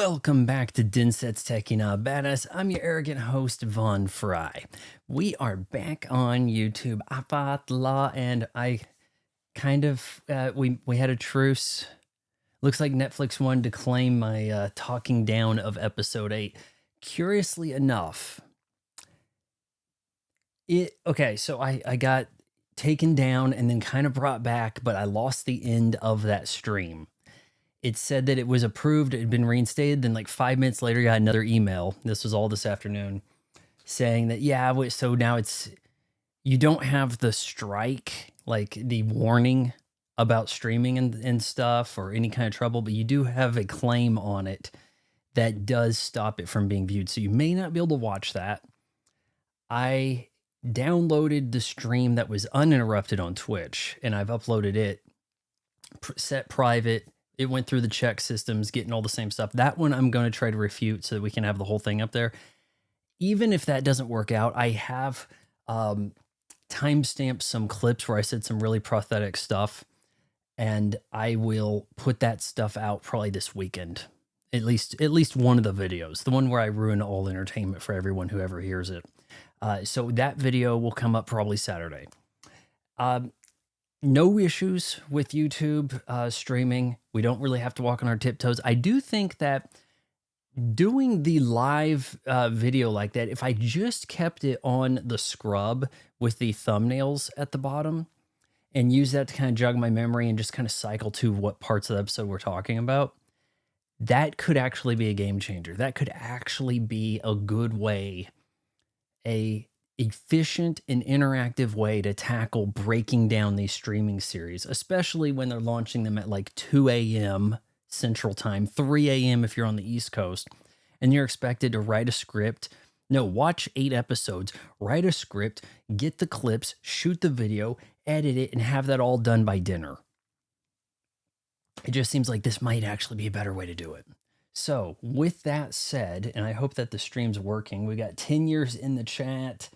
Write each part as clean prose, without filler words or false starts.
Welcome back to Dinset's Techie Not Badass. I'm your arrogant host, Von Fry. We are back on YouTube. And I kind of, we had a truce. Looks like Netflix wanted to claim my talking down of episode 8. Curiously enough, so I got taken down and then kind of brought back, but I lost the end of that stream. It said that it was approved, it had been reinstated. Then like 5 minutes later, I got another email. This was all this afternoon saying that, so now you don't have the strike, like the warning about streaming and stuff or any kind of trouble, but you do have a claim on it that does stop it from being viewed. So you may not be able to watch that. I downloaded the stream that was uninterrupted on Twitch and I've uploaded it, set private. It went through the check systems, getting all the same stuff. That one I'm going to try to refute so that we can have the whole thing up there. Even if that doesn't work out, I have timestamped some clips where I said some really pathetic stuff, and I will put that stuff out probably this weekend. At least one of the videos, the one where I ruin all entertainment for everyone who ever hears it. So that video will come up probably Saturday. No issues with YouTube streaming. We don't really have to walk on our tiptoes. I do think that doing the live video like that, if I just kept it on the scrub with the thumbnails at the bottom and use that to kind of jog my memory and just kind of cycle to what parts of the episode we're talking about, that could actually be a game changer. That could actually be a good way, a efficient and interactive way to tackle breaking down these streaming series, especially when they're launching them at like 2 a.m. Central Time, 3 a.m. if you're on the East Coast, and you're expected to write a script. No, watch 8 episodes, write a script, get the clips, shoot the video, edit it, and have that all done by dinner. It just seems like this might actually be a better way to do it. So with that said, and I hope that the stream's working, we got 10 years in the chat.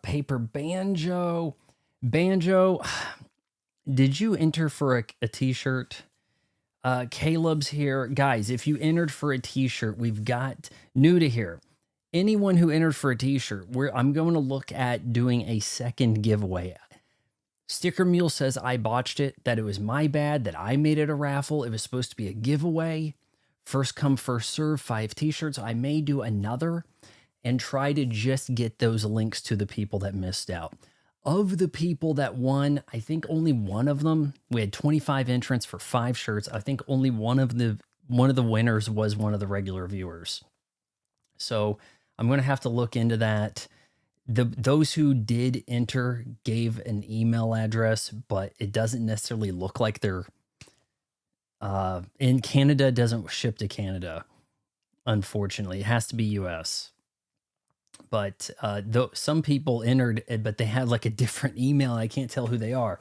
Paper Banjo. Banjo, did you enter for a t-shirt? Caleb's here. Guys, if you entered for a t-shirt, we've got new to here. Anyone who entered for a t-shirt, I'm going to look at doing a second giveaway. Sticker Mule says I botched it, that it was my bad, that I made it a raffle. It was supposed to be a giveaway. First come, first serve, 5 t-shirts. I may do another and try to just get those links to the people that missed out. Of the people that won, I think only one of them, we had 25 entrants for 5 shirts. I think only one of the winners was one of the regular viewers. So I'm going to have to look into that. Those who did enter gave an email address, but it doesn't necessarily look like they're in Canada. Doesn't ship to Canada, unfortunately. It has to be US. But some people entered, but they had like a different email. I can't tell who they are.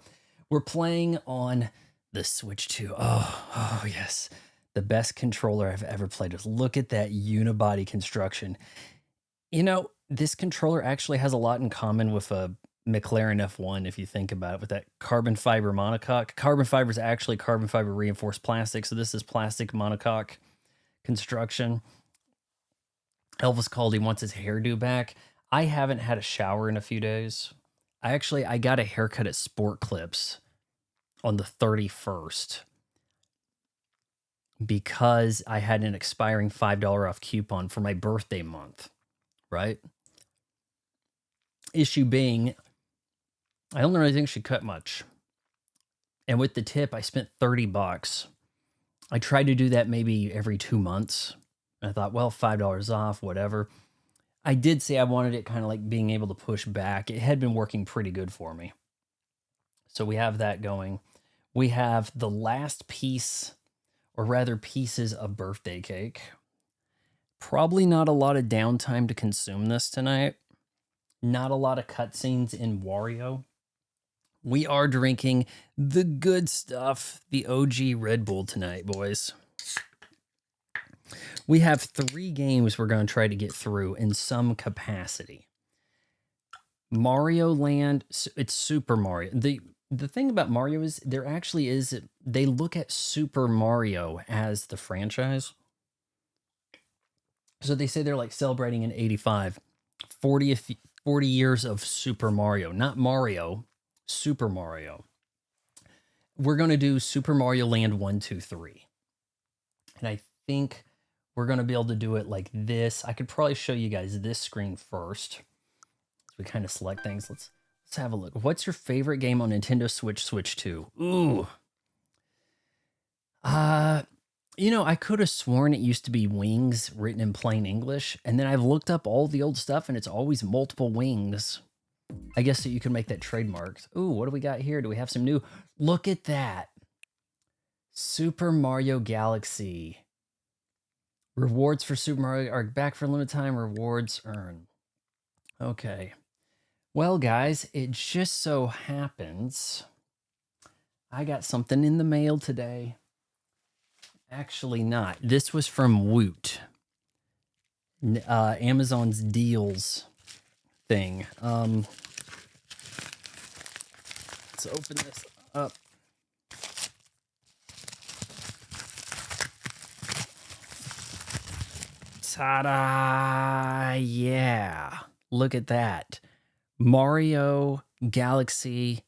We're playing on the Switch 2. Oh yes. The best controller I've ever played with. Look at that unibody construction. You know, this controller actually has a lot in common with a McLaren F1, if you think about it, with that carbon fiber monocoque. Carbon fiber is actually carbon fiber reinforced plastic. So this is plastic monocoque construction. Elvis called, he wants his hairdo back. I haven't had a shower in a few days. I got a haircut at Sport Clips on the 31st because I had an expiring $5 off coupon for my birthday month, right? Issue being, I don't really think she cut much. And with the tip, I spent $30. I tried to do that maybe every 2 months. I thought, well, $5 off, whatever. I did say I wanted it kind of like being able to push back. It had been working pretty good for me. So we have that going. We have the last piece, or rather pieces of birthday cake. Probably not a lot of downtime to consume this tonight. Not a lot of cutscenes in Wario. We are drinking the good stuff, the OG Red Bull tonight, boys. We have 3 games we're going to try to get through in some capacity. Mario Land, it's Super Mario. The thing about Mario is they look at Super Mario as the franchise. So they say they're like celebrating in 85, 40 years of Super Mario, not Mario, Super Mario. We're going to do Super Mario Land 1, 2, 3. And I think we're going to be able to do it like this. I could probably show you guys this screen first. So we kind of select things. Let's have a look. What's your favorite game on Nintendo Switch, Switch 2? Ooh. You know, I could have sworn it used to be wings written in plain English, and then I've looked up all the old stuff and it's always multiple wings. I guess that you can make that trademarked. Ooh, what do we got here? Do we have some new? Look at that. Super Mario Galaxy. Rewards for Super Mario are back for a limited time. Rewards earned. Okay. Well, guys, it just so happens I got something in the mail today. Actually not. This was from Woot. Amazon's deals thing. Let's open this up. Ta-da! Yeah. Look at that. Mario, Galaxy,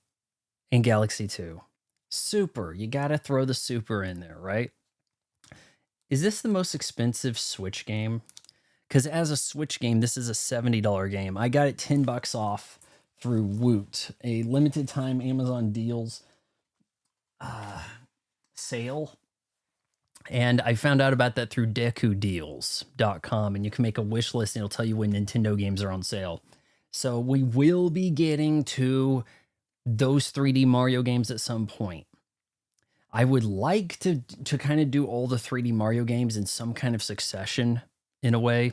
and Galaxy 2. Super. You got to throw the super in there, right? Is this the most expensive Switch game? Because as a Switch game, this is a $70 game. I got it $10 off through Woot, a limited time Amazon deals sale. And I found out about that through DekuDeals.com, and you can make a wish list and it'll tell you when Nintendo games are on sale. So we will be getting to those 3D Mario games at some point. I would like to kind of do all the 3D Mario games in some kind of succession in a way.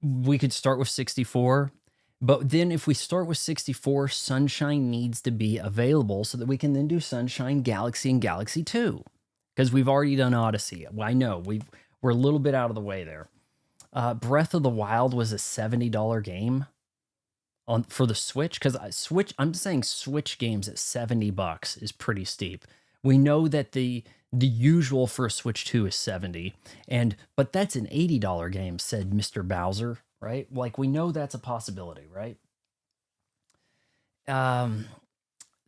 We could start with 64, but then if we start with 64, Sunshine needs to be available so that we can then do Sunshine, Galaxy, and Galaxy 2. Because we've already done Odyssey. I know, we're a little bit out of the way there. Breath of the Wild was a $70 game for the Switch. Because I'm just saying Switch games at $70 is pretty steep. We know that the usual for a Switch 2 is $70, but that's an $80 game, said Mr. Bowser, right? Like, we know that's a possibility, right?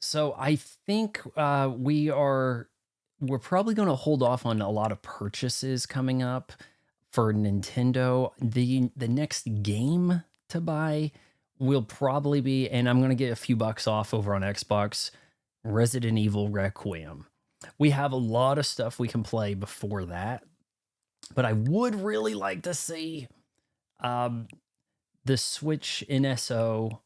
So I think we're probably going to hold off on a lot of purchases coming up for Nintendo. The next game to buy will probably be, and I'm going to get a few bucks off over on Xbox, Resident Evil Requiem. We have a lot of stuff we can play before that, but I would really like to see the Switch NSO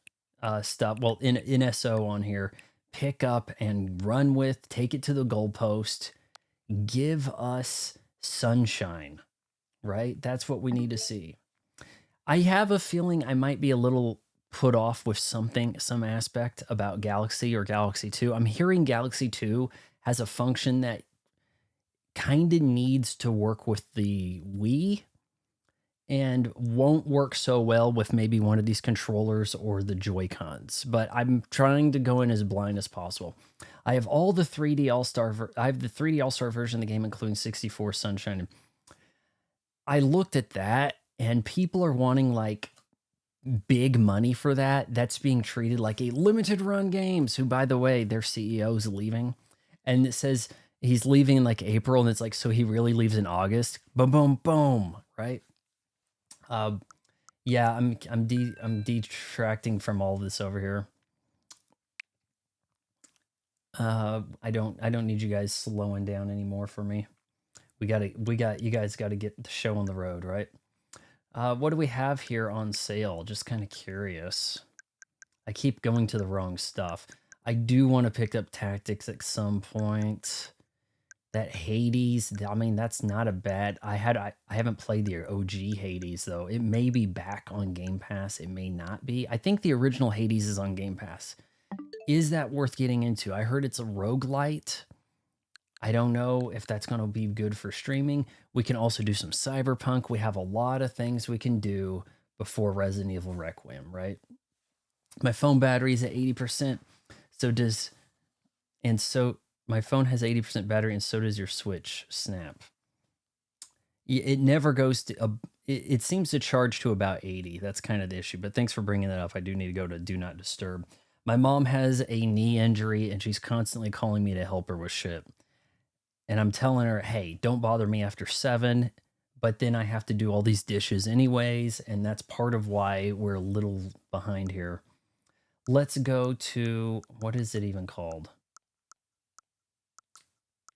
stuff. Well, NSO on here, pick up and run with, take it to the goalpost, give us Sunshine, right? That's what we need to see. I have a feeling I might be a little put off with some aspect about Galaxy or Galaxy 2. I'm hearing Galaxy 2 has a function that kind of needs to work with the Wii and won't work so well with maybe one of these controllers or the Joy-Cons. But I'm trying to go in as blind as possible. I have all the 3D All-Star. I have the 3D All-Star version of the game, including 64 Sunshine. I looked at that, and people are wanting like big money for that. That's being treated like a limited run games. Who, by the way, their CEO is leaving, and it says he's leaving in like April, and it's like, so he really leaves in August. Boom, boom, boom. Right. Yeah, I'm detracting from all this over here. I don't need you guys slowing down anymore for me. You guys gotta get the show on the road, right? What do we have here on sale? Just kind of curious. I keep going to the wrong stuff. I do want to pick up Tactics at some point. That Hades, I mean, that's not a bad. I haven't played the OG Hades though. It may be back on Game Pass. It may not be. I think the original Hades is on Game Pass. Is that worth getting into? I heard it's a roguelite. I don't know if that's going to be good for streaming. We can also do some Cyberpunk. We have a lot of things we can do before Resident Evil Requiem, right? My phone battery is at 80%. My phone has 80% battery, and so does your Switch. Snap. It never goes to it seems to charge to about 80. That's kind of the issue. But thanks for bringing that up. I do need to go to Do Not Disturb. My mom has a knee injury and she's constantly calling me to help her with shit. And I'm telling her, hey, don't bother me after 7. But then I have to do all these dishes anyways. And that's part of why we're a little behind here. Let's go to, what is it even called?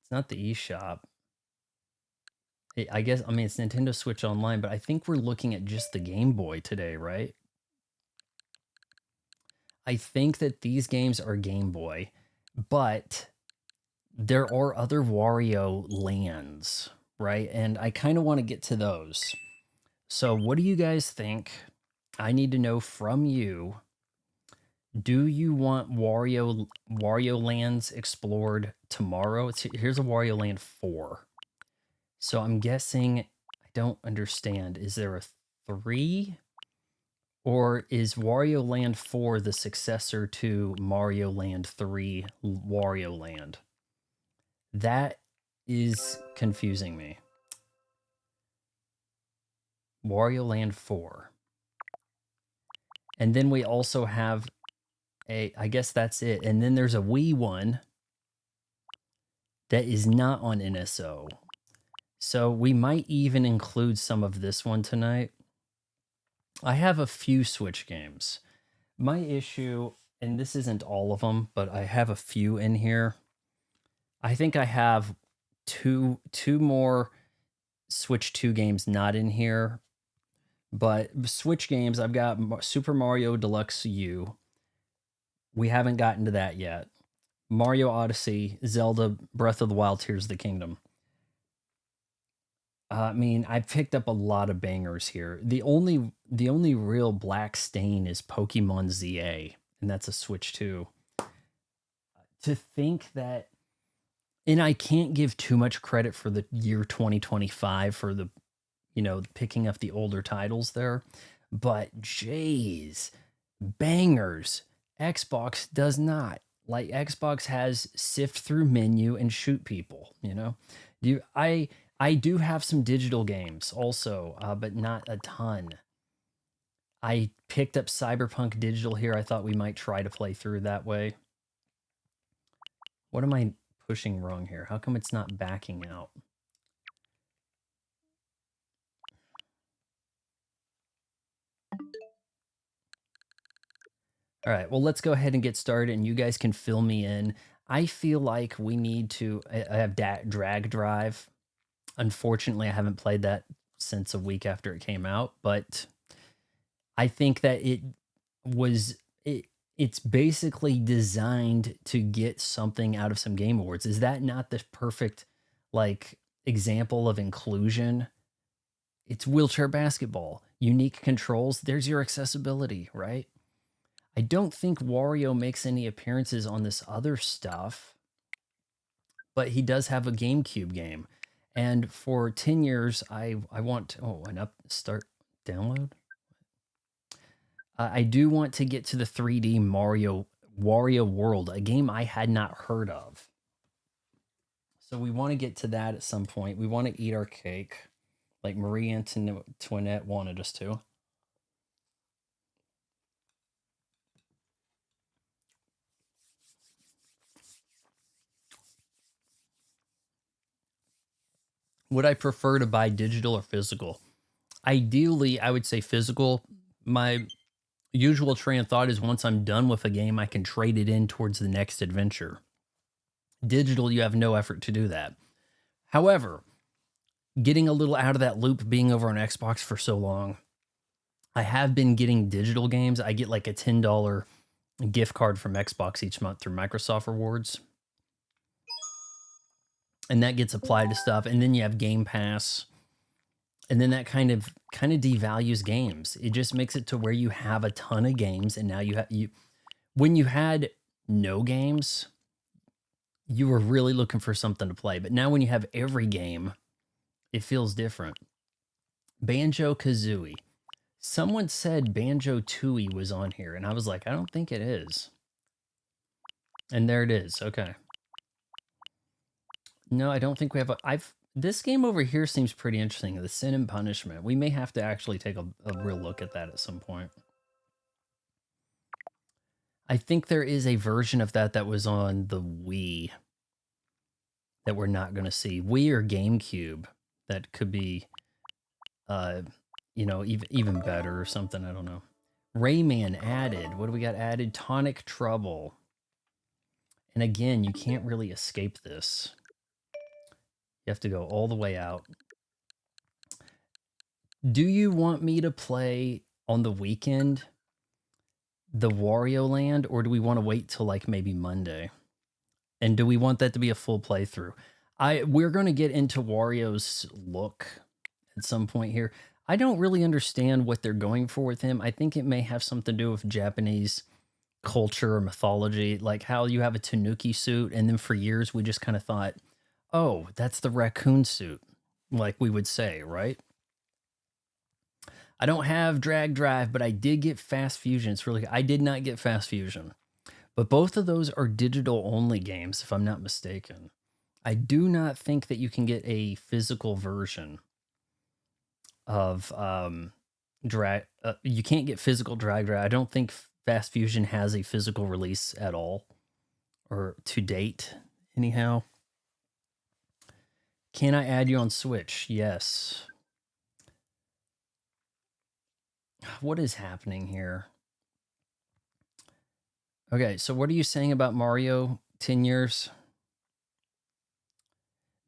It's not the eShop. I guess, I mean, it's Nintendo Switch Online, but I think we're looking at just the Game Boy today, right? I think that these games are Game Boy, but there are other Wario lands, right? And I kind of want to get to those. So what do you guys think? I need to know from you. Do you want Wario lands explored tomorrow? Here's a Wario Land 4. So I'm guessing, I don't understand. Is there a 3? Or is Wario Land 4 the successor to Mario Land 3 Wario Land? That is confusing me. Wario Land 4. And then we also have I guess that's it. And then there's a Wii one that is not on NSO. So we might even include some of this one tonight. I have a few Switch games. My issue, and this isn't all of them, but I have a few in here. I think I have two more Switch 2 games not in here. But Switch games, I've got Super Mario Deluxe U. We haven't gotten to that yet. Mario Odyssey, Zelda, Breath of the Wild, Tears of the Kingdom. I mean, I picked up a lot of bangers here. The only real black stain is Pokemon ZA, and that's a Switch 2. To think that, and I can't give too much credit for the year 2025 for the, picking up the older titles there, but jeez, bangers. Xbox does not. Like, Xbox has sift through menu and shoot people, I do have some digital games also, but not a ton. I picked up Cyberpunk Digital here. I thought we might try to play through that way. What am I pushing wrong here? How come it's not backing out? All right, well, let's go ahead and get started, and you guys can fill me in. I feel like we need to. I have Drag Drive. Unfortunately, I haven't played that since a week after it came out, but I think that it's basically designed to get something out of some Game Awards. Is that not the perfect example of inclusion? It's wheelchair basketball, unique controls. There's your accessibility, right? I don't think Wario makes any appearances on this other stuff, but he does have a GameCube game. And for 10 years, I want, start download. I do want to get to the 3D Wario World, a game I had not heard of. So we want to get to that at some point. We want to eat our cake like Marie Antoinette wanted us to. Would I prefer to buy digital or physical? Ideally, I would say physical. My usual train of thought is once I'm done with a game, I can trade it in towards the next adventure. Digital, you have no effort to do that. However, getting a little out of that loop being over on Xbox for so long, I have been getting digital games. I get like a $10 gift card from Xbox each month through Microsoft Rewards. And that gets applied to stuff. And then you have Game Pass. And then that kind of devalues games. It just makes it to where you have a ton of games, and now when you had no games, you were really looking for something to play. But now when you have every game, it feels different. Banjo-Kazooie. Someone said Banjo-Tooie was on here, and I was like, I don't think it is. And there it is. Okay. No, I don't think we have This game over here seems pretty interesting. The Sin and Punishment. We may have to actually take a real look at that at some point. I think there is a version of that that was on the Wii that we're not going to see. Wii or GameCube that could be, you know, even better or something. I don't know. Rayman added. What do we got added? Tonic Trouble. And again, you can't really escape this. You have to go all the way out. Do you want me to play on the weekend the Wario Land, or do we want to wait till like maybe Monday? And do we want that to be a full playthrough? We're going to get into Wario's look at some point here. I don't really understand what they're going for with him. I think it may have something to do with Japanese culture or mythology, like how you have a tanuki suit, and then for years we just kind of thought, oh, that's the raccoon suit, like we would say, right? I don't have drag drive, but I did get fast fusion. It's really, I did not get fast fusion, but both of those are digital only games, if I'm not mistaken. I do not think that you can get a physical version of drag. You can't get physical drag drive. I don't think fast fusion has a physical release at all, or to date, anyhow. Can I add you on Switch? Yes. What is happening here? Okay, so what are you saying about Mario 10 years?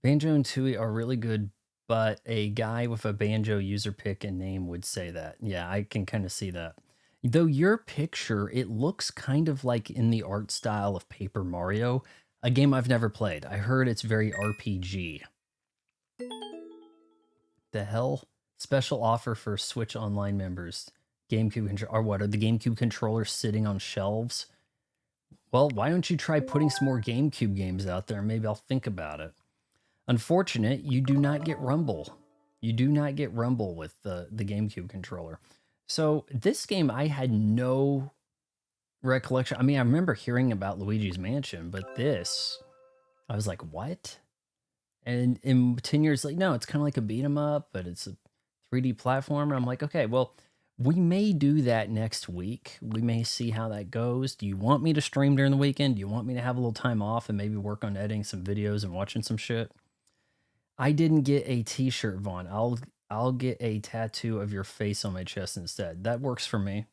Banjo and Tooie are really good, but a guy with a Banjo user pick and name would say that. Yeah, I can kind of see that. Though your picture, it looks kind of like in the art style of Paper Mario, a game I've never played. I heard it's very RPG. The hell? Special offer for Switch Online members. GameCube or what? Are the GameCube controllers sitting on shelves? Well, why don't you try putting some more GameCube games out there? Maybe I'll think about it. Unfortunate, you do not get Rumble. You do not get Rumble with the GameCube controller. So this game, I had no recollection. I mean, I remember hearing about Luigi's Mansion, but this, I was like, what? And in 10 years, like, no, it's kind of like a beat 'em up, but it's a 3D platformer. I'm like, okay, well, we may do that next week. We may see how that goes. Do you want me to stream during the weekend? Do you want me to have a little time off and maybe work on editing some videos and watching some shit? I didn't get a t-shirt, Vaughn. I'll get a tattoo of your face on my chest instead. That works for me.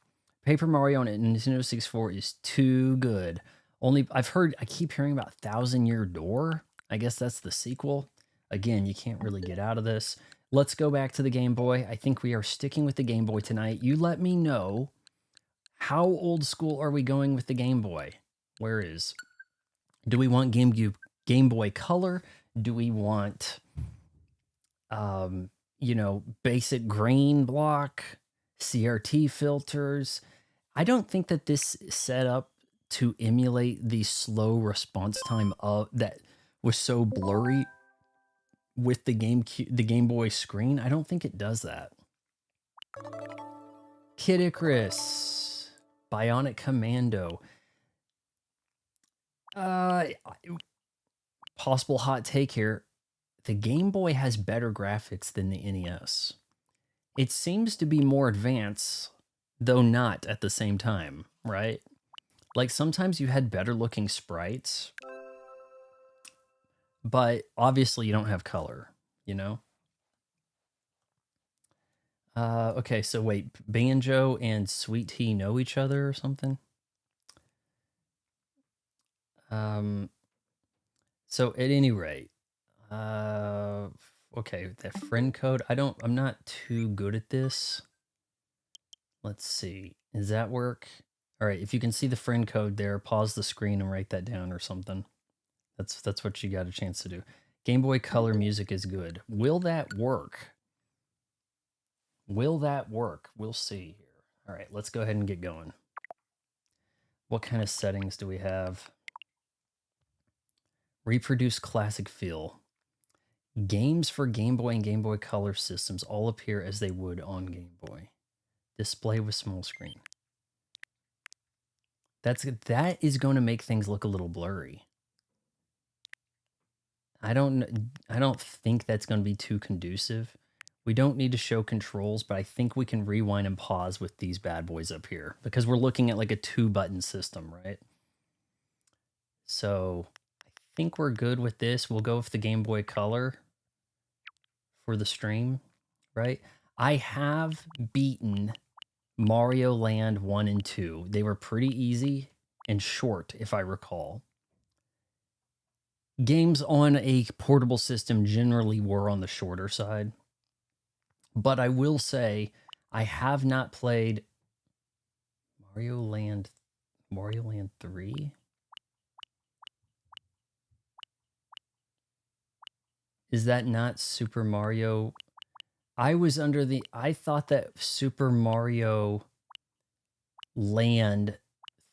Paper Mario on Nintendo 64 is too good. Only I keep hearing about Thousand Year Door. I guess that's the sequel. Again, you can't really get out of this. Let's go back to the Game Boy. I think we are sticking with the Game Boy tonight. You let me know, how old school are we going with the Game Boy? Where is? Do we want Game Boy Color? Do we want you know, basic grain block, CRT filters? I don't think that this is set up to emulate the slow response time of that was so blurry with the Game Boy screen. I don't think it does that. Kid Icarus, Bionic Commando. Possible hot take here. The Game Boy has better graphics than the NES. It seems to be more advanced, though not at the same time, right? Like sometimes you had better looking sprites, but obviously you don't have color, you know? Okay, so wait, Banjo and Sweet Tea know each other or something? So at any rate, okay, that friend code, I'm not too good at this. Let's see, does that work? All right, if you can see the friend code there, pause the screen and write that down or something. That's what you got a chance to do. Game Boy Color music is good. Will that work? Will that work? We'll see here. All right, let's go ahead and get going. What kind of settings do we have? Reproduce classic feel. Games for Game Boy and Game Boy Color systems all appear as they would on Game Boy. Display with small screen. That is going to make things look a little blurry. I don't think that's going to be too conducive. We don't need to show controls, but I think we can rewind and pause with these bad boys up here because we're looking at like a 2-button system, right? So I think we're good with this. We'll go with the Game Boy Color for the stream, right? I have beaten Mario Land 1 and 2. They were pretty easy and short, if I recall. Games on a portable system generally were on the shorter side. But I will say, I have not played Mario Land 3. Is that not Super Mario? I thought that Super Mario Land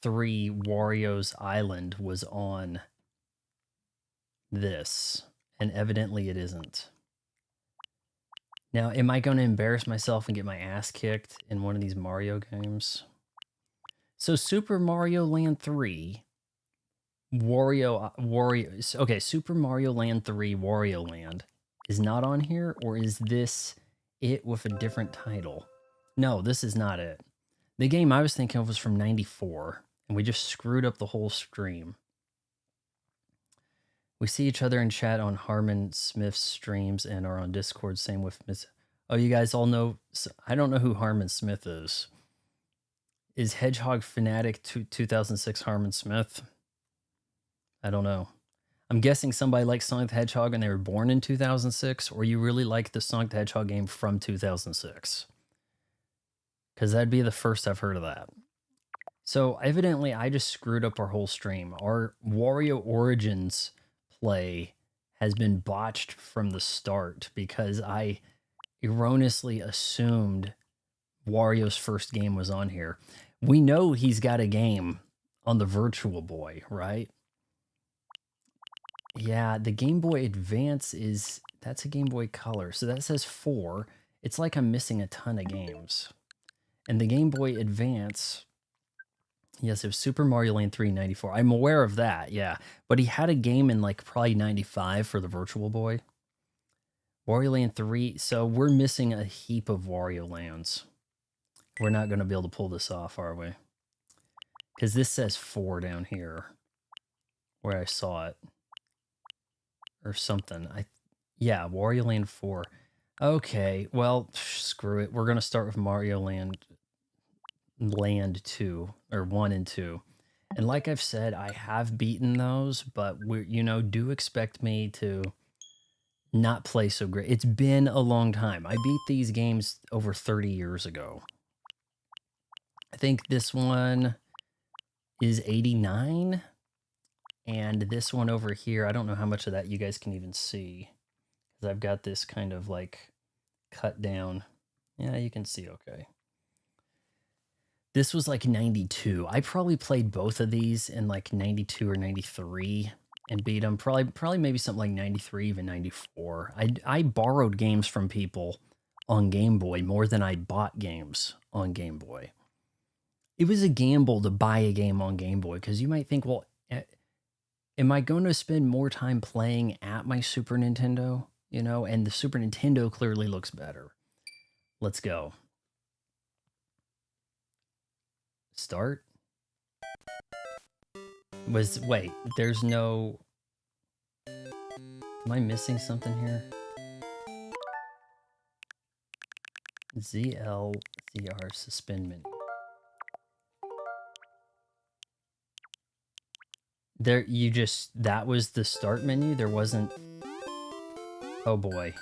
3 Wario's Island was on this, and evidently it isn't. Now, am I going to embarrass myself and get my ass kicked in one of these Mario games? So Super Mario Land 3, okay, Super Mario Land 3 Wario Land is not on here, or is this it with a different title? No, this is not it. The game I was thinking of was from 94, and we just screwed up the whole stream. We see each other in chat on Harmon Smith's streams and are on Discord. Same with Miss. Oh, you guys all know. I don't know who Harmon Smith is. Is Hedgehog Fanatic 2006 Harmon Smith? I don't know. I'm guessing somebody likes Sonic the Hedgehog and they were born in 2006, or you really like the Sonic the Hedgehog game from 2006. Because that'd be the first I've heard of that. So evidently I just screwed up our whole stream. Our Wario Origins play has been botched from the start because I erroneously assumed Wario's first game was on here. We know he's got a game on the Virtual Boy, right? Yeah, the Game Boy Advance that's a Game Boy Color. So that says 4. It's like I'm missing a ton of games. And the Game Boy Advance, yes, it was Super Mario Land 3 94. I'm aware of that, yeah. But he had a game in like probably 95 for the Virtual Boy. Wario Land 3, so we're missing a heap of Wario Lands. We're not going to be able to pull this off, are we? Because this says 4 down here, where I saw it. Or something. Yeah, Wario Land 4. Okay, well, screw it. We're going to start with Mario Land 2, or 1 and 2. And like I've said, I have beaten those, but do expect me to not play so great. It's been a long time. I beat these games over 30 years ago. I think this one is 89. And this one over here, I don't know how much of that you guys can even see. Because I've got this kind of like cut down. Yeah, you can see okay. This was like 92. I probably played both of these in like 92 or 93 and beat them. Probably maybe something like 93, even 94. I borrowed games from people on Game Boy more than I bought games on Game Boy. It was a gamble to buy a game on Game Boy because you might think, well, am I going to spend more time playing at my Super Nintendo? And the Super Nintendo clearly looks better. Let's go. Start. Wait, there's no... Am I missing something here? ZR suspend menu. That was the start menu? There wasn't... Oh boy.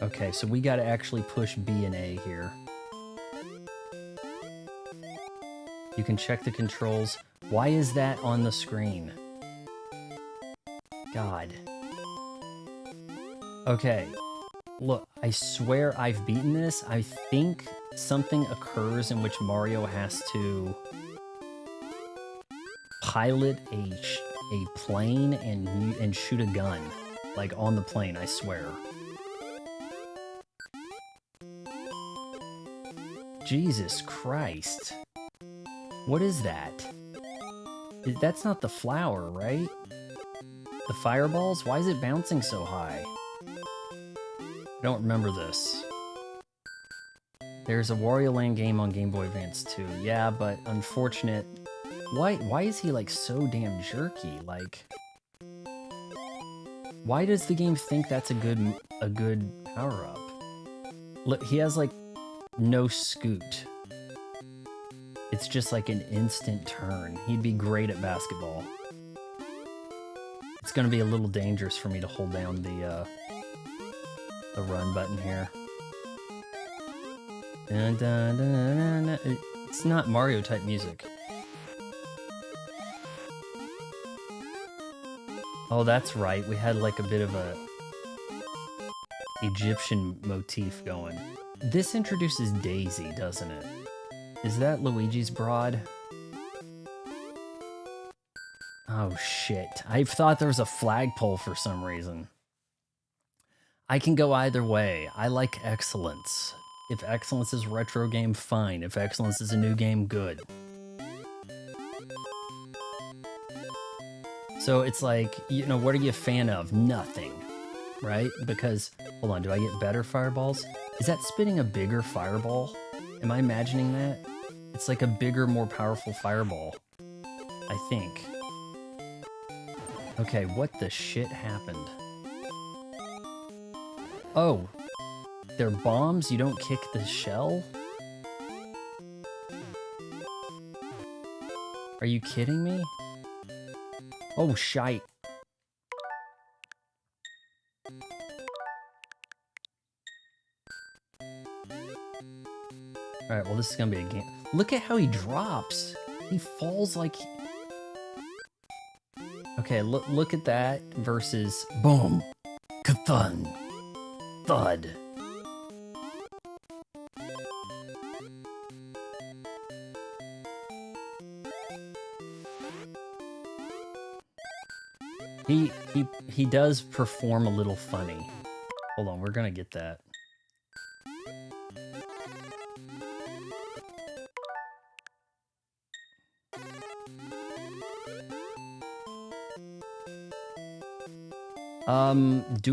Okay, so we gotta actually push B and A here. You can check the controls. Why is that on the screen? God. Okay. Look, I swear I've beaten this. I think something occurs in which Mario has to pilot a plane and shoot a gun, like on the plane, I swear. Jesus Christ. What is that? That's not the flower, right? The fireballs? Why is it bouncing so high? I don't remember this. There's a Wario Land game on Game Boy Advance too. Yeah, but unfortunate. Why is he like so damn jerky? Like, why does the game think that's a good power up? Look, he has like no scoot. It's just like an instant turn. He'd be great at basketball. It's gonna be a little dangerous for me to hold down the run button here. Dun, dun, dun, dun, dun. It's not Mario type music. Oh, that's right. We had like a bit of a Egyptian motif going. This introduces Daisy, doesn't it? Is that Luigi's broad? Oh shit. I thought there was a flagpole for some reason. I can go either way. I like excellence. If excellence is a retro game, fine. If excellence is a new game, good. So it's like, you know, what are you a fan of? Nothing, right? Because, hold on, do I get better fireballs? Is that spitting a bigger fireball? Am I imagining that? It's like a bigger, more powerful fireball, I think. Okay, what the shit happened? Oh, they're bombs? You don't kick the shell? Are you kidding me? Oh, shite. Alright, well this is gonna be a game. Look at how he drops. He falls like... Okay, look at that versus... Boom! Kathun! Thud! He does perform a little funny. Hold on, we're gonna get that.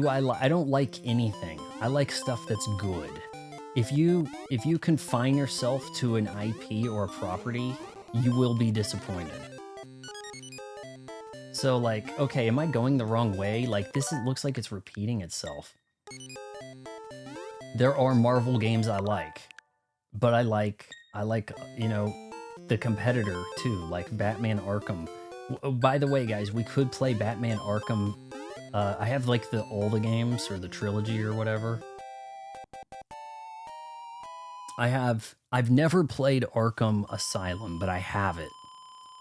I don't like anything. I like stuff that's good. If you confine yourself to an IP or a property, you will be disappointed. So like, okay, am I going the wrong way? Like looks like it's repeating itself. There are Marvel games I like, but I like, you know, the competitor too, like Batman Arkham. By the way, guys, we could play Batman Arkham. I have like all the games or the trilogy or whatever. I've never played Arkham Asylum, but I have it.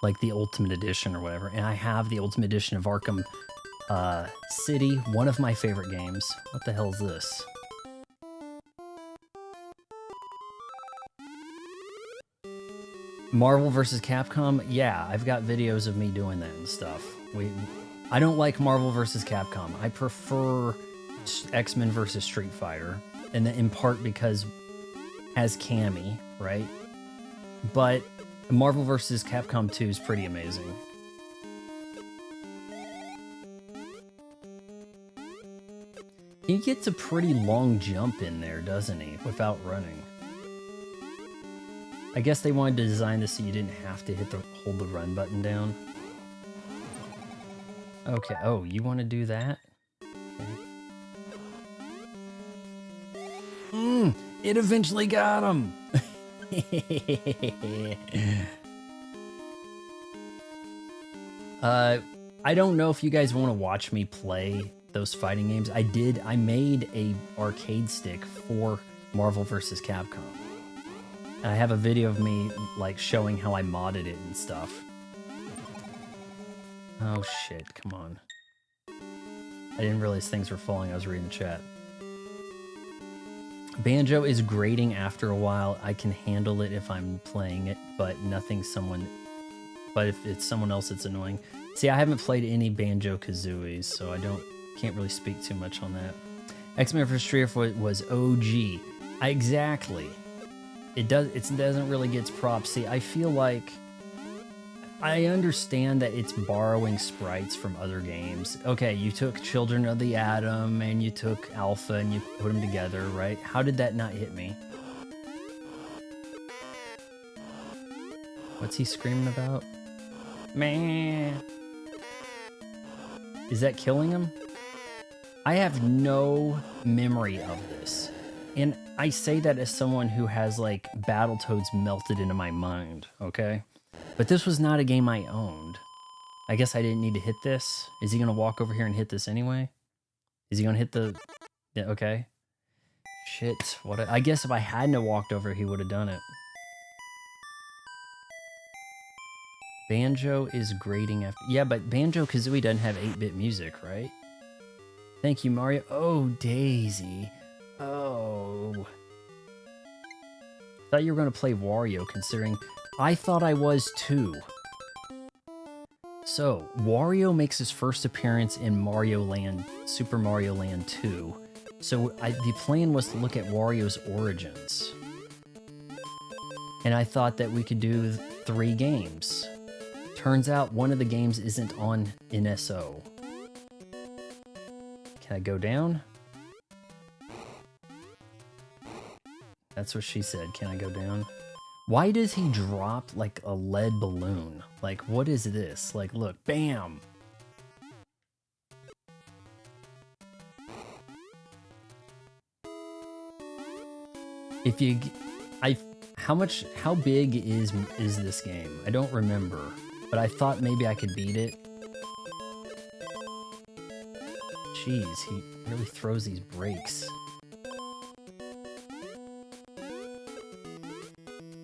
Like the Ultimate Edition or whatever. And I have the Ultimate Edition of Arkham City, one of my favorite games. What the hell is this? Marvel vs. Capcom? Yeah, I've got videos of me doing that and stuff. I don't like Marvel vs. Capcom. I prefer X-Men vs. Street Fighter, and in part because has Cammy, right? But Marvel vs. Capcom 2 is pretty amazing. He gets a pretty long jump in there, doesn't he, without running? I guess they wanted to design this so you didn't have to hold the run button down. Okay, oh, you want to do that? Okay. It eventually got him! I don't know if you guys want to watch me play those fighting games. I made a arcade stick for Marvel vs. Capcom. And I have a video of me like showing how I modded it and stuff. Oh shit, come on. I didn't realize things were falling. I was reading the chat. Banjo is grating after a while. I can handle it if I'm playing it, but but if it's someone else, it's annoying. See, I haven't played any Banjo-Kazooies, so I can't really speak too much on that. X-Men vs. Street Fighter was OG. Exactly. It doesn't really get its props. See, I feel like I understand that it's borrowing sprites from other games. Okay, you took Children of the Atom and you took Alpha and you put them together, right? How did that not hit me? What's he screaming about? Man. Is that killing him? I have no memory of this. And I say that as someone who has like Battletoads melted into my mind, okay? But this was not a game I owned. I guess I didn't need to hit this. Is he gonna walk over here and hit this anyway? Is he gonna hit the... Yeah, okay. Shit, I guess if I hadn't have walked over, he would have done it. Banjo is grading after... Yeah, but Banjo-Kazooie doesn't have 8-bit music, right? Thank you, Mario. Oh, Daisy. Oh. Thought you were going to play Wario, considering I thought I was too. So, Wario makes his first appearance in Mario Land, Super Mario Land 2. So, the plan was to look at Wario's origins. And I thought that we could do 3 games. Turns out one of the games isn't on NSO. Can I go down? That's what she said. Can I go down? Why does he drop like a lead balloon? Like, what is this? Like, look, bam! If you... how big is this game? I don't remember, but I thought maybe I could beat it. Jeez, he really throws these breaks.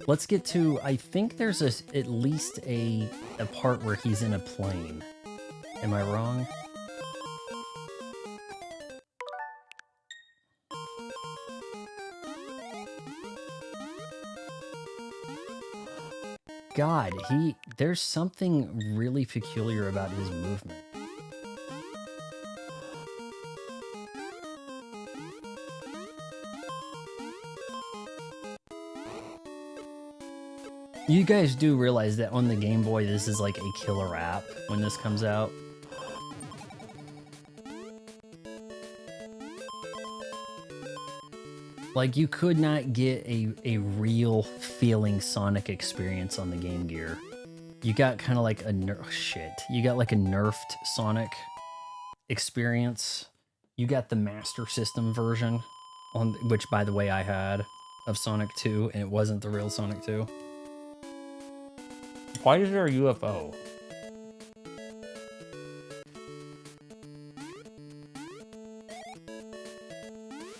Let's get to, I think there's at least a part where he's in a plane. Am I wrong? God, there's something really peculiar about his movement. You guys do realize that on the Game Boy, this is like a killer app when this comes out. Like, you could not get a real feeling Sonic experience on the Game Gear. You got kind of like a you got like a nerfed Sonic experience. You got the Master System version, which, by the way, I had, of Sonic 2, and it wasn't the real Sonic 2. Why is there a UFO?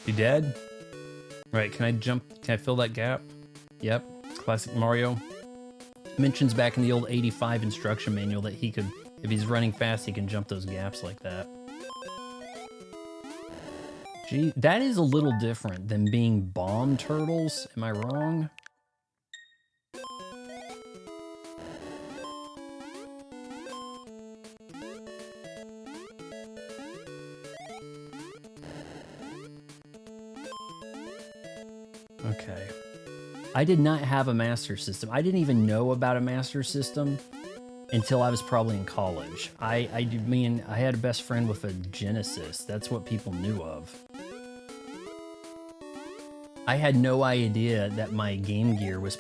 You dead? Right, can I jump? Can I fill that gap? Yep, classic Mario. Mentions back in the old 85 instruction manual that he could, if he's running fast, he can jump those gaps like that. Gee, that is a little different than being bomb turtles. Am I wrong? Okay. I did not have a Master System. I didn't even know about a Master System until I was probably in college. I had a best friend with a Genesis. That's what people knew of. I had no idea that my Game Gear was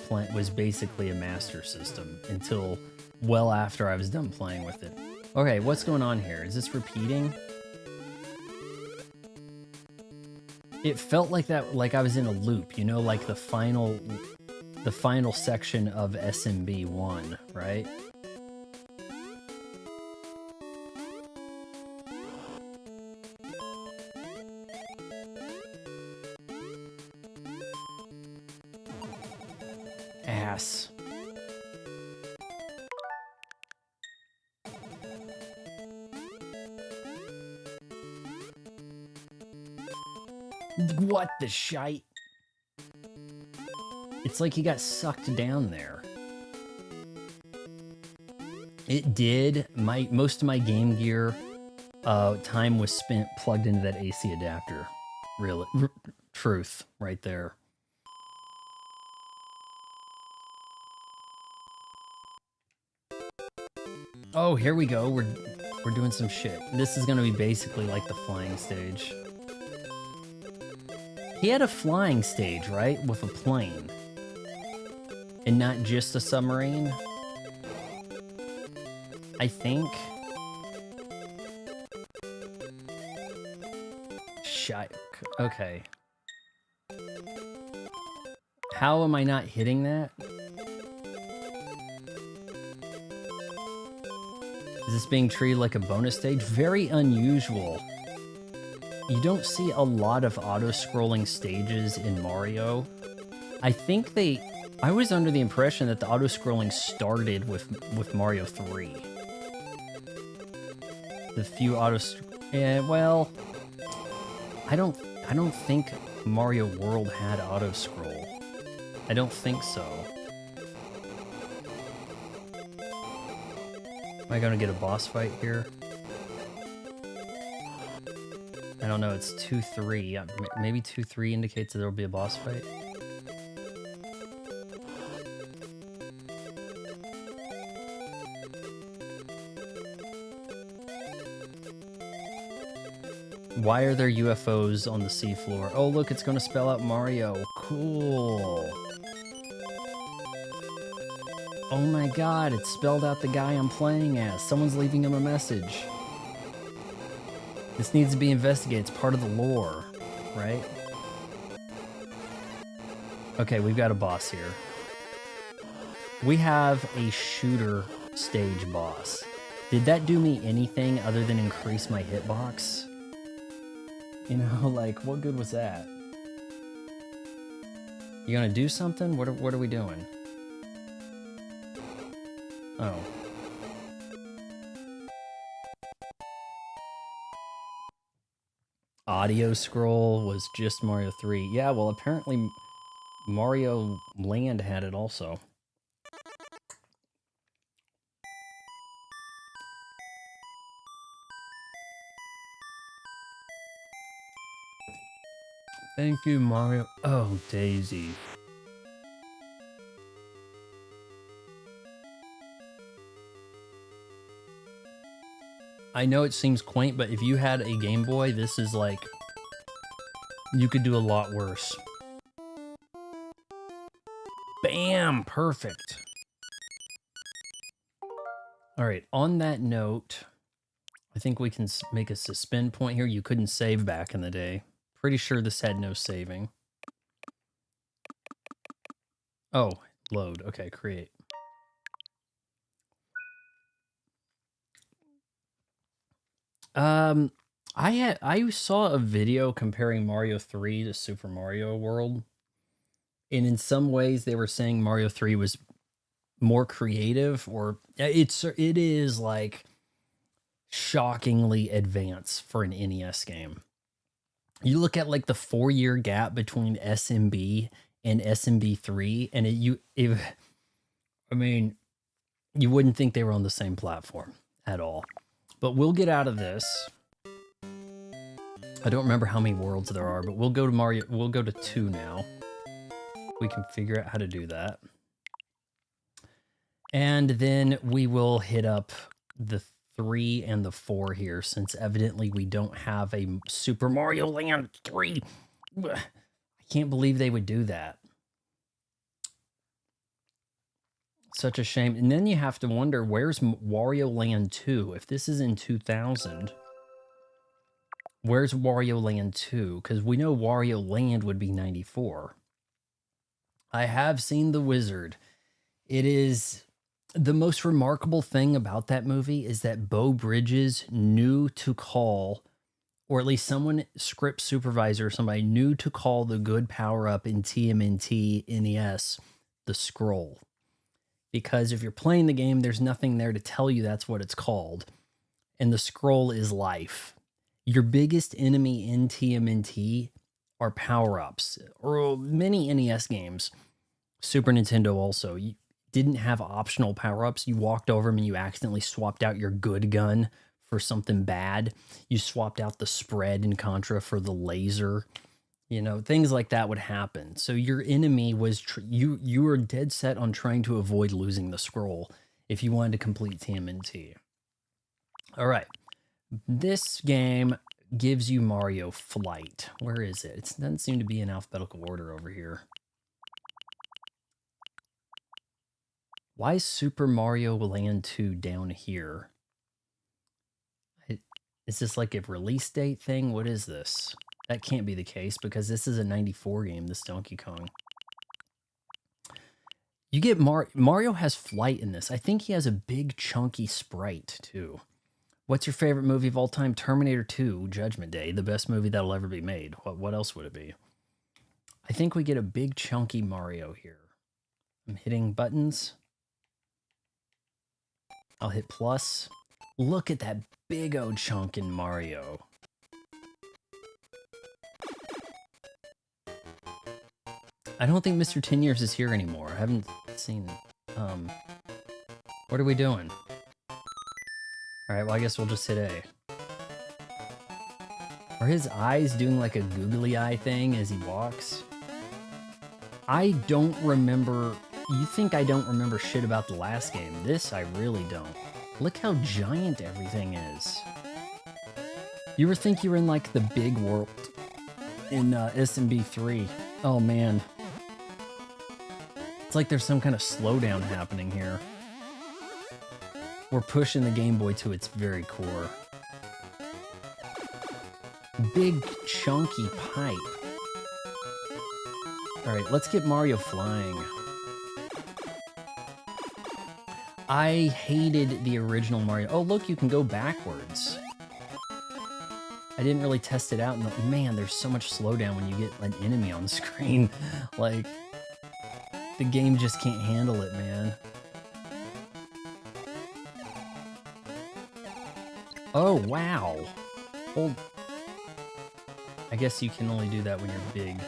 basically a Master System until well after I was done playing with it. Okay, what's going on here? Is this repeating? It felt like that, like I was in a loop, you know, like the final section of SMB 1, right? Ass. What the shite? It's like he got sucked down there. It did. Most of my Game Gear time was spent plugged into that AC adapter. Really, truth right there. Oh, here we go. We're doing some shit. This is gonna be basically like the flying stage. He had a flying stage, right? With a plane. And not just a submarine. I think. Shite. Okay. How am I not hitting that? Is this being treated like a bonus stage? Very unusual. You don't see a lot of auto-scrolling stages in Mario. I think I was under the impression that the auto-scrolling started with Mario 3. The few yeah, well, I don't think Mario World had auto-scroll. I don't think so. Am I gonna get a boss fight here? I don't know, it's 2-3. Maybe 2-3 indicates that there'll be a boss fight. Why are there UFOs on the seafloor? Oh, look, it's gonna spell out Mario. Cool. Oh my god, it spelled out the guy I'm playing as. Someone's leaving him a message. This needs to be investigated. It's part of the lore, right? Okay, we've got a boss here. We have a shooter stage boss. Did that do me anything other than increase my hitbox? You know, like, what good was that? You gonna do something? What are we doing? Oh. Audio scroll was just Mario 3. Yeah, well, apparently Mario Land had it also. Thank you, Mario. Oh, Daisy. I know it seems quaint, but if you had a Game Boy, this is like... You could do a lot worse. Bam! Perfect. Alright, on that note, I think we can make a suspend point here. You couldn't save back in the day. Pretty sure this had no saving. Oh, load. Okay, create. I saw a video comparing Mario 3 to Super Mario World. And in some ways they were saying Mario 3 was more creative, or it is like shockingly advanced for an NES game. You look at like the 4-year gap between SMB and SMB3, and I mean, you wouldn't think they were on the same platform at all. But we'll get out of this. I don't remember how many worlds there are, but we'll go to Mario. We'll go to 2 now. We can figure out how to do that. And then we will hit up the 3 and the 4 here, since evidently we don't have a Super Mario Land 3. I can't believe they would do that. Such a shame. And then you have to wonder, where's Wario Land 2? If this is in 2000, where's Wario Land 2? Because we know Wario Land would be 94. I have seen The Wizard. It is... The most remarkable thing about that movie is that Beau Bridges knew to call, or at least someone, script supervisor or somebody, knew to call the good power-up in TMNT NES the scroll. Because if you're playing the game, there's nothing there to tell you that's what it's called. And the scroll is life. Your biggest enemy in TMNT are power-ups. Or many NES games, Super Nintendo also, you didn't have optional power-ups. You walked over them and you accidentally swapped out your good gun for something bad. You swapped out the spread in Contra for the laser. You know, things like that would happen. So your enemy was, you were dead set on trying to avoid losing the scroll if you wanted to complete TMNT. All right. This game gives you Mario Flight. Where is it? It doesn't seem to be in alphabetical order over here. Why is Super Mario Land 2 down here? Is this like a release date thing? What is this? That can't be the case because this is a 94 game, this Donkey Kong. You get Mario has flight in this. I think he has a big chunky sprite too. What's your favorite movie of all time? Terminator 2, Judgment Day, the best movie that'll ever be made. What else would it be? I think we get a big chunky Mario here. I'm hitting buttons. I'll hit plus. Look at that big old chunk in Mario. I don't think Mr. 10 Years is here anymore. I haven't seen what are we doing? Alright, well I guess we'll just hit A. Are his eyes doing like a googly eye thing as he walks? I don't remember. You think I don't remember shit about the last game. This I really don't. Look how giant everything is. You ever think you were in like the big world in SMB 3? Oh man. It's like there's some kind of slowdown happening here. We're pushing the Game Boy to its very core. Big chunky pipe. Alright, let's get Mario flying. I hated the original Mario. Oh, look, you can go backwards. I didn't really test it out. And man, there's so much slowdown when you get an enemy on the screen. Like, the game just can't handle it, man. Oh, wow. Well, I guess you can only do that when you're big.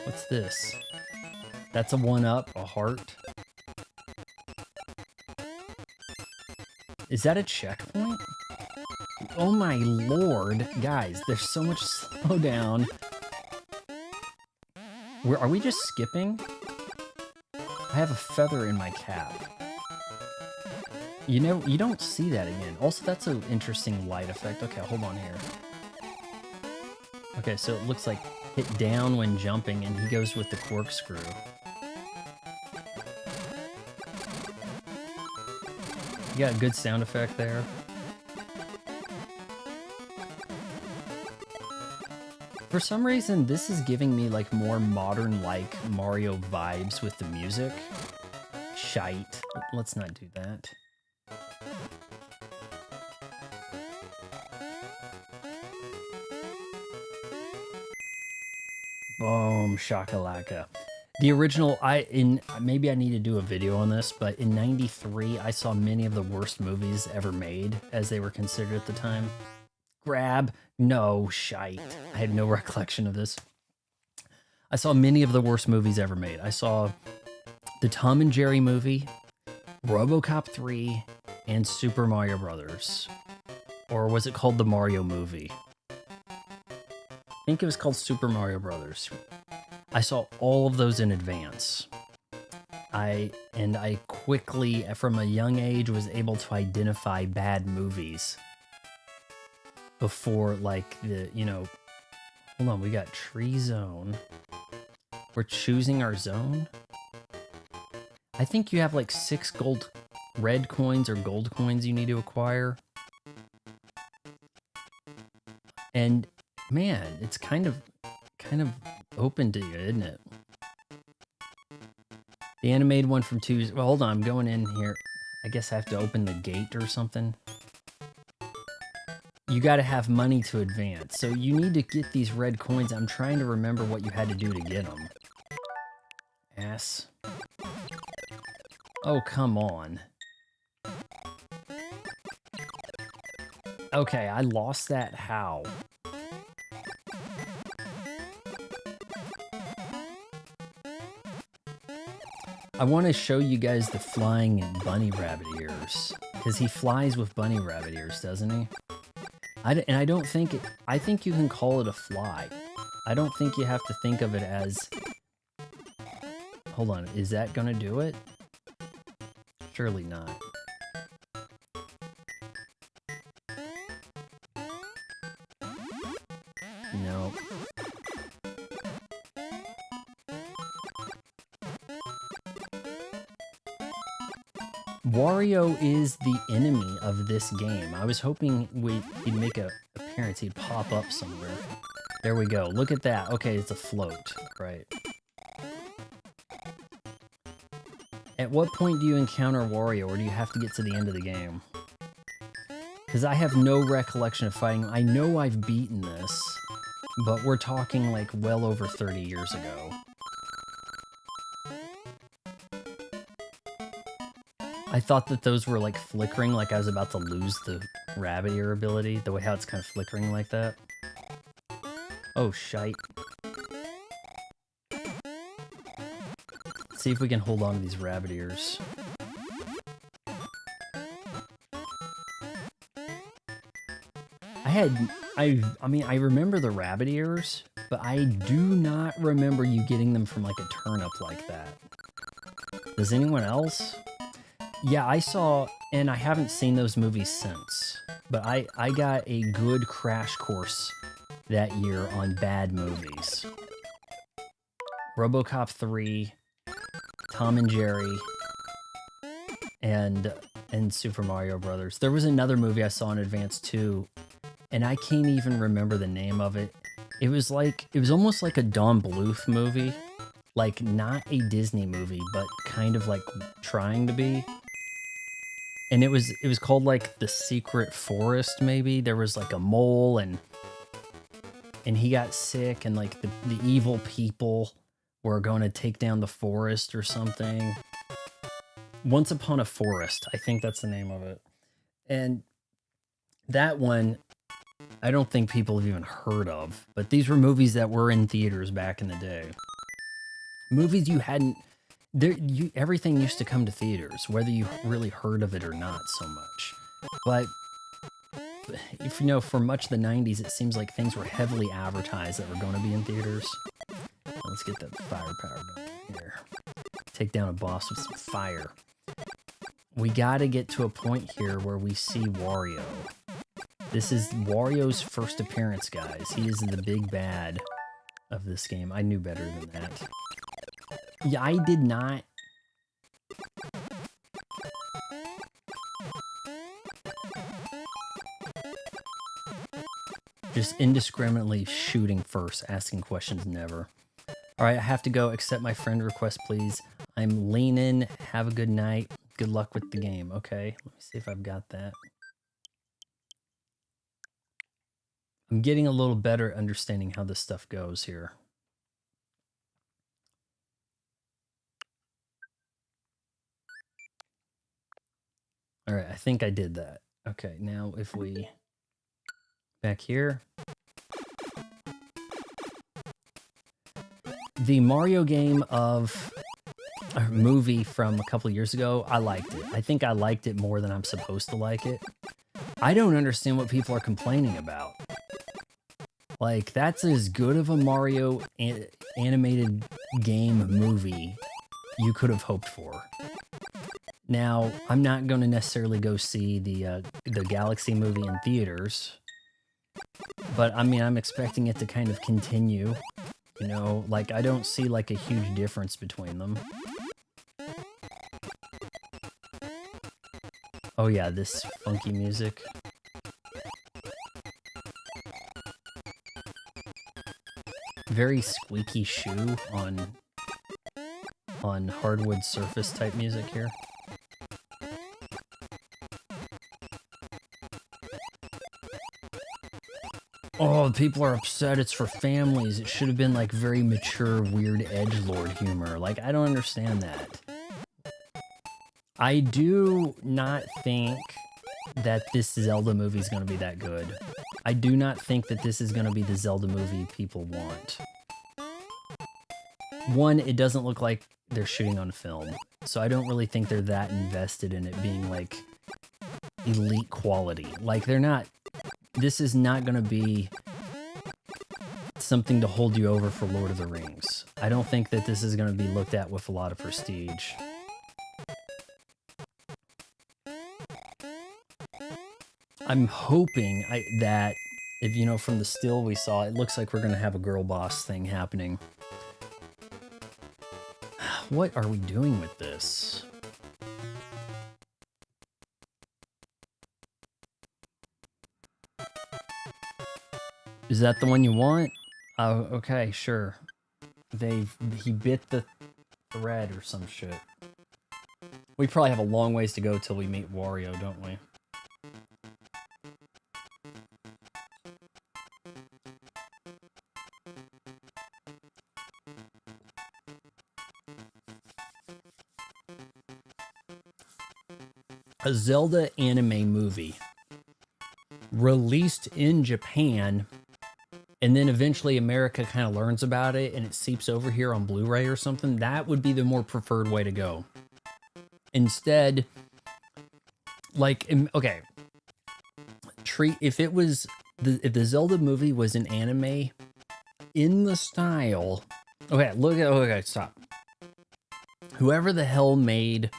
What's this? That's a 1-up, a heart. Is that a checkpoint? Oh my lord, guys, there's so much slowdown. Are we just skipping? I have a feather in my cap. You know, you don't see that again. Also, that's an interesting light effect. Okay, hold on here. Okay, so it looks like hit down when jumping, and he goes with the corkscrew. You got a good sound effect there. For some reason, this is giving me like more modern-like Mario vibes with the music. Shite. Let's not do that. Boom, shakalaka. The original, maybe I need to do a video on this, but in '93, I saw many of the worst movies ever made, as they were considered at the time. Grab, no, shite. I had no recollection of this. I saw many of the worst movies ever made. I saw the Tom and Jerry movie, RoboCop 3, and Super Mario Brothers. Or was it called the Mario movie? I think it was called Super Mario Brothers. I saw all of those in advance. I quickly, from a young age, was able to identify bad movies before, like, hold on, we got Tree Zone. We're choosing our zone? I think you have like 6 red coins or gold coins you need to acquire. And man, it's kind of open to you, isn't it? The animated one from Tuesday. Well, hold on, I'm going in here. I guess I have to open the gate or something. You got to have money to advance. So you need to get these red coins. I'm trying to remember what you had to do to get them. Ass. Oh, come on. Okay, I lost that. How? I want to show you guys the flying bunny rabbit ears. Because he flies with bunny rabbit ears, doesn't he? I don't think it... I think you can call it a fly. I don't think you have to think of it as... Hold on, is that gonna do it? Surely not. Wario is the enemy of this game. I was hoping he'd make a appearance. He'd pop up somewhere. There we go. Look at that. Okay, it's a float. Right. At what point do you encounter Wario, or do you have to get to the end of the game? Because I have no recollection of fighting. I know I've beaten this, but we're talking like well over 30 years ago. I thought that those were like flickering, like I was about to lose the rabbit ear ability, the way how it's kind of flickering like that. Oh, shite. Let's see if we can hold on to these rabbit ears. I mean, I remember the rabbit ears, but I do not remember you getting them from like a turnip like that. Does anyone else? Yeah, I saw, and I haven't seen those movies since, but I got a good crash course that year on bad movies. RoboCop 3, Tom and Jerry, and Super Mario Brothers. There was another movie I saw in advance too, and I can't even remember the name of it. It was almost like a Don Bluth movie, like not a Disney movie, but kind of like trying to be. And it was called like The Secret Forest, maybe. There was like a mole and he got sick, and like the evil people were going to take down the forest or something. Once Upon a Forest, I think that's the name of it. And that one, I don't think people have even heard of, but these were movies that were in theaters back in the day. Movies you hadn't... everything used to come to theaters, whether you really heard of it or not so much. But if you know, for much of the 90s, it seems like things were heavily advertised that were going to be in theaters. Let's get that firepower going here. Take down a boss with some fire. We got to get to a point here where we see Wario. This is Wario's first appearance, guys. He is the big bad of this game. I knew better than that. Yeah, I did not... Just indiscriminately shooting first, asking questions never. Alright, I have to go. Accept my friend request, please. I'm leaning. Have a good night. Good luck with the game. Okay, let me see if I've got that. I'm getting a little better at understanding how this stuff goes here. All right, I think I did that. Okay, now if we... Back here. The Mario game of a movie from a couple years ago, I liked it. I think I liked it more than I'm supposed to like it. I don't understand what people are complaining about. Like, that's as good of a Mario animated game movie you could have hoped for. Now, I'm not going to necessarily go see the Galaxy movie in theaters, but I mean, I'm expecting it to kind of continue. You know, like, I don't see like a huge difference between them. Oh yeah, this funky music. Very squeaky shoe on hardwood surface type music here. Oh, people are upset it's for families. It should have been like very mature, weird edgelord humor. Like, I don't understand that. I do not think that this Zelda movie is going to be that good. I do not think that this is going to be the Zelda movie people want. One, it doesn't look like they're shooting on film, so I don't really think they're that invested in it being like elite quality. Like, they're not... This is not going to be something to hold you over for Lord of the Rings. I don't think that this is going to be looked at with a lot of prestige. I'm hoping that, if you know, from the still we saw, it looks like we're going to have a girl boss thing happening. What are we doing with this? Is that the one you want? Oh, okay, sure. He bit the thread or some shit. We probably have a long ways to go till we meet Wario, don't we? A Zelda anime movie released in Japan, and then eventually America kind of learns about it and it seeps over here on Blu-ray or something. That would be the more preferred way to go. Instead, like, okay, if the Zelda movie was an anime in the style, okay, stop. Whoever the hell made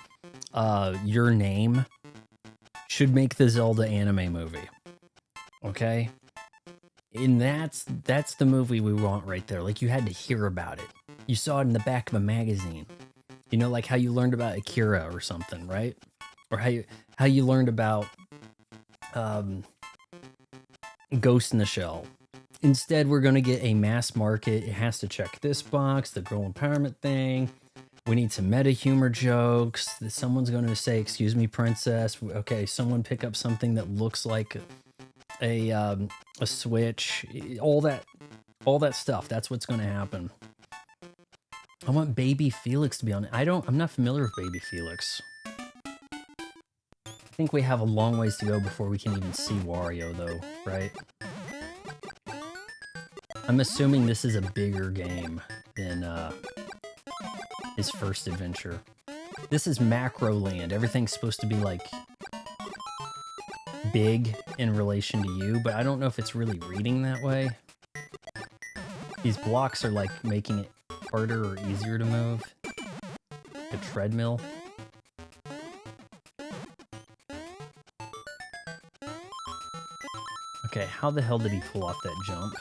Your Name should make the Zelda anime movie. Okay? And that's the movie we want right there. Like, you had to hear about it. You saw it in the back of a magazine. You know, like how you learned about Akira or something, right? Or how you learned about Ghost in the Shell. Instead, we're going to get a mass market. It has to check this box, the girl empowerment thing. We need some meta humor jokes. Someone's going to say, "Excuse me, princess." Okay, someone pick up something that looks like a Switch. All that stuff. That's what's going to happen. I want Baby Felix to be on it. I'm not familiar with Baby Felix. I think we have a long ways to go before we can even see Wario, though, right? I'm assuming this is a bigger game than his first adventure. This is Macro Land. Everything's supposed to be, like, big in relation to you, but I don't know if it's really reading that way. These blocks are, like, making it harder or easier to move. The treadmill. Okay, how the hell did he pull off that jump?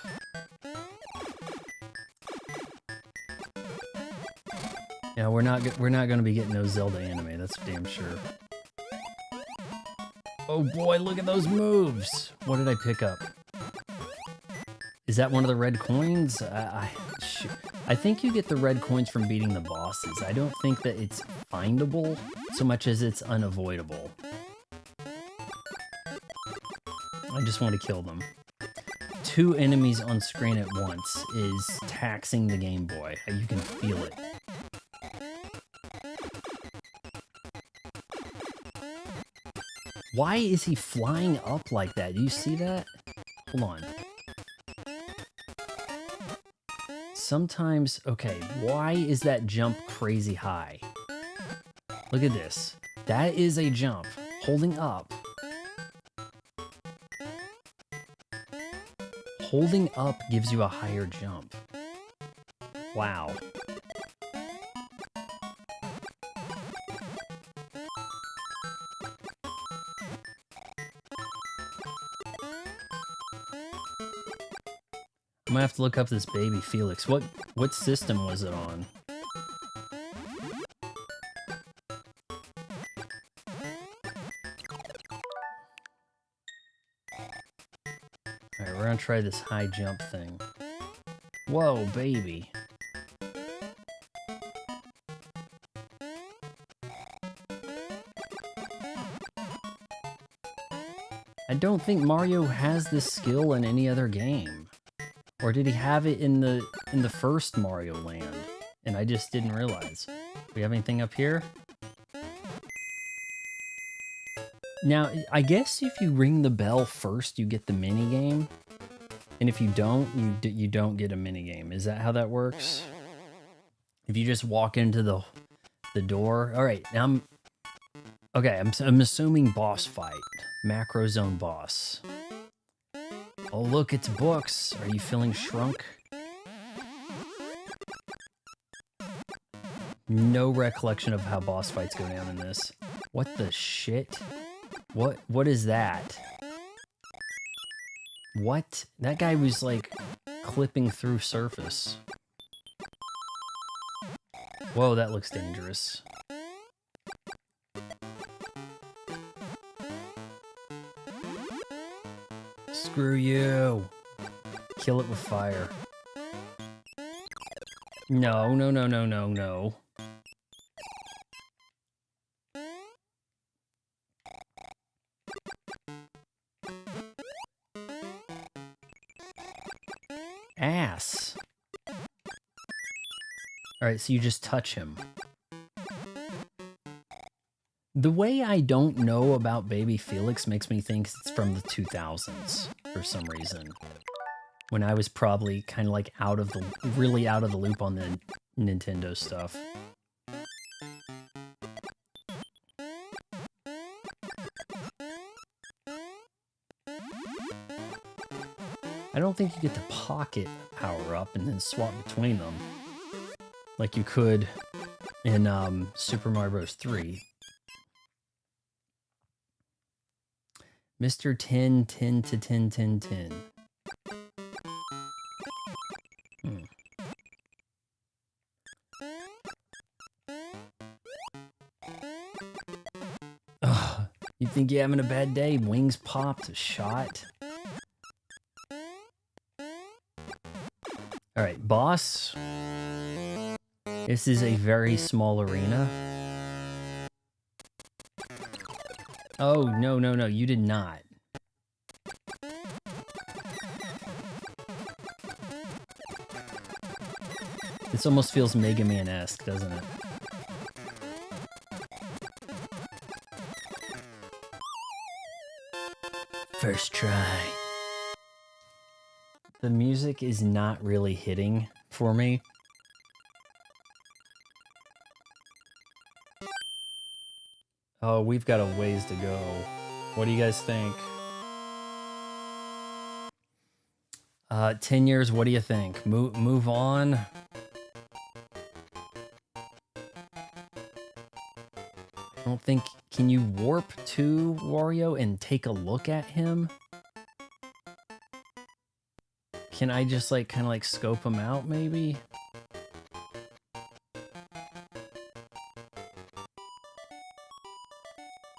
Yeah, we're not going to be getting no Zelda anime, that's damn sure. Oh boy, look at those moves! What did I pick up? Is that one of the red coins? I think you get the red coins from beating the bosses. I don't think that it's findable so much as it's unavoidable. I just want to kill them. 2 enemies on screen at once is taxing the Game Boy. You can feel it. Why is he flying up like that? Do you see that? Hold on. Sometimes, okay, why is that jump crazy high? Look at this. That is a jump. Holding up. Holding up gives you a higher jump. Wow. I'm gonna have to look up this Baby Felix. What system was it on? Alright, we're gonna try this high jump thing. Whoa, baby. I don't think Mario has this skill in any other game. Or did he have it in the first Mario Land? And I just didn't realize. We have anything up here? Now, I guess if you ring the bell first, you get the mini game. And if you don't, you don't get a mini game. Is that how that works? If you just walk into the door. All right, now I'm assuming boss fight. Macro zone boss. Oh, look, it's books. Are you feeling shrunk? No recollection of how boss fights go down in this. What the shit? What is that? What? That guy was, like, clipping through surface. Whoa, that looks dangerous. Screw you. Kill it with fire. No, no, no, no, no, no. Ass. Alright, so you just touch him. The way I don't know about Baby Felix makes me think it's from the 2000s for some reason. When I was probably kind of like really out of the loop on the Nintendo stuff. I don't think you get the pocket power up and then swap between them like you could in Super Mario Bros. 3. Mr. 10, 10 to 10, 10, 10. Ugh, you think you're having a bad day? Wings popped, shot. Alright, boss. This is a very small arena. Oh, no, no, no, you did not. This almost feels Mega Man-esque, doesn't it? First try. The music is not really hitting for me. Oh, we've got a ways to go. What do you guys think? 10 years, what do you think? Move on? I don't think... Can you warp to Wario and take a look at him? Can I just, like, kind of, like, scope him out, maybe?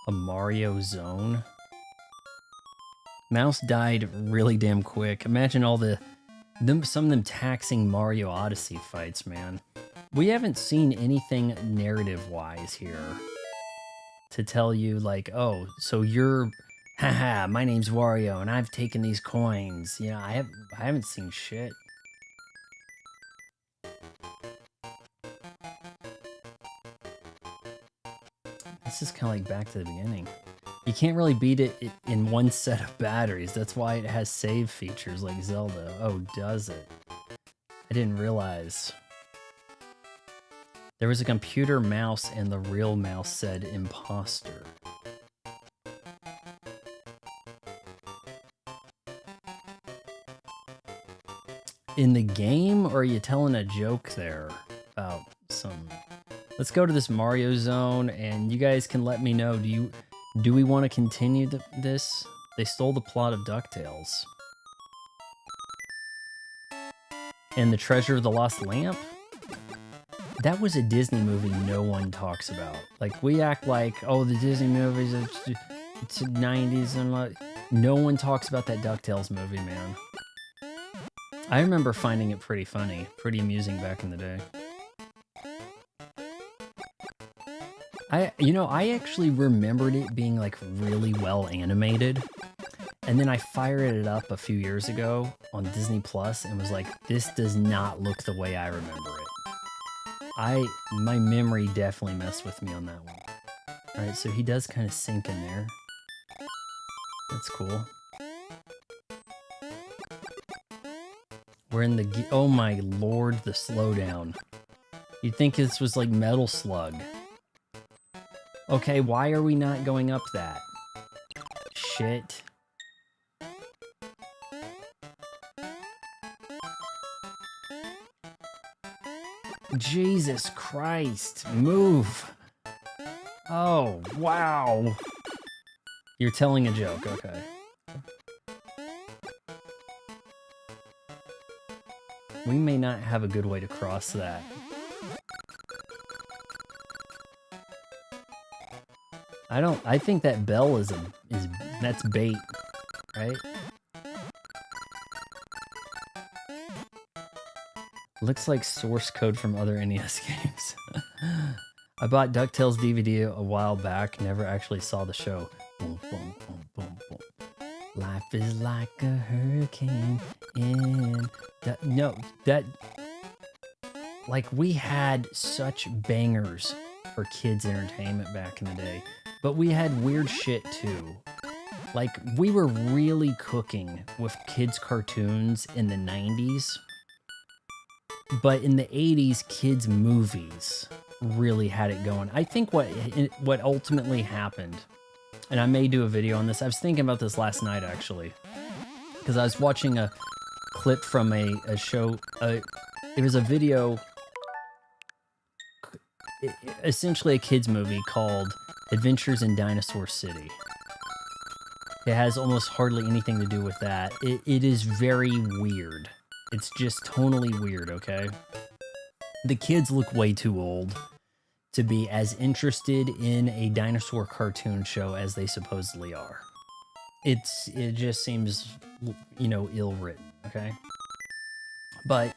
A Mario zone? Mouse died really damn quick. Imagine all some of them taxing Mario Odyssey fights, man. We haven't seen anything narrative-wise here to tell you, like, oh, so you're, haha, my name's Wario, and I've taken these coins. You know, I haven't seen shit. This is kind of like back to the beginning. You can't really beat it in one set of batteries. That's why it has save features like Zelda. Oh, does it? I didn't realize. There was a computer mouse and the real mouse said imposter. In the game, or are you telling a joke there about some... Let's go to this Mario zone, and you guys can let me know, do we want to continue this? They stole the plot of DuckTales. And the Treasure of the Lost Lamp? That was a Disney movie no one talks about. Like, we act like, oh, the Disney movies, it's the 90s, and like, no one talks about that DuckTales movie, man. I remember finding it pretty funny, pretty amusing back in the day. I actually remembered it being, like, really well animated. And then I fired it up a few years ago on Disney Plus and was like, this does not look the way I remember it. My memory definitely messed with me on that one. Alright, so he does kind of sink in there. That's cool. We're in the... Oh my lord, the slowdown. You'd think this was like Metal Slug. Okay, why are we not going up that? Shit. Jesus Christ, move. Oh, wow. You're telling a joke, okay. We may not have a good way to cross that. I think that bell that's bait, right? Looks like source code from other NES games. I bought DuckTales DVD a while back, never actually saw the show. Boom, boom, boom, boom, boom. Life is like a hurricane in like we had such bangers for kids entertainment back in the day, but we had weird shit too. Like we were really cooking with kids cartoons in the 90s, but in the 80s kids movies really had it going. I think what ultimately happened, and I may do a video on this. I was thinking about this last night actually, because I was watching a clip from a show. It was a video, essentially a kids movie called Adventures in Dinosaur City. It has almost hardly anything to do with that. It is very weird. It's just tonally weird, okay? The kids look way too old to be as interested in a dinosaur cartoon show as they supposedly are. It just seems, you know, ill-written, okay? But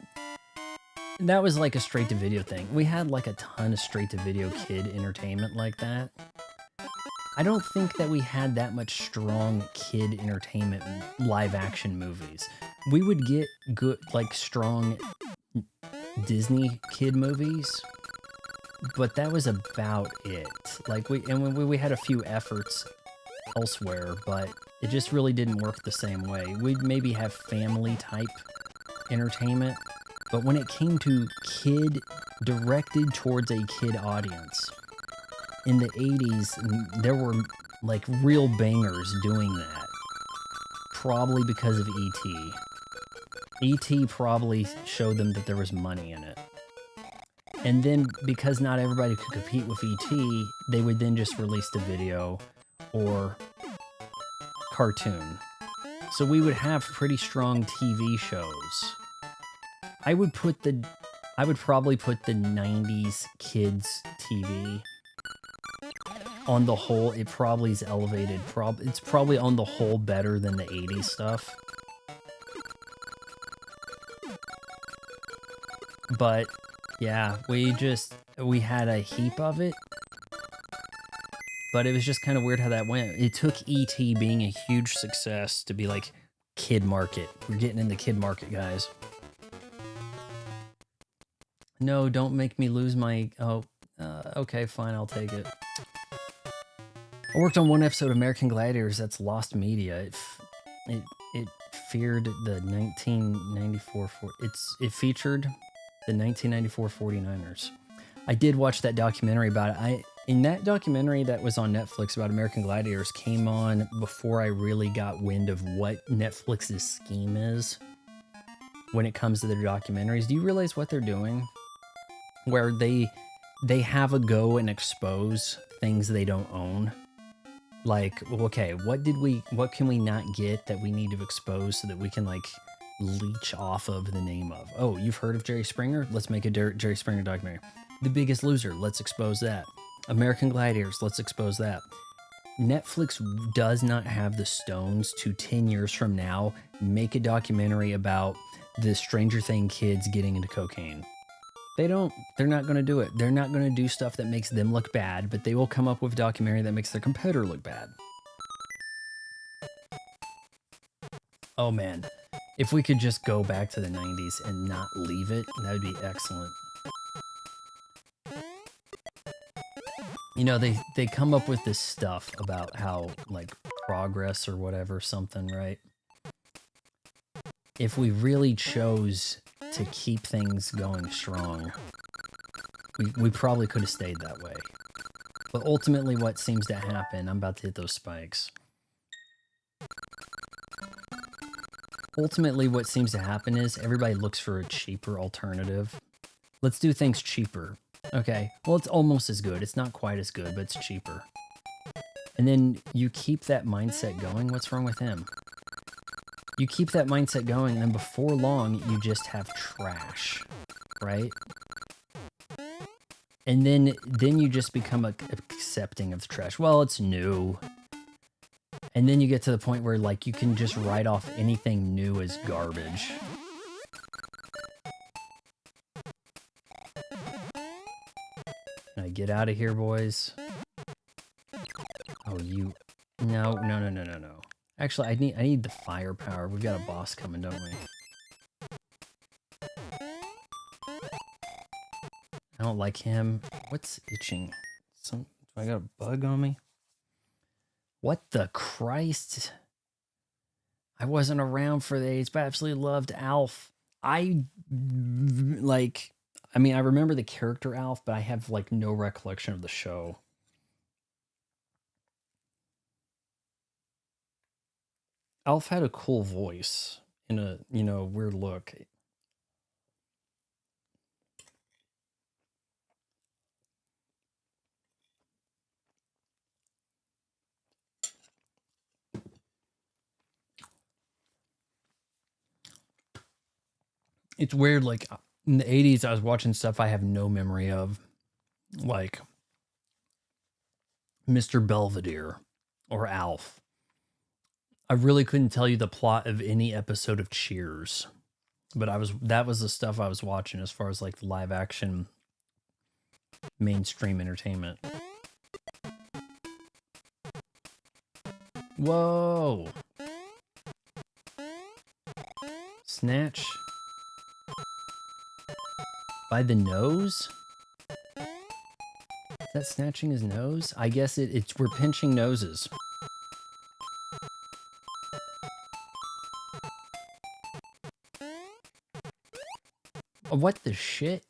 that was like a straight-to-video thing. We had like a ton of straight-to-video kid entertainment like that. I don't think that we had that much strong kid entertainment live-action movies. We would get good, like, strong Disney kid movies, but that was about it. Like, we had a few efforts elsewhere, but it just really didn't work the same way. We'd maybe have family-type entertainment, but when it came to kid, directed towards a kid audience, in the 80s, there were, like, real bangers doing that. Probably because of E.T. E.T. probably showed them that there was money in it. And then, because not everybody could compete with E.T., they would then just release the video or cartoon. So we would have pretty strong TV shows. I would probably put the 90s kids TV. On the whole, it probably is elevated. It's probably on the whole better than the 80s stuff. But yeah, we had a heap of it. But it was just kind of weird how that went. It took E.T. being a huge success to be like, kid market. We're getting in the kid market, guys. No, don't make me lose my... Oh, okay, fine, I'll take it. I worked on one episode of American Gladiators that's lost media. It feared the 1994... It featured the 1994 49ers. I did watch that documentary about it. In that documentary that was on Netflix about American Gladiators came on before I really got wind of what Netflix's scheme is when it comes to their documentaries. Do you realize what they're doing? Where they have a go and expose things they don't own. Like, okay, what can we not get that we need to expose so that we can, like, leech off of the name of? Oh, you've heard of Jerry Springer? Let's make a Jerry Springer documentary. The Biggest Loser, let's expose that. American Gladiators, let's expose that. Netflix does not have the stones to 10 years from now make a documentary about the Stranger Things kids getting into cocaine. They're not going to do it. They're not going to do stuff that makes them look bad, but they will come up with a documentary that makes their competitor look bad. Oh man, if we could just go back to the 90s and not leave it, that would be excellent. You know, they come up with this stuff about how, like, progress or whatever, something, right? If we really chose to keep things going strong, we probably could have stayed that way. But ultimately what seems to happen, I'm about to hit those spikes. Ultimately what seems to happen is everybody looks for a cheaper alternative. Let's do things cheaper. Okay, well, it's almost as good. It's not quite as good, but it's cheaper. And then you keep that mindset going. What's wrong with him? You keep that mindset going, and then before long, you just have trash, right? And then you just become accepting of the trash. Well, it's new. And then you get to the point where, like, you can just write off anything new as garbage. Get out of here, boys. Oh, you... No, no, no, no, no, no. Actually, I need the firepower. We've got a boss coming, don't we? I don't like him. What's itching? Do I got a bug on me? What the Christ? I wasn't around for these, but I absolutely loved Alf. I mean, I remember the character Alf, but I have like no recollection of the show. Alf had a cool voice and a, weird look. It's weird, like in the 80s, I was watching stuff I have no memory of, like Mr. Belvedere or Alf. I really couldn't tell you the plot of any episode of Cheers, but that was the stuff I was watching as far as like live action mainstream entertainment. Whoa. Snatch. By the nose? Is that snatching his nose? I guess we're pinching noses. Oh, what the shit?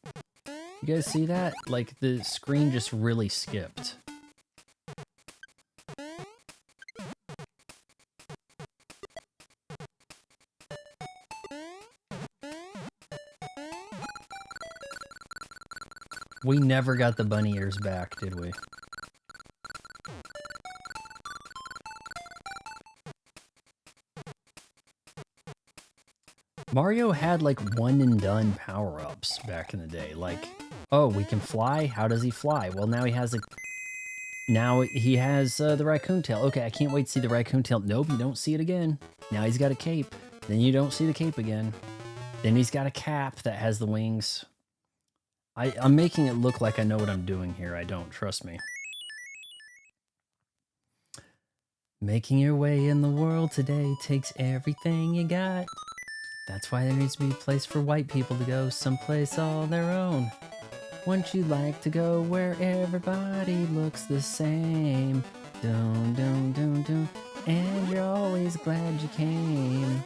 You guys see that? Like, the screen just really skipped. We never got the bunny ears back, did we? Mario had like one and done power-ups back in the day. Like, oh, we can fly? How does he fly? Well, now he has the raccoon tail. Okay, I can't wait to see the raccoon tail. Nope, you don't see it again. Now he's got a cape. Then you don't see the cape again. Then he's got a cap that has the wings. I'm making it look like I know what I'm doing here. I don't, trust me. Making your way in the world today takes everything you got. That's why there needs to be a place for white people to go, someplace all their own. Wouldn't you like to go where everybody looks the same? Dun dun dun dun, and you're always glad you came.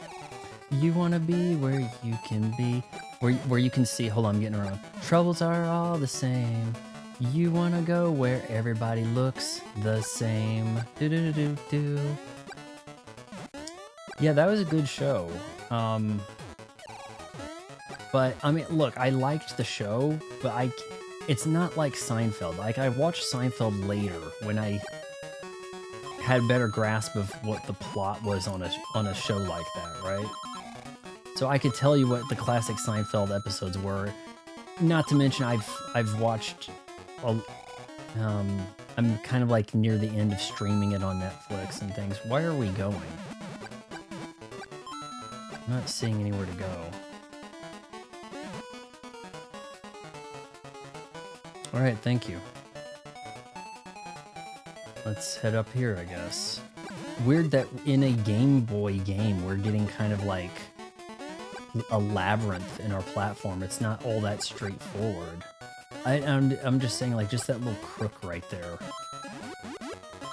You wanna be where you can be, where you can see, hold on, I'm getting around. Troubles are all the same. You wanna go where everybody looks the same. Do do do do do. Yeah, that was a good show. But I mean, look, I liked the show, but it's not like Seinfeld. Like, I watched Seinfeld later when I had better grasp of what the plot was on a show like that, right? So I could tell you what the classic Seinfeld episodes were. Not to mention, I've watched. I'm kind of like near the end of streaming it on Netflix and things. Where are we going? I'm not seeing anywhere to go. All right, thank you. Let's head up here, I guess. Weird that in a Game Boy game, we're getting kind of like a labyrinth in our platform. It's not all that straightforward. I'm just saying, like, just that little crook right there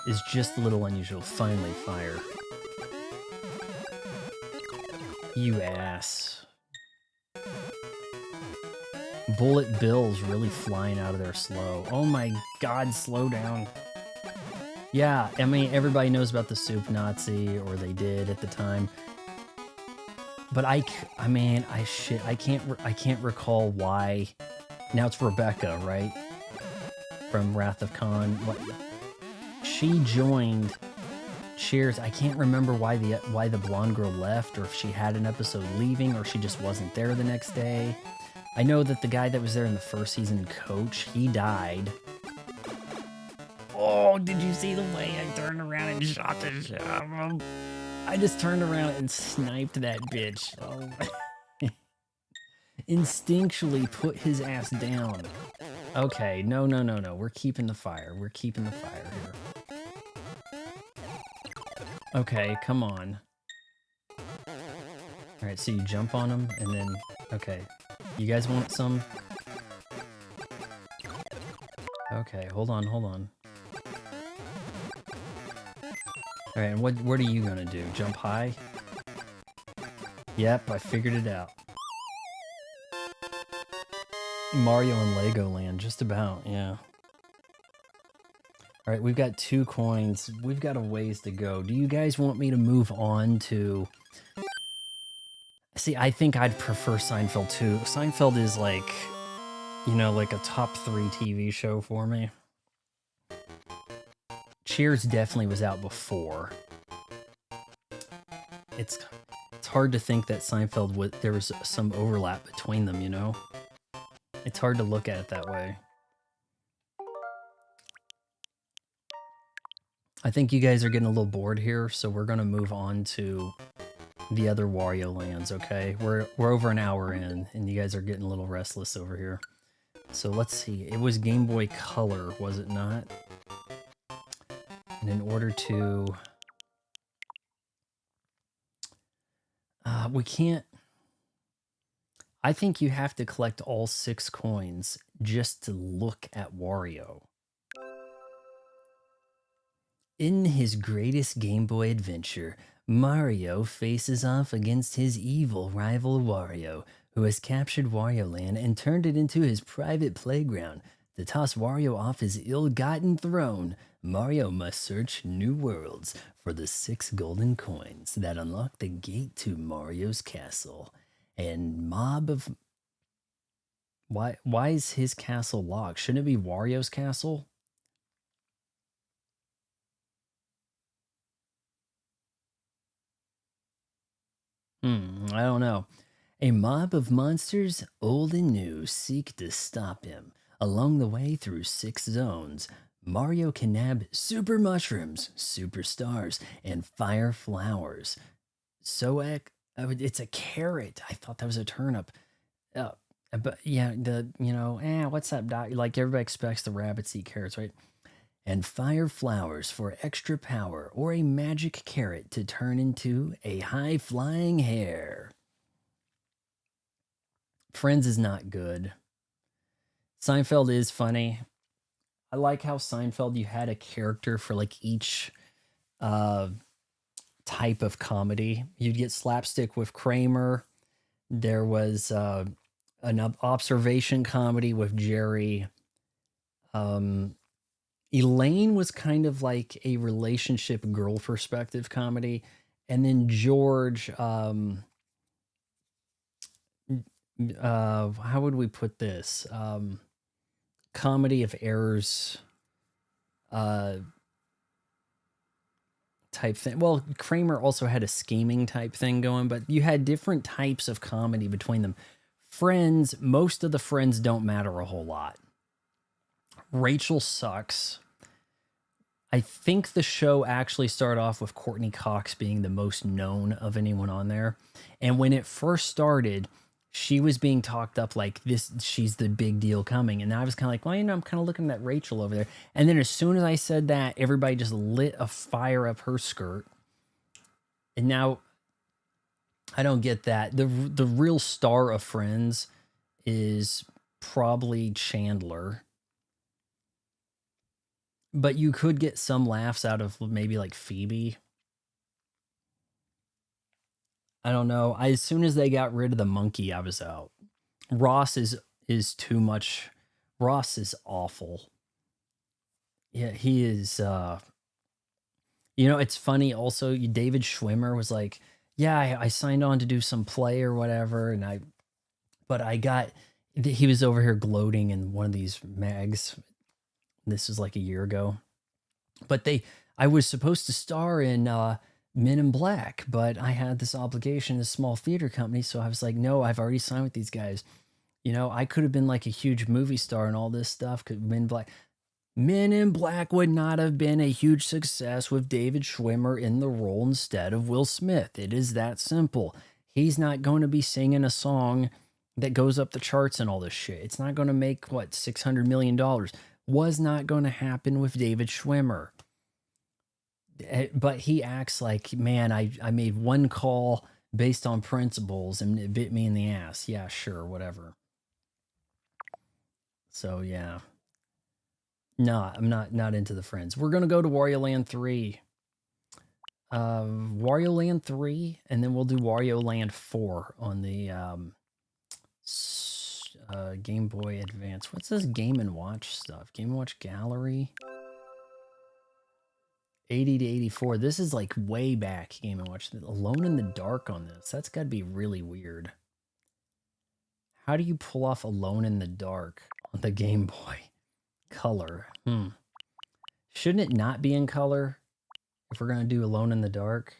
is just a little unusual. Finally, fire. You ass. Bullet Bill's really flying out of there slow. Oh my god, slow down. Yeah, I mean, everybody knows about the Soup Nazi, or they did at the time. But I can't recall why. Now it's Rebecca, right? From Wrath of Khan. What? She joined Cheers. I can't remember why the blonde girl left, or if she had an episode leaving, or she just wasn't there the next day. I know that the guy that was there in the first season, Coach, he died. Oh, did you see the way I turned around and shot the shit out of him? I just turned around and sniped that bitch. Oh. Instinctually put his ass down. Okay, no, no, no, no. We're keeping the fire. We're keeping the fire here. Okay, come on. All right, so you jump on them, and then... Okay. You guys want some? Okay, hold on, hold on. All right, and what are you gonna do? Jump high? Yep, I figured it out. Mario and Legoland, just about, yeah. All right, we've got 2 coins. We've got a ways to go. Do you guys want me to move on to... See, I think I'd prefer Seinfeld too. Seinfeld is like, you know, like a top 3 TV show for me. Cheers definitely was out before. It's hard to think that Seinfeld there was some overlap between them, you know? It's hard to look at it that way. I think you guys are getting a little bored here, so we're gonna move on to the other Wario lands, okay? We're over an hour in, and you guys are getting a little restless over here. So let's see. It was Game Boy Color, was it not? And in order to... we can't... I think you have to collect all 6 coins just to look at Wario. In his greatest Game Boy adventure, Mario faces off against his evil rival Wario, who has captured Wario Land and turned it into his private playground. To toss Wario off his ill-gotten throne, Mario must search new worlds for the 6 golden coins that unlock the gate to Mario's castle. And mob of... Why is his castle locked? Shouldn't it be Wario's castle? I don't know. A mob of monsters, old and new, seek to stop him. Along the way through 6 zones, Mario can nab super mushrooms, super stars, and fire flowers. It's a carrot. I thought that was a turnip. But yeah, what's up, Doc? Like everybody expects the rabbits eat carrots, right? And fire flowers for extra power, or a magic carrot to turn into a high-flying hare. Friends is not good. Seinfeld is funny. I like how Seinfeld, you had a character for like each type of comedy. You'd get slapstick with Kramer. There was an observation comedy with Jerry. Elaine was kind of like a relationship girl perspective comedy. And then George, how would we put this? Comedy of errors type thing. Well, Kramer also had a scheming type thing going, but you had different types of comedy between them. Friends, most of the friends don't matter a whole lot. Rachel sucks. I think the show actually started off with Courtney Cox being the most known of anyone on there. And when it first started, she was being talked up like this, she's the big deal coming. And I was kind of like, well, I'm kind of looking at Rachel over there. And then as soon as I said that, everybody just lit a fire up her skirt. And now I don't get that. The real star of Friends is probably Chandler. But you could get some laughs out of maybe like Phoebe. I don't know. As soon as they got rid of the monkey, I was out. Ross is too much. Ross is awful. Yeah, he is. It's funny also. David Schwimmer was like, yeah, I signed on to do some play or whatever. He was over here gloating in one of these mags. This was like a year ago. But I was supposed to star in Men in Black, but I had this obligation in a small theater company. So I was like, no, I've already signed with these guys. I could have been like a huge movie star and all this stuff. Men in Black would not have been a huge success with David Schwimmer in the role instead of Will Smith. It is that simple. He's not going to be singing a song that goes up the charts and all this shit. It's not going to make, what, $600 million. Was not going to happen with David Schwimmer. But he acts like, man, I made one call based on principles and it bit me in the ass. Yeah, sure, whatever. So, yeah. No, I'm not into the Friends. We're going to go to Wario Land 3. Wario Land 3, and then we'll do Wario Land 4 on the Game Boy Advance. What's this Game & Watch stuff? Game & Watch Gallery? 80 to 84. This is like way back Game & Watch. Alone in the Dark on this. That's got to be really weird. How do you pull off Alone in the Dark on the Game Boy? Color. Shouldn't it not be in color if we're going to do Alone in the Dark?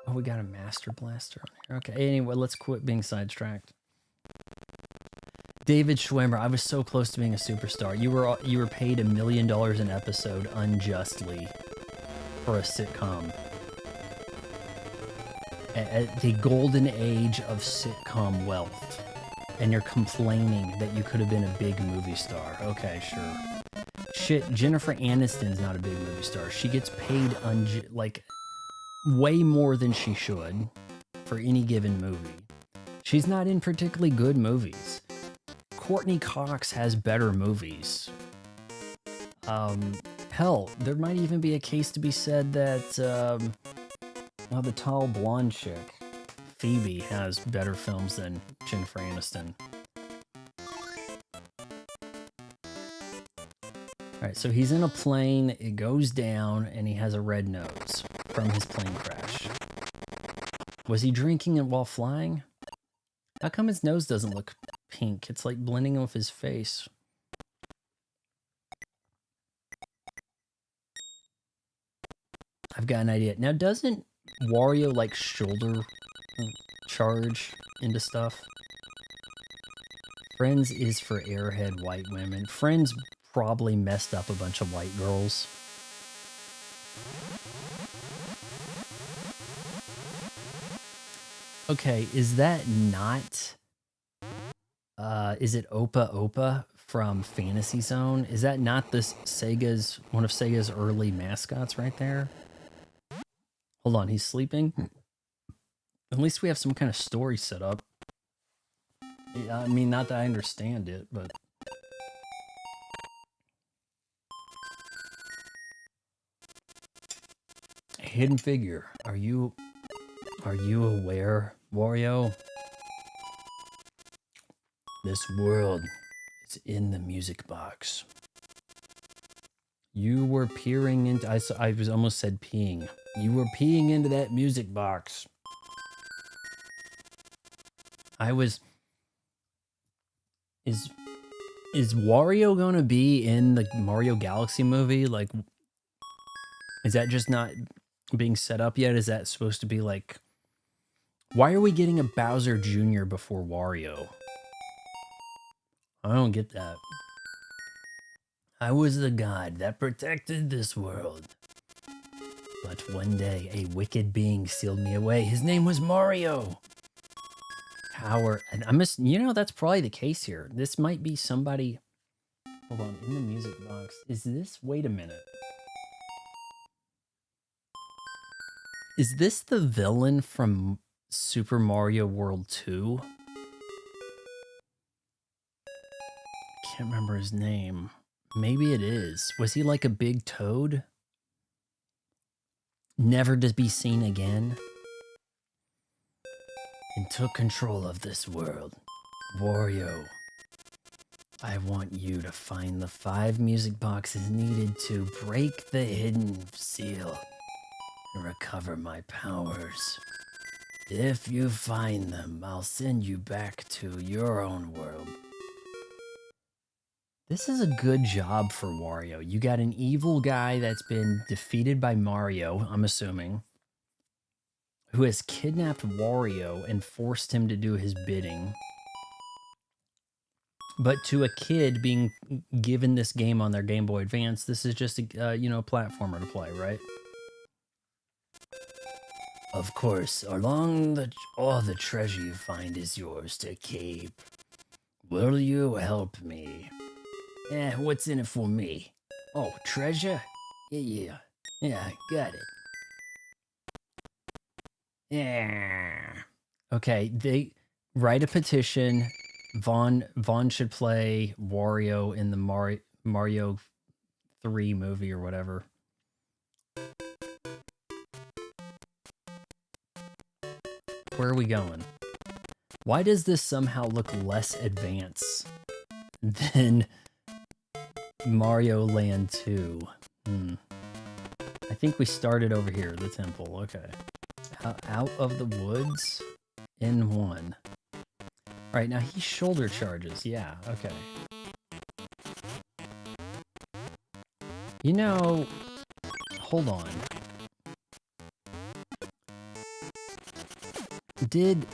Oh, we got a Master Blaster on here. Okay, anyway, let's quit being sidetracked. David Schwimmer, I was so close to being a superstar. You were paid $1 million an episode unjustly for a sitcom. At the golden age of sitcom wealth. And you're complaining that you could have been a big movie star. Okay, sure. Shit, Jennifer Aniston's not a big movie star. She gets paid like way more than she should for any given movie. She's not in particularly good movies. Courtney Cox has better movies. Hell, there might even be a case to be said that well, the tall blonde chick, Phoebe, has better films than Jennifer Aniston. Alright, so he's in a plane, it goes down, and he has a red nose from his plane crash. Was he drinking it while flying? How come his nose doesn't look pink? It's like blending with his face. I've got an idea. Now, doesn't Wario like shoulder charge into stuff? Friends is for airhead white women. Friends probably messed up a bunch of white girls. Okay, is that not... is it Opa Opa from Fantasy Zone? Is that not this one of Sega's early mascots right there? Hold on, he's sleeping? At least we have some kind of story set up. Yeah, I mean, not that I understand it, but... Hidden figure. Are you aware, Wario? This world is in the music box. You were peering into... I was almost said peeing. You were peeing into that music box. I was... Is Wario gonna be in the Mario Galaxy movie? Like, is that just not being set up yet? Is that supposed to be like... Why are we getting a Bowser Jr. before Wario? I don't get that. I was the god that protected this world. But one day, a wicked being sealed me away. His name was Mario. Power. And you know, that's probably the case here. This might be somebody... Hold on, in the music box. Is this... Wait a minute. Is this the villain from Super Mario World 2? Can't remember his name. Maybe it is. Was he like a big toad? Never to be seen again? And took control of this world. Wario, I want you to find the 5 music boxes needed to break the hidden seal and recover my powers. If you find them, I'll send you back to your own world. This is a good job for Wario. You got an evil guy that's been defeated by Mario, I'm assuming, who has kidnapped Wario and forced him to do his bidding. But to a kid being given this game on their Game Boy Advance, this is just a, you know, platformer to play, right? Of course, all the treasure you find is yours to keep. Will you help me? What's in it for me? Oh, treasure? Yeah, got it. Yeah. Okay, they write a petition. Vaughn should play Wario in the Mario 3 movie or whatever. Where are we going? Why does this somehow look less advanced than Mario Land 2? I think we started over here, the temple. Okay. Out of the woods in 1. All right, now he shoulder charges. Yeah, okay. You know, hold on. Did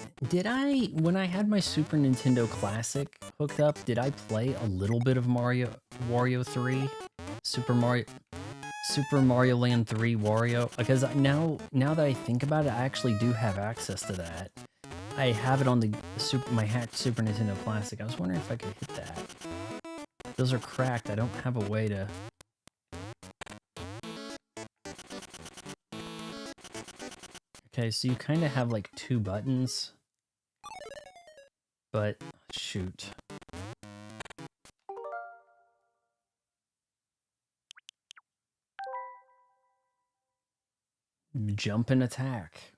I, when I had my Super Nintendo Classic hooked up, did I play a little bit of Wario 3? Super Mario Land 3 Wario? Because now that I think about it, I actually do have access to that. I have it on my hacked Super Nintendo Classic. I was wondering if I could hit that. Those are cracked. I don't have a way to... Okay, so you kind of have like 2 buttons. But, shoot. Jump and attack.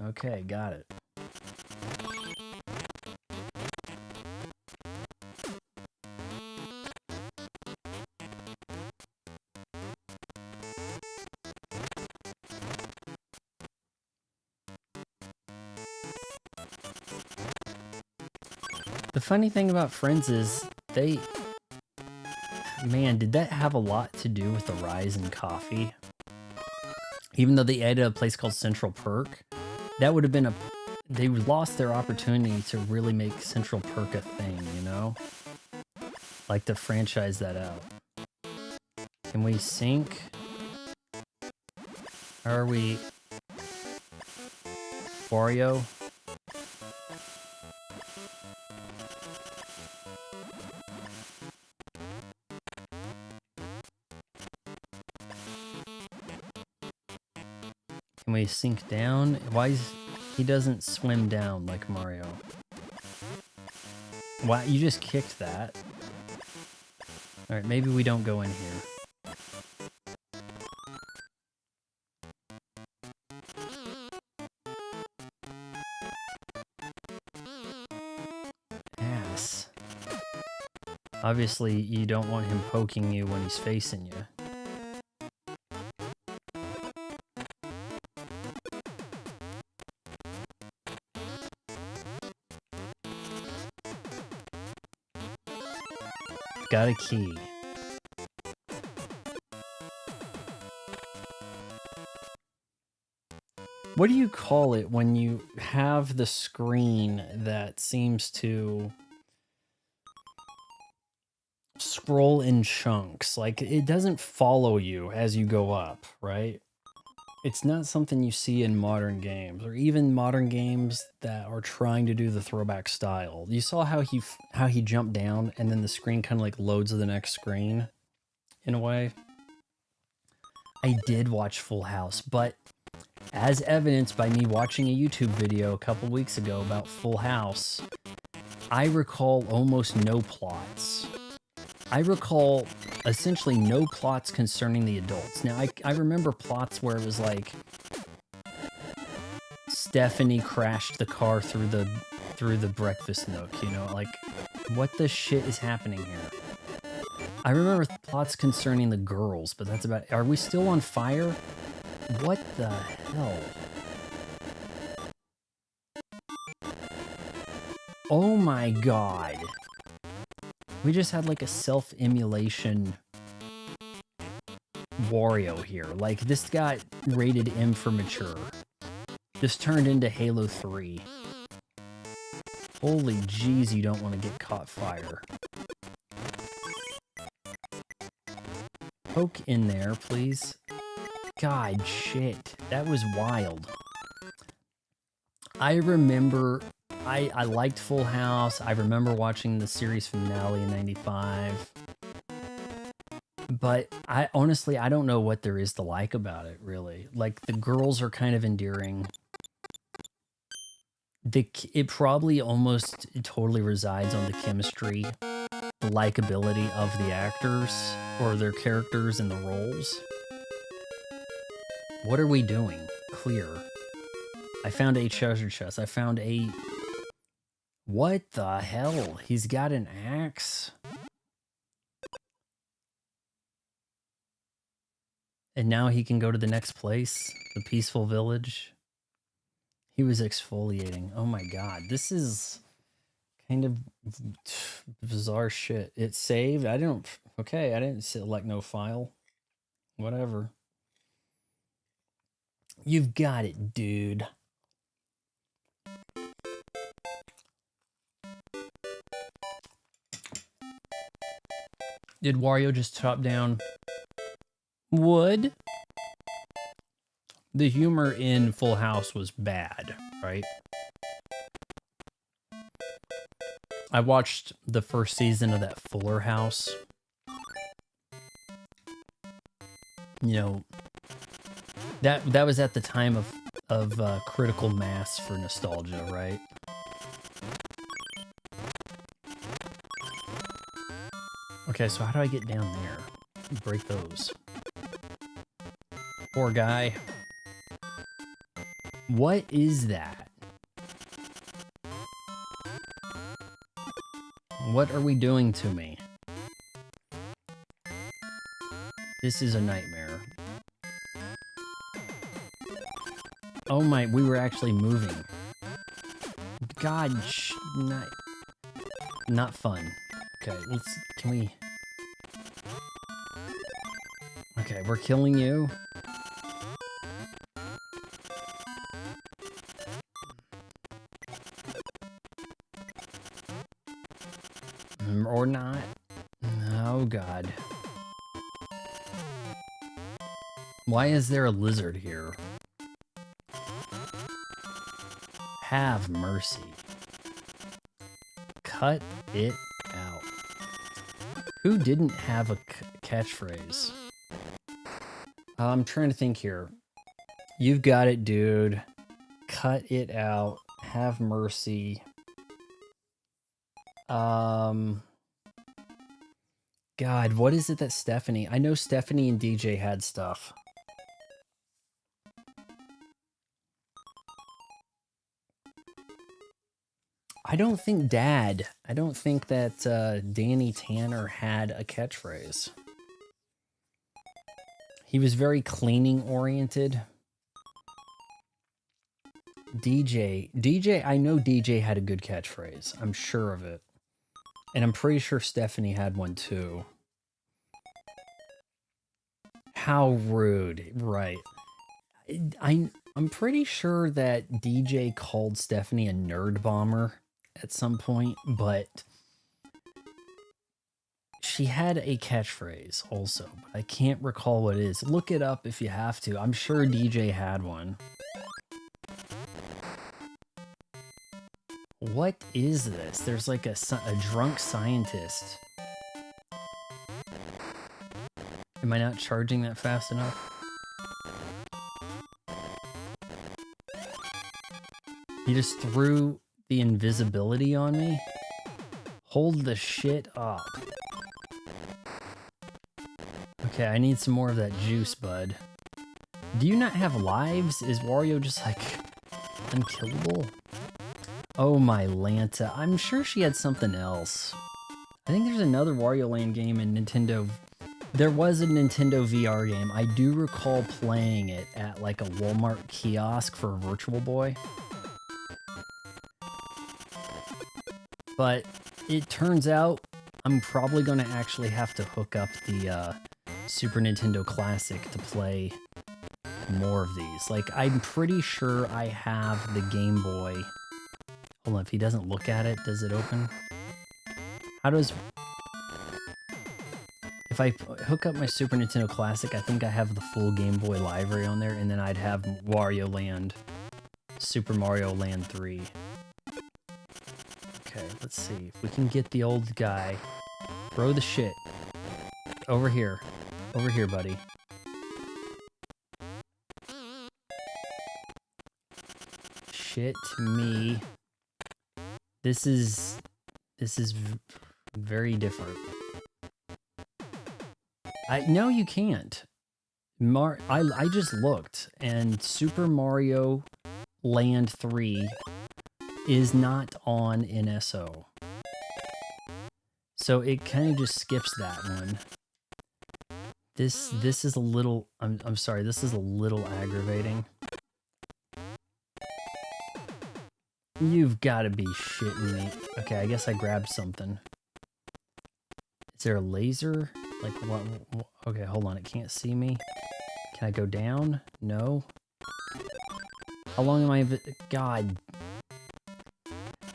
Okay, got it. The funny thing about Friends is man, did that have a lot to do with the rise in coffee? Even though they added a place called Central Perk, that would have been they lost their opportunity to really make Central Perk a thing, you know? Like to franchise that out. Can we sync? Are we... Wario? Can we sink down? Why is he doesn't swim down like Mario? Wow, you just kicked that. All right, maybe we don't go in here. Ass. Obviously, you don't want him poking you when he's facing you. Got a key. What do you call it when you have the screen that seems to scroll in chunks? Like, it doesn't follow you as you go up, right? It's not something you see in modern games, or even modern games that are trying to do the throwback style. You saw how he jumped down, and then the screen kind of like loads to the next screen, in a way. I did watch Full House, but as evidenced by me watching a YouTube video a couple weeks ago about Full House, I recall almost no plots. I recall essentially no plots concerning the adults. Now, I remember plots where it was like Stephanie crashed the car through the breakfast nook, you know, like what the shit is happening here? I remember plots concerning the girls, but that's about... Are we still on fire? What the hell? Oh my god. We just had like a self-emulation Wario here. Like, this got rated M for mature. This turned into Halo 3. Holy jeez, you don't want to get caught fire. Poke in there, please. God, shit. That was wild. I remember I liked Full House. I remember watching the series finale in 95. But I honestly, I don't know what there is to like about it, really. Like, the girls are kind of endearing. It probably almost totally resides on the chemistry, the likability of the actors or their characters in the roles. What are we doing? Clear. I found a treasure chest. I found a... What the hell? He's got an axe? And now he can go to the next place, the peaceful village. He was exfoliating. Oh my god, this is kind of bizarre shit. It saved. I didn't. Okay, I didn't select no file. Whatever. You've got it, dude. Did Wario just chop down wood? The humor in Full House was bad, right? I watched the first season of that Fuller House. You know, that was at the time of critical mass for nostalgia, right? Okay, so how do I get down there? Break those. Poor guy. What is that? What are we doing to me? This is a nightmare. Oh my, we were actually moving. God, not fun. Okay, can we... Okay, we're killing you. Or not. Oh god. Why is there a lizard here? Have mercy. Cut it out. Who didn't have a catchphrase? I'm trying to think here. You've got it, dude. Cut it out. Have mercy. God, what is it that Stephanie... I know Stephanie and DJ had stuff. I don't think that Danny Tanner had a catchphrase. He was very cleaning oriented. DJ, I know DJ had a good catchphrase. I'm sure of it. And I'm pretty sure Stephanie had one too. How rude, right. I'm pretty sure that DJ called Stephanie a nerd bomber at some point, but she had a catchphrase also, but I can't recall what it is. Look it up if you have to. I'm sure DJ had one. What is this? There's like a drunk scientist. Am I not charging that fast enough? He just threw the invisibility on me? Hold the shit up. Okay, I need some more of that juice, bud. Do you not have lives? Is Wario just like unkillable? Oh my Lanta. I'm sure she had something else. I think there's another Wario Land game in Nintendo. There was a Nintendo VR game. I do recall playing it at like a Walmart kiosk for a Virtual Boy. But it turns out I'm probably going to actually have to hook up the Super Nintendo Classic to play more of these. Like, I'm pretty sure I have the Game Boy. Hold on, if he doesn't look at it, does it open? How does... If I hook up my Super Nintendo Classic, I think I have the full Game Boy library on there, and then I'd have Wario Land. Super Mario Land 3. Okay, let's see if we can get the old guy. Throw the shit. Over here. Over here, buddy. Shit me. This is very different. No, you can't. I just looked, and Super Mario Land 3 is not on NSO. So it kind of just skips that one. This is a little I'm sorry, this is a little aggravating. You've got to be shitting me. Okay, I guess I grabbed something. Is there a laser? Like what? Okay, hold on. It can't see me. Can I go down? No. How long am I? God.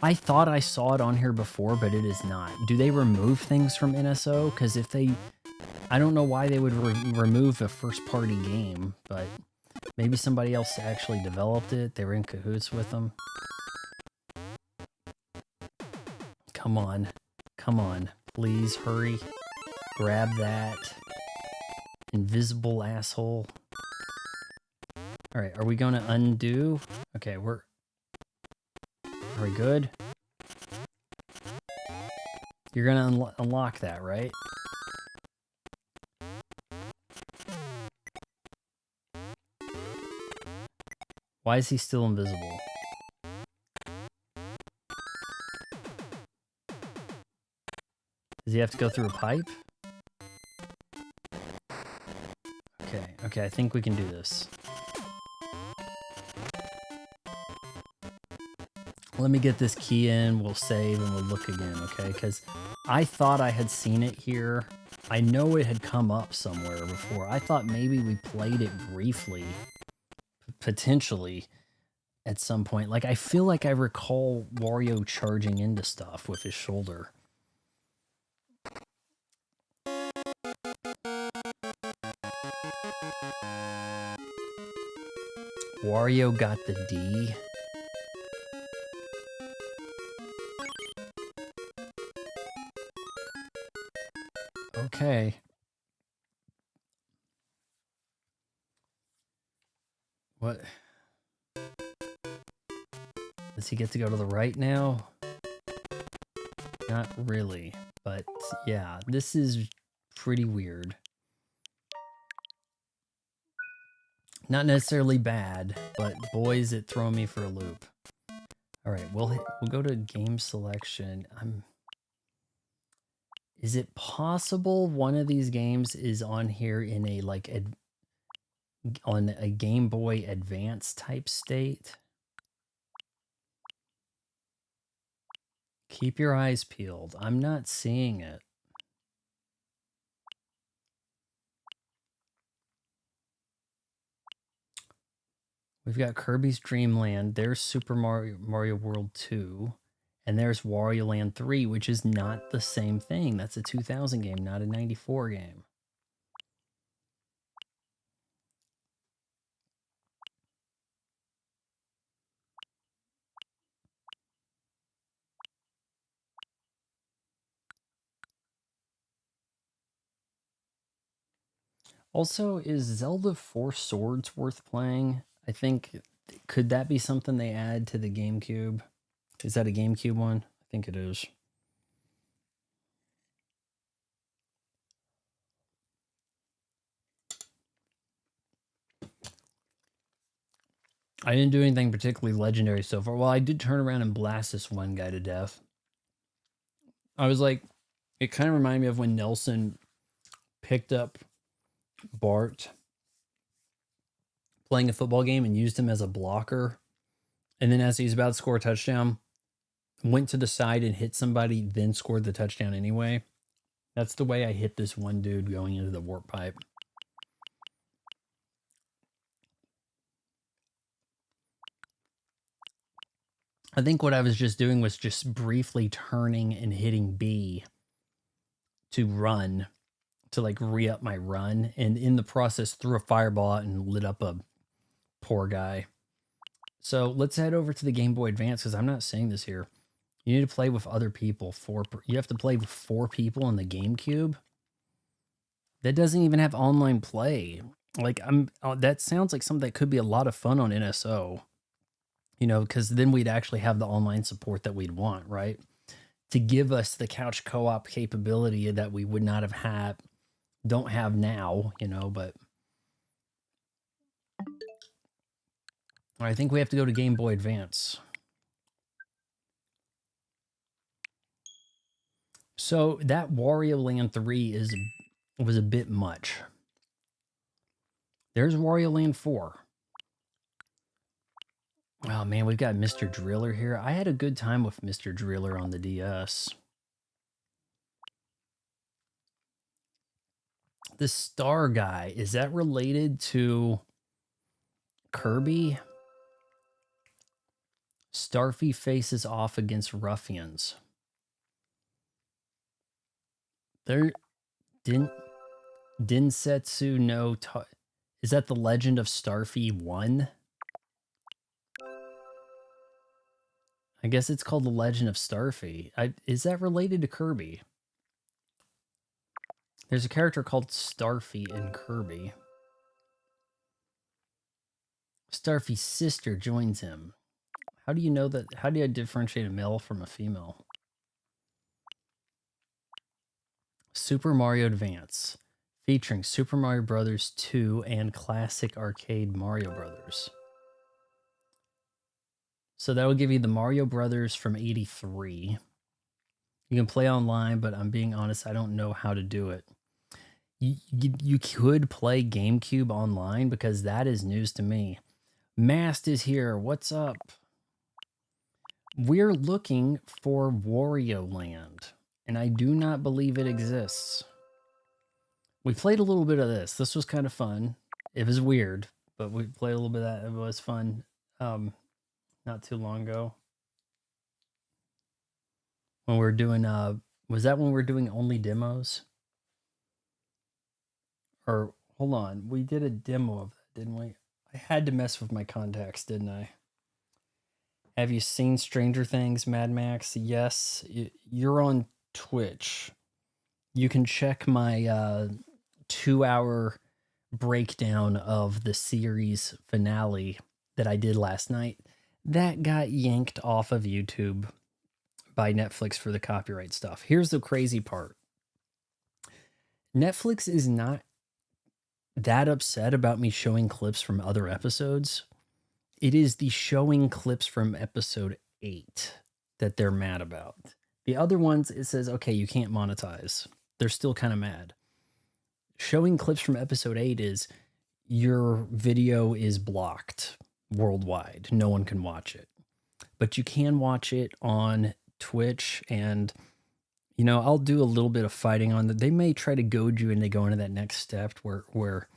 I thought I saw it on here before, but it is not. Do they remove things from NSO? Because if they... I don't know why they would remove a first-party game, but maybe somebody else actually developed it. They were in cahoots with them. Come on. Come on. Please hurry. Grab that. Invisible asshole. Alright, are we going to undo? Okay, are we good? You're going to unlock that, right? Why is he still invisible? Does he have to go through a pipe? Okay, I think we can do this. Let me get this key in, we'll save, and we'll look again, okay? Because I thought I had seen it here. I know it had come up somewhere before. I thought maybe we played it briefly, potentially, at some point. Like, I feel like I recall Wario charging into stuff with his shoulder. Wario got the D. Okay. What? Does he get to go to the right now? Not really, but yeah, this is pretty weird. Not necessarily bad, but boys, it throw me for a loop. All right, we'll go to game selection. Is it possible one of these games is on here in a on a Game Boy Advance type state? Keep your eyes peeled. I'm not seeing it. We've got Kirby's Dream Land. There's Super Mario World 2. And there's Wario Land 3, which is not the same thing. That's a 2000 game, not a 94 game. Also, is Zelda Four Swords worth playing? I think, could that be something they add to the GameCube? Is that a GameCube one? I think it is. I didn't do anything particularly legendary so far. Well, I did turn around and blast this one guy to death. I was like, it kind of reminded me of when Nelson picked up Bart playing a football game and used him as a blocker. And then as he's about to score a touchdown, went to the side and hit somebody, then scored the touchdown anyway. That's the way I hit this one dude going into the warp pipe. I think what I was just doing was just briefly turning and hitting B to run, to like re-up my run. And in the process, threw a fireball out and lit up a poor guy. So let's head over to the Game Boy Advance because I'm not saying this here. You need to play with other people. You have to play with 4 people on the GameCube. That doesn't even have online play. Like that sounds like something that could be a lot of fun on NSO. You know, because then we'd actually have the online support that we'd want, right? To give us the couch co-op capability that we would not have had, don't have now, you know, but I think we have to go to Game Boy Advance. So that Wario Land 3 was a bit much. There's Wario Land 4. Oh man, we've got Mr. Driller here. I had a good time with Mr. Driller on the DS. The star guy, is that related to Kirby? Starfy faces off against ruffians. There Densetsu no is that the Legend of Starfy 1? I guess it's called the Legend of Starfy. Is that related to Kirby? There's a character called Starfy in Kirby. Starfy's sister joins him. How do you know that? How do I differentiate a male from a female? Super Mario Advance, featuring Super Mario Bros. 2 and classic arcade Mario Brothers. So that will give you the Mario Brothers from '83. You can play online, but I'm being honest, I don't know how to do it. You could play GameCube online because that is news to me. Mast is here. What's up? We're looking for Wario Land, and I do not believe it exists. We played a little bit of this. This was kind of fun. It was weird, but we played a little bit of that. It was fun. Not too long ago. When we were doing was that when we were doing only demos? Or hold on, we did a demo of that, didn't we? I had to mess with my contacts, didn't I? Have you seen Stranger Things, Mad Max? Yes, you're on Twitch. You can check my 2-hour breakdown of the series finale that I did last night. That got yanked off of YouTube by Netflix for the copyright stuff. Here's the crazy part. Netflix is not that upset about me showing clips from other episodes. It is the showing clips from episode 8 that they're mad about. The other ones, it says, okay, you can't monetize. They're still kind of mad. Showing clips from episode 8 is your video is blocked worldwide. No one can watch it. But you can watch it on Twitch, and you know, I'll do a little bit of fighting on that. They may try to goad you into going to that next step where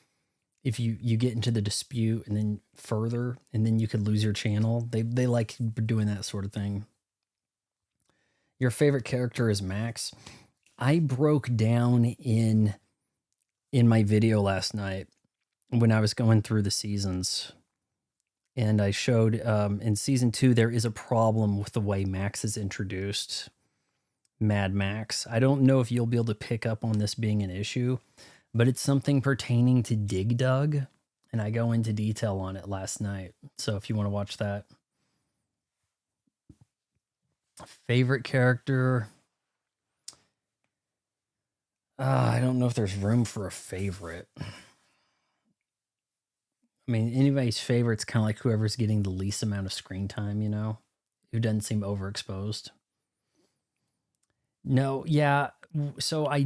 if you get into the dispute and then further, and then you could lose your channel. They like doing that sort of thing. Your favorite character is Max. I broke down in my video last night when I was going through the seasons, and I showed in season 2 there is a problem with the way Max is introduced. Mad Max. I don't know if you'll be able to pick up on this being an issue, but it's something pertaining to Dig Dug, and I go into detail on it last night. So if you want to watch that. Favorite character? I don't know if there's room for a favorite. I mean, anybody's favorite's kind of like whoever's getting the least amount of screen time, you know, who doesn't seem overexposed. No, yeah. So I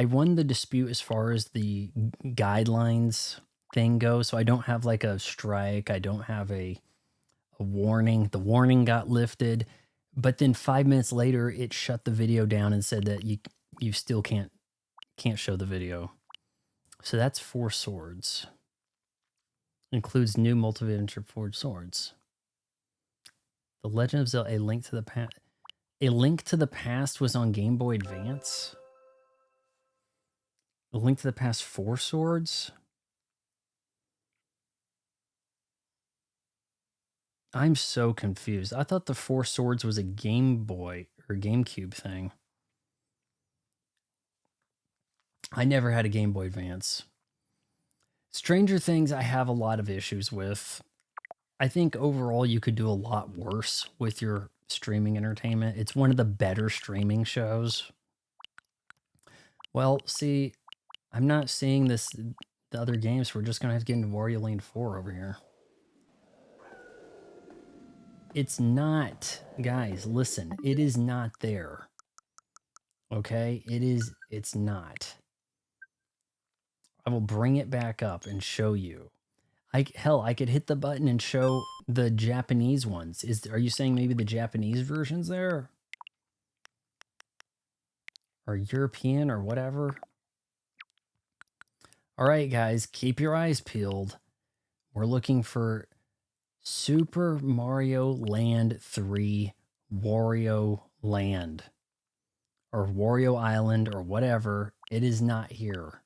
won the dispute as far as the guidelines thing goes. So I don't have like a strike. I don't have a warning. The warning got lifted, but then 5 minutes later, it shut the video down and said that you still can't show the video. So that's 4 swords. Includes new multi-adventure forged swords. The Legend of Zelda: A Link to the Past. A Link to the Past was on Game Boy Advance. A Link to the Past 4 swords. I'm so confused. I thought the Four Swords was a Game Boy or GameCube thing. I never had a Game Boy Advance. Stranger Things, I have a lot of issues with. I think overall you could do a lot worse with your streaming entertainment. It's one of the better streaming shows. Well, see, I'm not seeing this the other games. We're just gonna have to get into Wario Land 4 over here. It's not, guys, listen, it is not there. Okay? It's not. I will bring it back up and show you. Hell, I could hit the button and show the Japanese ones. Are you saying maybe the Japanese version's there? Or European or whatever? All right, guys, keep your eyes peeled. We're looking for Super Mario Land 3 Wario Land or Wario Island or whatever. It is not here.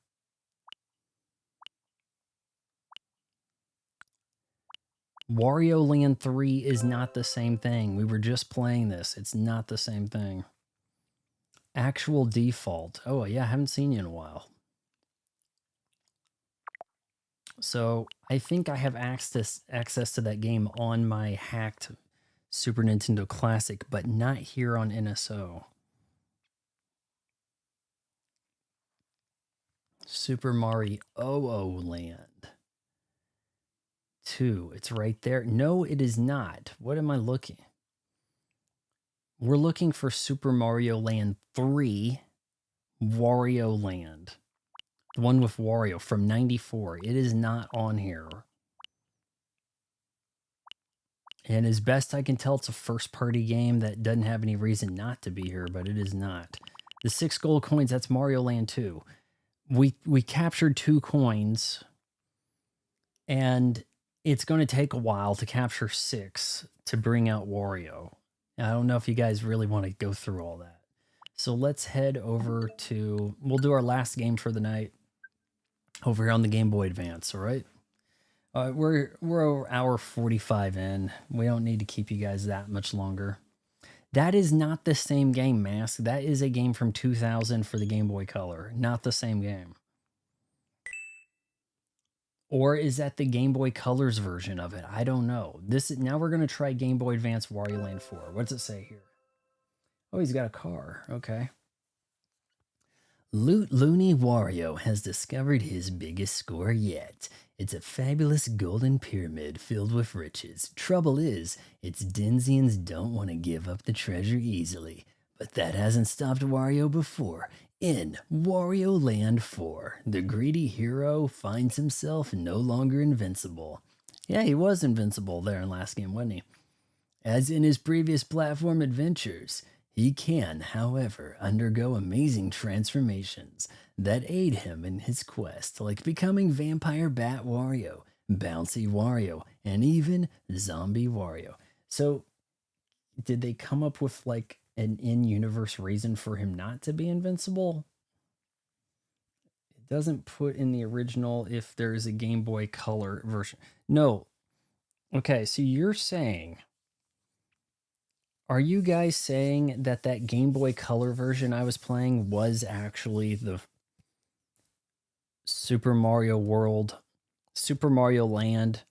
Wario Land 3 is not the same thing. We were just playing this. It's not the same thing. Actual default. Oh, yeah, I haven't seen you in a while. So I think I have access to that game on my hacked Super Nintendo Classic, but not here on NSO. Super Mario Land 2. It's right there. No, it is not. What am I looking? We're looking for Super Mario Land 3 Wario Land. The one with Wario from 94. It is not on here. And as best I can tell, it's a first-party game that doesn't have any reason not to be here, but it is not. The 6 gold coins, that's Mario Land 2. We captured 2 coins, and it's going to take a while to capture 6 to bring out Wario. I don't know if you guys really want to go through all that. So let's head over to... We'll do our last game for the night over here on the Game Boy Advance, all right? We're hour 45 in. We don't need to keep you guys that much longer. That is not the same game, Mask. That is a game from 2000 for the Game Boy Color. Not the same game. Or is that the Game Boy Color's version of it? I don't know. Now we're going to try Game Boy Advance Wario Land 4. What does it say here? Oh, he's got a car. Okay. Looney Wario has discovered his biggest score yet. It's a fabulous golden pyramid filled with riches. Trouble is, its Denzians don't want to give up the treasure easily. But that hasn't stopped Wario before. In Wario Land 4, the greedy hero finds himself no longer invincible. Yeah, he was invincible there in last game, wasn't he? As in his previous platform adventures, he can, however, undergo amazing transformations that aid him in his quest, like becoming Vampire Bat Wario, Bouncy Wario, and even Zombie Wario. So, did they come up with like an in-universe reason for him not to be invincible? It doesn't put in the original if there's a Game Boy Color version. No. Okay, so you're saying... Are you guys saying that that Game Boy Color version I was playing was actually the Super Mario World, Super Mario Land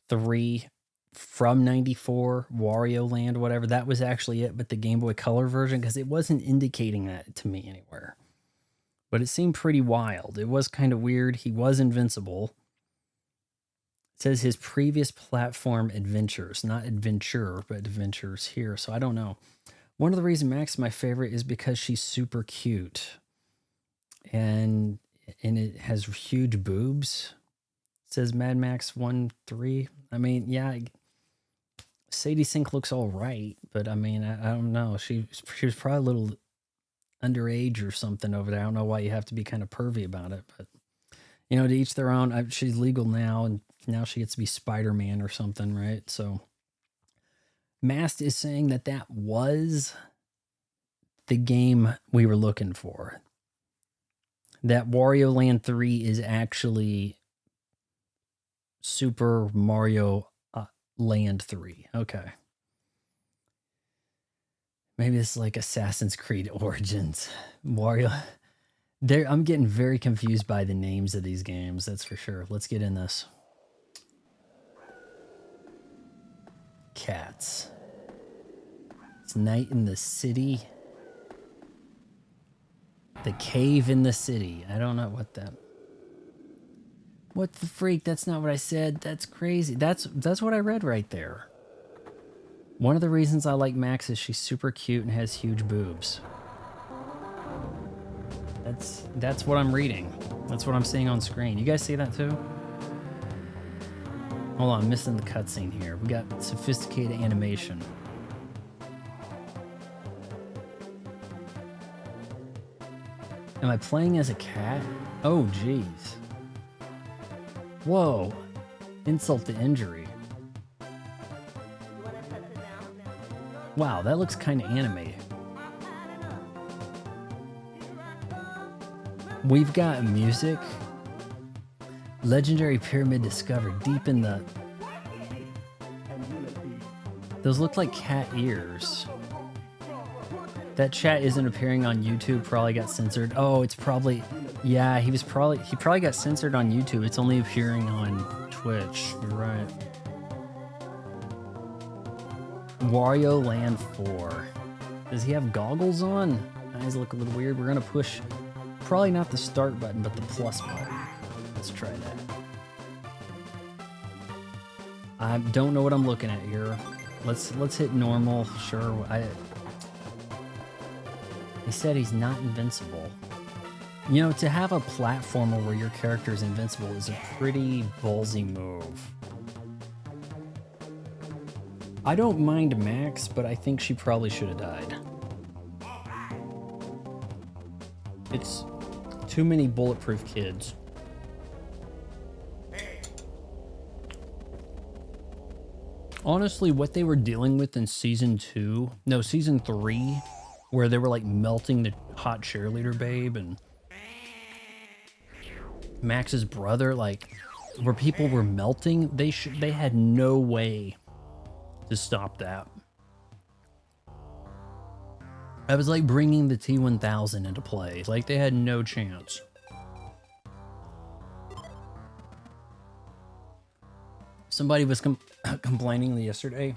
3 from 94, Wario Land, whatever? That was actually it, but the Game Boy Color version? Because it wasn't indicating that to me anywhere. But it seemed pretty wild. It was kind of weird. He was invincible. It says his previous platform adventures, not adventure, but adventures here. So I don't know. One of the reasons Max is my favorite is because she's super cute. And it has huge boobs. It says Mad Max 1-3. I mean, yeah, Sadie Sink looks all right, but I mean, I don't know. She was probably a little underage or something over there. I don't know why you have to be kind of pervy about it, but you know, to each their own. She's legal now, and now she gets to be Spider-Man or something, right? So Mast is saying that that was the game we were looking for. That Wario Land 3 is actually Super Mario Land 3. Okay. Maybe this is like Assassin's Creed Origins. Wario. I'm getting very confused by the names of these games, that's for sure. Let's get in this. Cats. It's night in the city. The cave in the city. I don't know what that... What the freak? That's not what I said. That's crazy. That's what I read right there. One of the reasons I like Max is she's super cute and has huge boobs. That's what I'm reading. That's what I'm seeing on screen. You guys see that too? Hold on, I'm missing the cutscene here. We got sophisticated animation. Am I playing as a cat? Oh, jeez. Whoa. Insult to injury. Wow, that looks kind of animated. We've got music. Legendary pyramid discovered deep in the... Those look like cat ears. That chat isn't appearing on YouTube, probably got censored. Oh, it's probably... Yeah, he probably got censored on YouTube. It's only appearing on Twitch. You're right. Wario Land 4. Does he have goggles on? Eyes look a little weird. We're gonna push probably not the start button, but the plus button. Let's try that. I don't know what I'm looking at here. Let's hit normal. Sure. He said he's not invincible. You know, to have a platformer where your character is invincible is a pretty ballsy move. I don't mind Max, but I think she probably should have died. It's too many bulletproof kids. Honestly, what they were dealing with in season 3, where they were like melting the hot cheerleader babe and Max's brother, like where people were melting, they had no way to stop that. I was like bringing the T-1000 into play. Like they had no chance. Somebody was complaining yesterday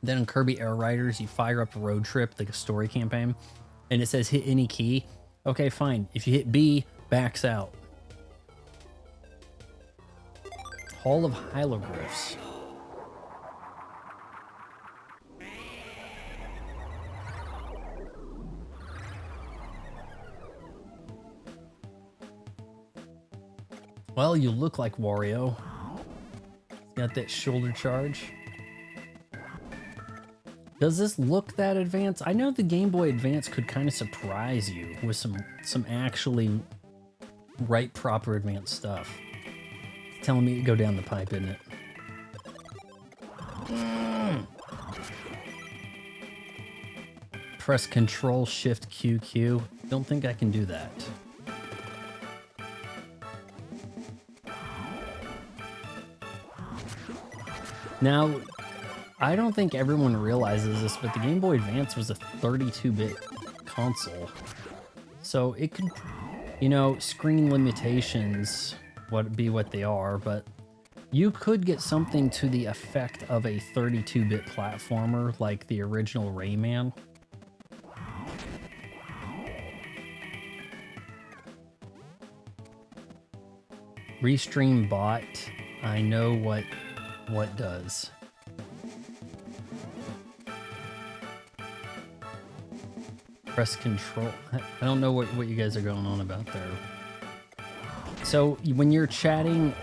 that in Kirby Air Riders, you fire up a road trip, like a story campaign, and it says hit any key. Okay, fine. If you hit B, backs out. Hall of Hieroglyphs. Well, you look like Wario. Got that shoulder charge. Does this look that advanced? I know the Game Boy Advance could kind of surprise you with some actually right proper advanced stuff. It's telling me to go down the pipe, isn't it? Press Control Shift QQ. Don't think I can do that. Now, I don't think everyone realizes this, but the Game Boy Advance was a 32-bit console. So it could, you know, screen limitations would be what they are, but you could get something to the effect of a 32-bit platformer like the original Rayman. Restream bot, I know what does. Press control. I don't know what you guys are going on about there. So when you're chatting,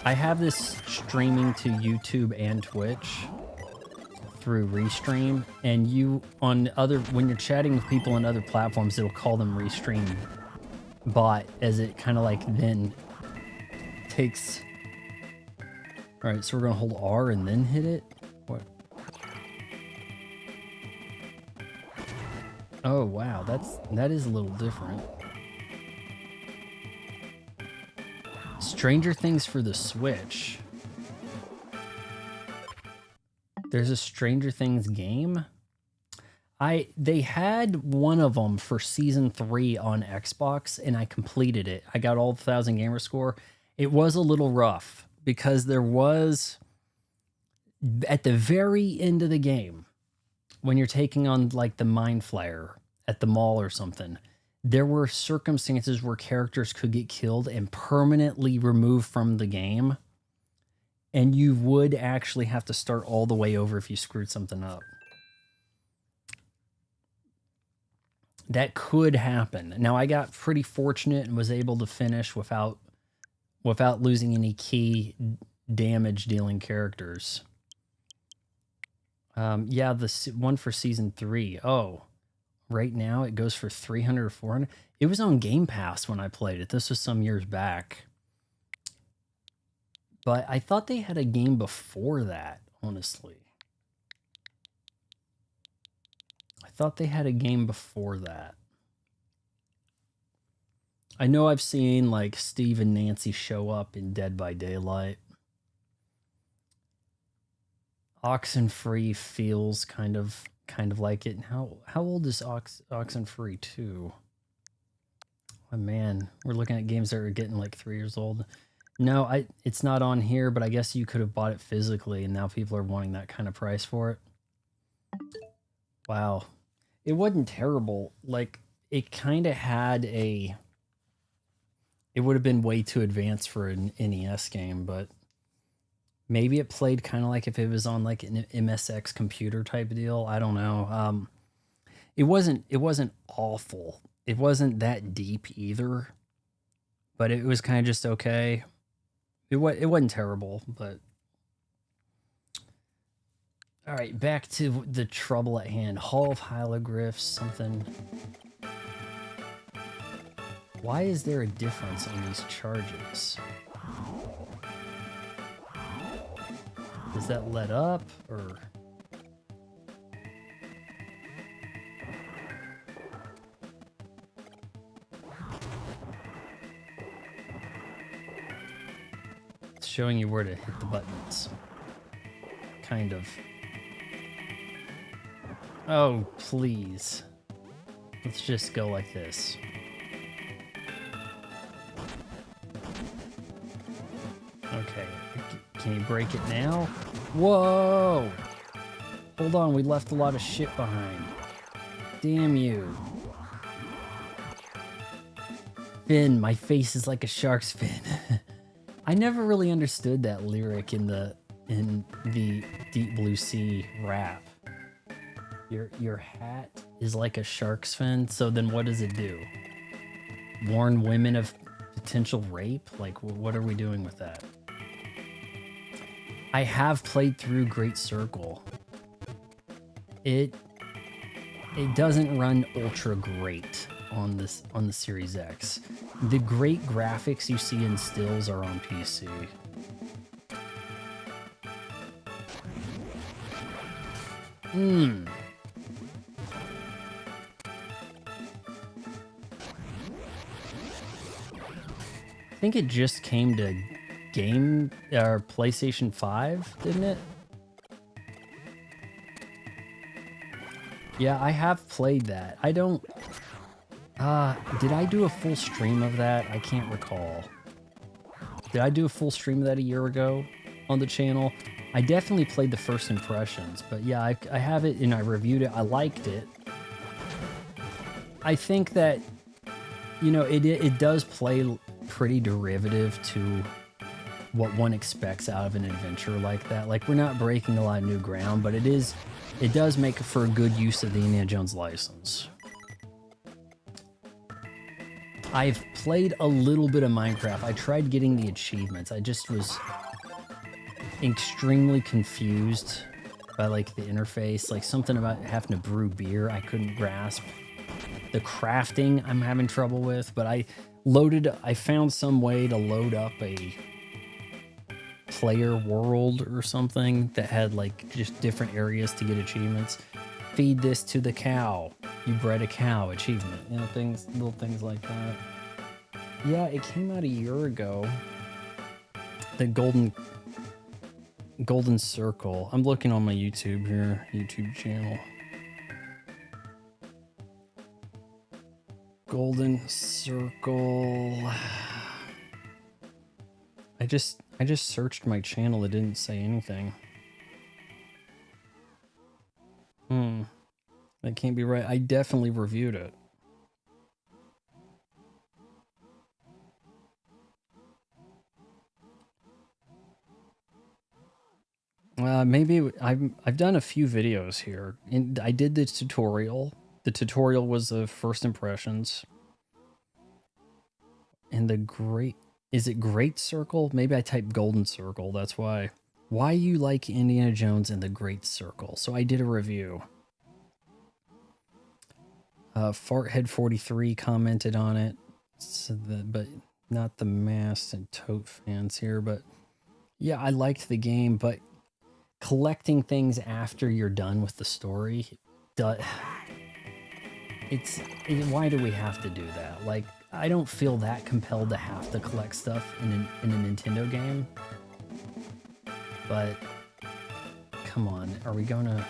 I have this streaming to YouTube and Twitch through Restream, and when you're chatting with people on other platforms, it'll call them Restream bot, as it kind of like then takes. All right, so we're gonna hold R and then hit it. What? Oh wow, that is a little different. Stranger Things for the Switch. There's a Stranger Things game. They had one of them for season 3 on Xbox, and I completed it. I got all the 1,000 gamer score. It was a little rough because there was, at the very end of the game, when you're taking on like the Mind Flayer at the mall or something, there were circumstances where characters could get killed and permanently removed from the game. And you would actually have to start all the way over if you screwed something up. That could happen. Now, I got pretty fortunate and was able to finish without losing any key damage dealing characters. Yeah, the one for season 3. Oh, right now it goes for 300 or 400. It was on Game Pass when I played it. This was some years back. But I thought they had a game before that, honestly. I thought they had a game before that. I know I've seen like Steve and Nancy show up in Dead by Daylight. Oxenfree feels kind of like it. And how old is Oxenfree 2? Oh man, we're looking at games that are getting like 3 years old. No, it's not on here, but I guess you could have bought it physically, and now people are wanting that kind of price for it. Wow. It wasn't terrible. Like, it kind of had a... It would have been way too advanced for an NES game, but maybe it played kind of like if it was on like an MSX computer type deal. I don't know. It wasn't awful. It wasn't that deep either, but it was kind of just okay. It wasn't terrible, but... All right, back to the trouble at hand. Hall of Hieroglyphs, something. Why is there a difference on these charges? Does that let up, or... It's showing you where to hit the buttons. Kind of. Oh, please. Let's just go like this. Okay. Can you break it now? Whoa! Hold on, we left a lot of shit behind. Damn you. Fin, my face is like a shark's fin. I never really understood that lyric in the Deep Blue Sea rap. Your hat is like a shark's fin, so then what does it do? Warn women of potential rape? Like, what are we doing with that? I have played through Great Circle. It doesn't run ultra great on the Series X. The great graphics you see in stills are on PC. I think it just came to PlayStation 5, didn't it? Yeah, I have played that. I don't... did I do a full stream of that? I can't recall. Did I do a full stream of that a year ago on the channel? I definitely played the first impressions, but yeah, I have it and I reviewed it. I liked it. I think that, you know, it does play pretty derivative to what one expects out of an adventure like that. Like, we're not breaking a lot of new ground, but it does make for a good use of the Indiana Jones license. I've played a little bit of Minecraft. I tried getting the achievements. I just was extremely confused by like the interface. Like something about having to brew beer I couldn't grasp. The crafting I'm having trouble with, but I found some way to load up a player world or something that had like just different areas to get achievements. Feed this to the cow. You bred a cow achievement. You know, little things like that. Yeah, it came out a year ago. The golden... Golden Circle. I'm looking on my YouTube here, YouTube channel. Golden Circle. I just searched my channel. It didn't say anything. That can't be right. I definitely reviewed it. Maybe I've done a few videos here. And I did the tutorial. The tutorial was the first impressions. And is it Great Circle? Maybe I typed Golden Circle. That's why. Why you like Indiana Jones and the Great Circle? So I did a review. Farthead43 commented on it, but not the Mass and Tote fans here. But yeah, I liked the game, but collecting things after you're done with the story, why do we have to do that? Like, I don't feel that compelled to have to collect stuff in a Nintendo game. But come on, are we gonna?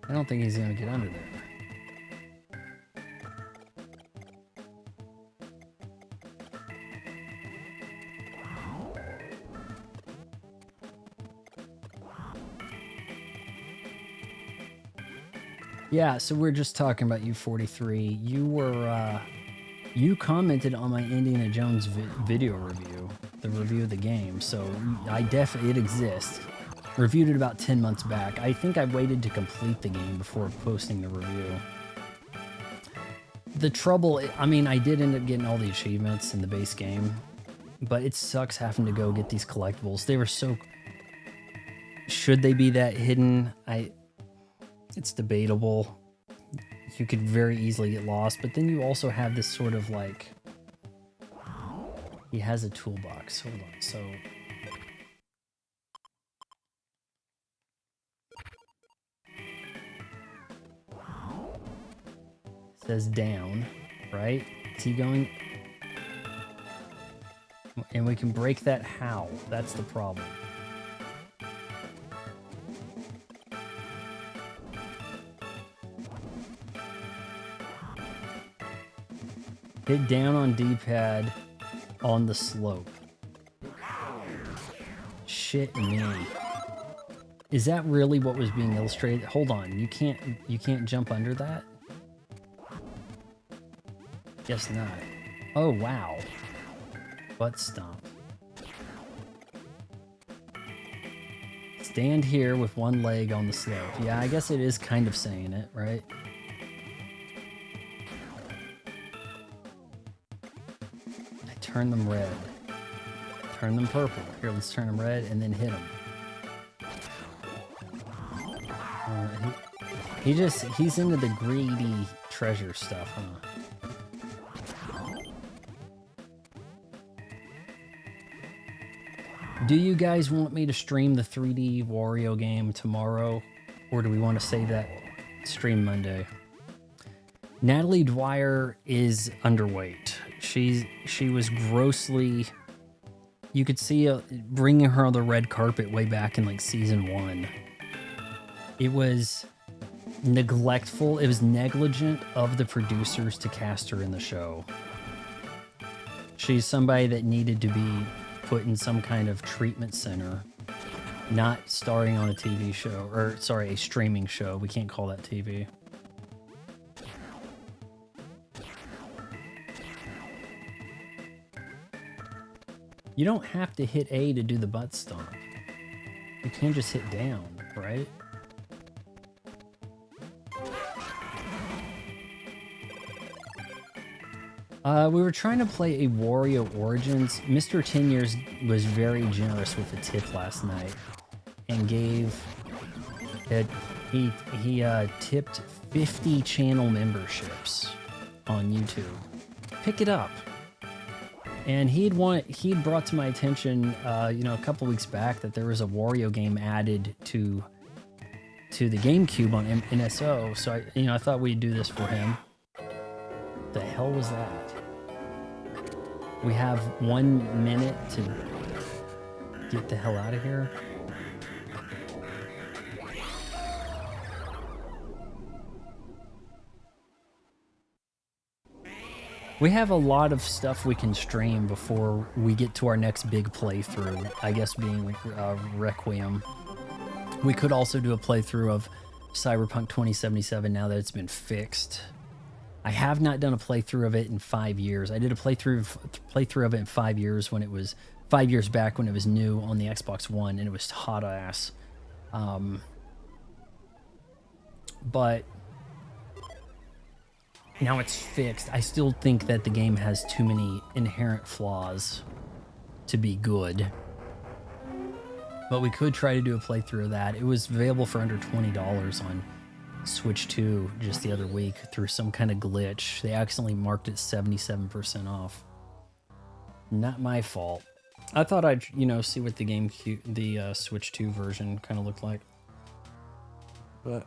I don't think he's gonna get under there. Yeah, so we're just talking about you, 43. You were, you commented on my Indiana Jones video review, the review of the game. So it exists. Reviewed it about 10 months back. I think I waited to complete the game before posting the review. The trouble, I mean, I did end up getting all the achievements in the base game, but it sucks having to go get these collectibles. They were so... Should they be that hidden? It's debatable. You could very easily get lost, but then you also have this sort of like... He has a toolbox. Hold on, so... Says down, right? Is he going? And we can break that how? That's the problem. Hit down on D-pad on the slope. Shit me. Is that really what was being illustrated? Hold on, you can't jump under that? Guess not. Oh, wow. Butt stomp. Stand here with one leg on the slope. Yeah, I guess it is kind of saying it, right? I turn them red. Turn them purple. Here, let's turn them red and then hit them. He's into the greedy treasure stuff, huh? Do you guys want me to stream the 3D Wario game tomorrow? Or do we want to save that stream Monday? Natalie Dwyer is underweight. She was grossly... You could see bringing her on the red carpet way back in like season 1. It was neglectful. It was negligent of the producers to cast her in the show. She's somebody that needed to be put in some kind of treatment center, not starring on a TV show, or sorry, a streaming show. We can't call that TV. You don't have to hit A to do the butt stomp. You can just hit down, right? We were trying to play a Wario Origins. Mr. 10 Years was very generous with the tip last night and gave it. He tipped 50 channel memberships on YouTube. Pick it up. And he'd brought to my attention, a couple weeks back that there was a Wario game added to to the GameCube on NSO, so I thought we'd do this for him. The hell was that? We have 1 minute to get the hell out of here. We have a lot of stuff we can stream before we get to our next big playthrough, I guess being Requiem. We could also do a playthrough of Cyberpunk 2077 now that it's been fixed. I have not done a playthrough of it in 5 years. I did a playthrough of it in 5 years when it was 5 years back when it was new on the Xbox One, and it was hot ass. But now it's fixed. I still think that the game has too many inherent flaws to be good. But we could try to do a playthrough of that. It was available for under $20 on Switch 2 just the other week through some kind of glitch. They accidentally marked it 77% off. Not my fault. I thought I'd, see what the Switch 2 version kind of looked like. But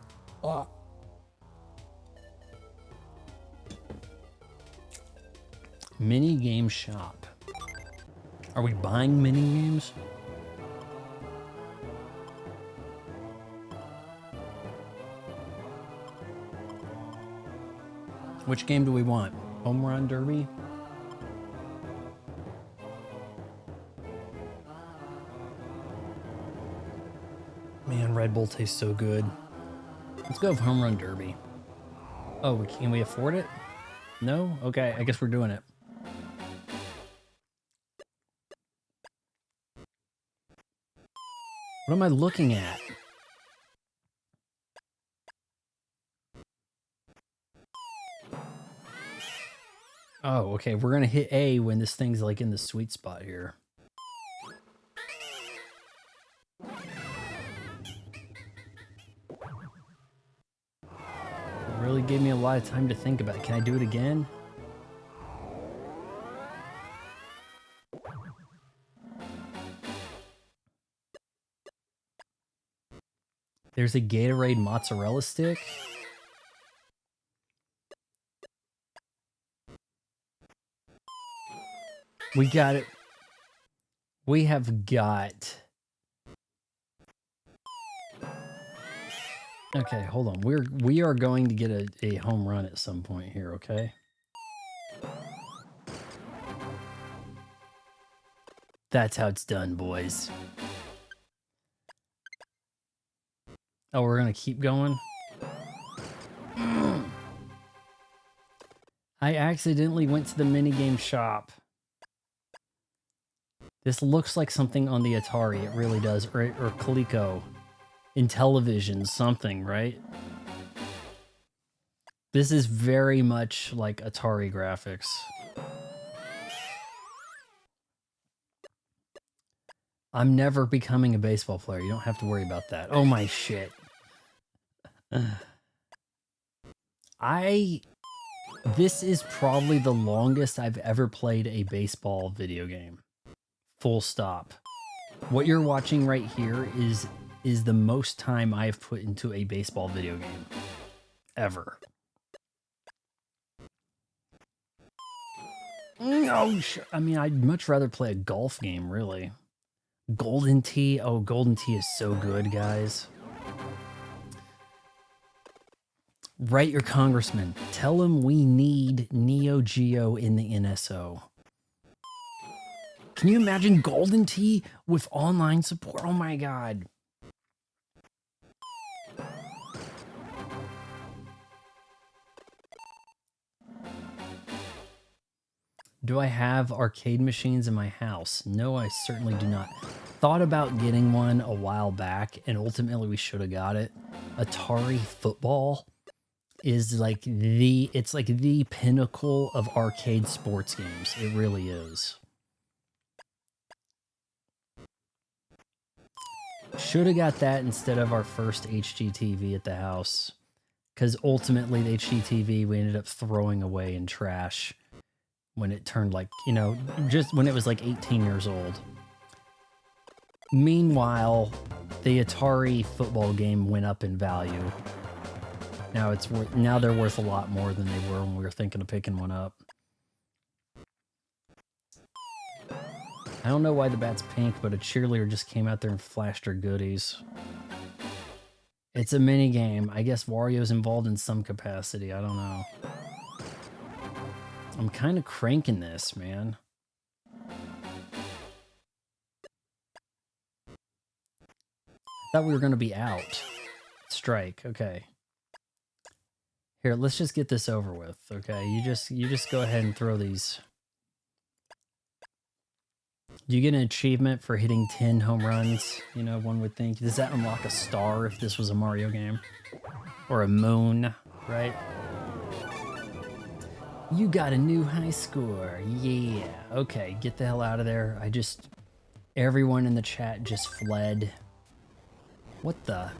Mini game shop. Are we buying mini games? Which game do we want? Home Run Derby? Man, Red Bull tastes so good. Let's go with Home Run Derby. Oh, can we afford it? No? Okay, I guess we're doing it. What am I looking at? Oh, okay. We're going to hit A when this thing's like in the sweet spot here. It really gave me a lot of time to think about it. Can I do it again? There's a Gatorade mozzarella stick. We got it. We have got... Okay, hold on. We are going to get a home run at some point here, okay? That's how it's done, boys. Oh, we're gonna keep going? I accidentally went to the minigame shop. This looks like something on the Atari. It really does. Or Coleco. In television, something, right? This is very much like Atari graphics. I'm never becoming a baseball player. You don't have to worry about that. Oh my shit. This is probably the longest I've ever played a baseball video game. Full stop. What you're watching right here is the most time I've put into a baseball video game. Ever. No, I mean, I'd much rather play a golf game, really. Golden Tee. Oh, Golden Tee is so good, guys. Write your congressman. Tell him we need Neo Geo in the NSO. Can you imagine Golden Tee with online support? Oh my god. Do I have arcade machines in my house? No, I certainly do not. Thought about getting one a while back, and ultimately we should have got it. Atari Football is like it's like the pinnacle of arcade sports games. It really is. Should have got that instead of our first HGTV at the house. Because ultimately the HGTV we ended up throwing away in trash when it turned like, just when it was like 18 years old. Meanwhile, the Atari football game went up in value. Now they're worth a lot more than they were when we were thinking of picking one up. I don't know why the bat's pink, but a cheerleader just came out there and flashed her goodies. It's a mini game. I guess Wario's involved in some capacity. I don't know. I'm kind of cranking this, man. I thought we were going to be out. Strike. Okay. Here, let's just get this over with. Okay, you just go ahead and throw these. Do you get an achievement for hitting 10 home runs? You know, one would think. Does that unlock a star if this was a Mario game? Or a moon, right? You got a new high score. Yeah. Okay, get the hell out of there. Everyone in the chat just fled. What the?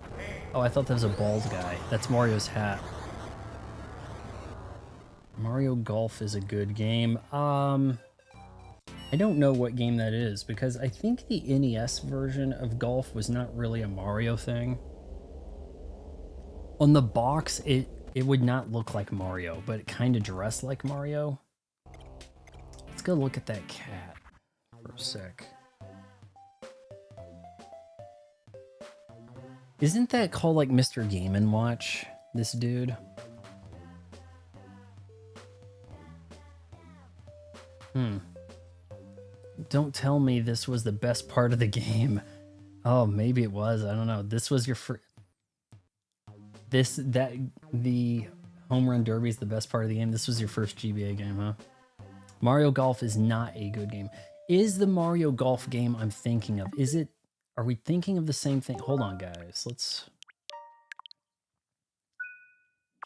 Oh, I thought that was a bald guy. That's Mario's hat. Mario Golf is a good game. I don't know what game that is because I think the NES version of Golf was not really a Mario thing. On the box, it would not look like Mario, but it kind of dressed like Mario. Let's go look at that cat for a sec. Isn't that called like Mr. Game & Watch, this dude? Don't tell me this was the best part of the game. Oh, maybe it was. I don't know. This was your the Home Run Derby is the best part of the game. This was your first GBA game, huh? Mario Golf is not a good game. Is the Mario Golf game I'm thinking of? Are we thinking of the same thing? Hold on, guys. Let's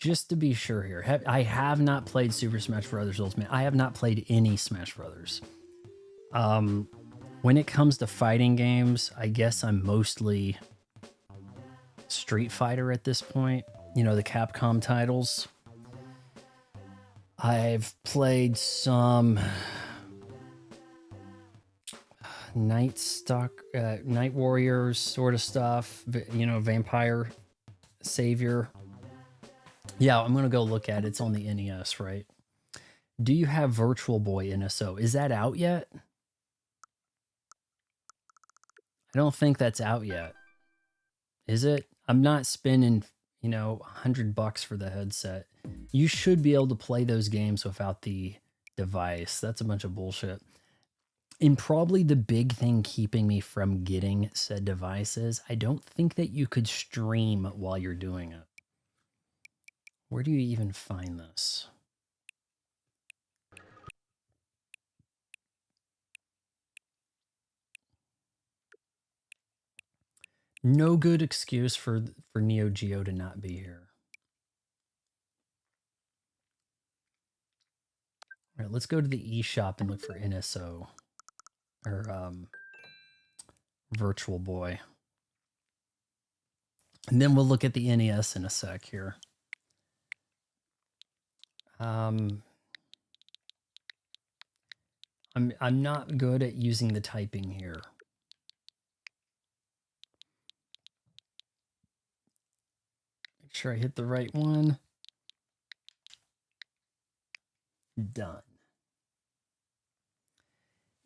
just to be sure here. I have not played Super Smash Bros. Ultimate. I have not played any Smash Brothers. When it comes to fighting games, I guess I'm mostly Street Fighter at this point. You know, the Capcom titles. I've played some Night Warriors sort of stuff. You know, Vampire Savior. Yeah, I'm gonna go look at it. It's on the NES, right? Do you have Virtual Boy NSO? Is that out yet? I don't think that's out yet. Is it? I'm not spending, you know, $100 for the headset. You should be able to play those games without the device. That's a bunch of bullshit. And probably the big thing keeping me from getting said devices, I don't think that you could stream while you're doing it. Where do you even find this? No good excuse for Neo Geo to not be here. All right, let's go to the eShop and look for NSO or Virtual Boy. And then we'll look at the NES in a sec here. I'm not good at using the typing here. Make sure I hit the right one. Done.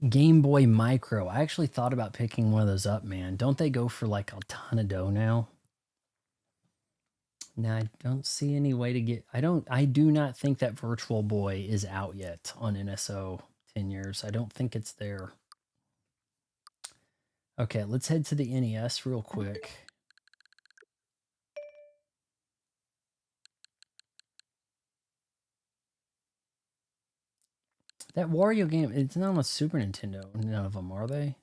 Game Boy Micro. I actually thought about picking one of those up, man. Don't they go for like a ton of dough now? Now I don't see any way to get. I do not think that Virtual Boy is out yet on NSO 10 years. I don't think it's there. Okay, let's head to the NES real quick. That Wario game, it's not on a Super Nintendo. None of them, are they?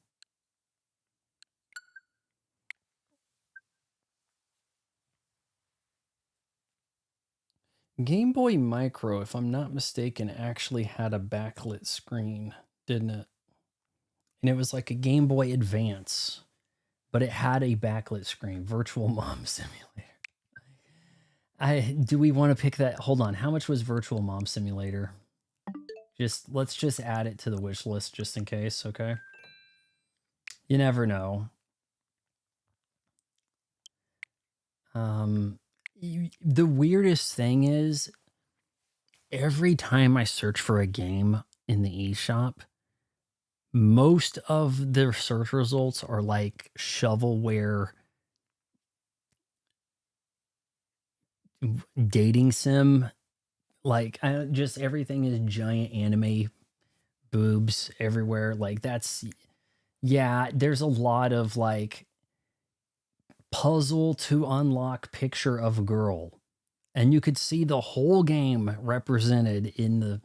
Game Boy Micro, if I'm not mistaken, actually had a backlit screen, didn't it? And it was like a Game Boy Advance, but it had a backlit screen. Virtual Mom Simulator. Do we want to pick that? Hold on. How much was Virtual Mom Simulator? Let's just add it to the wish list just in case, okay? You never know. Um, the weirdest thing is every time I search for a game in the eShop, most of the search results are like shovelware dating sim. Like just everything is giant anime boobs everywhere. Like that's yeah, there's a lot of like puzzle to unlock picture of a girl. And you could see the whole game represented in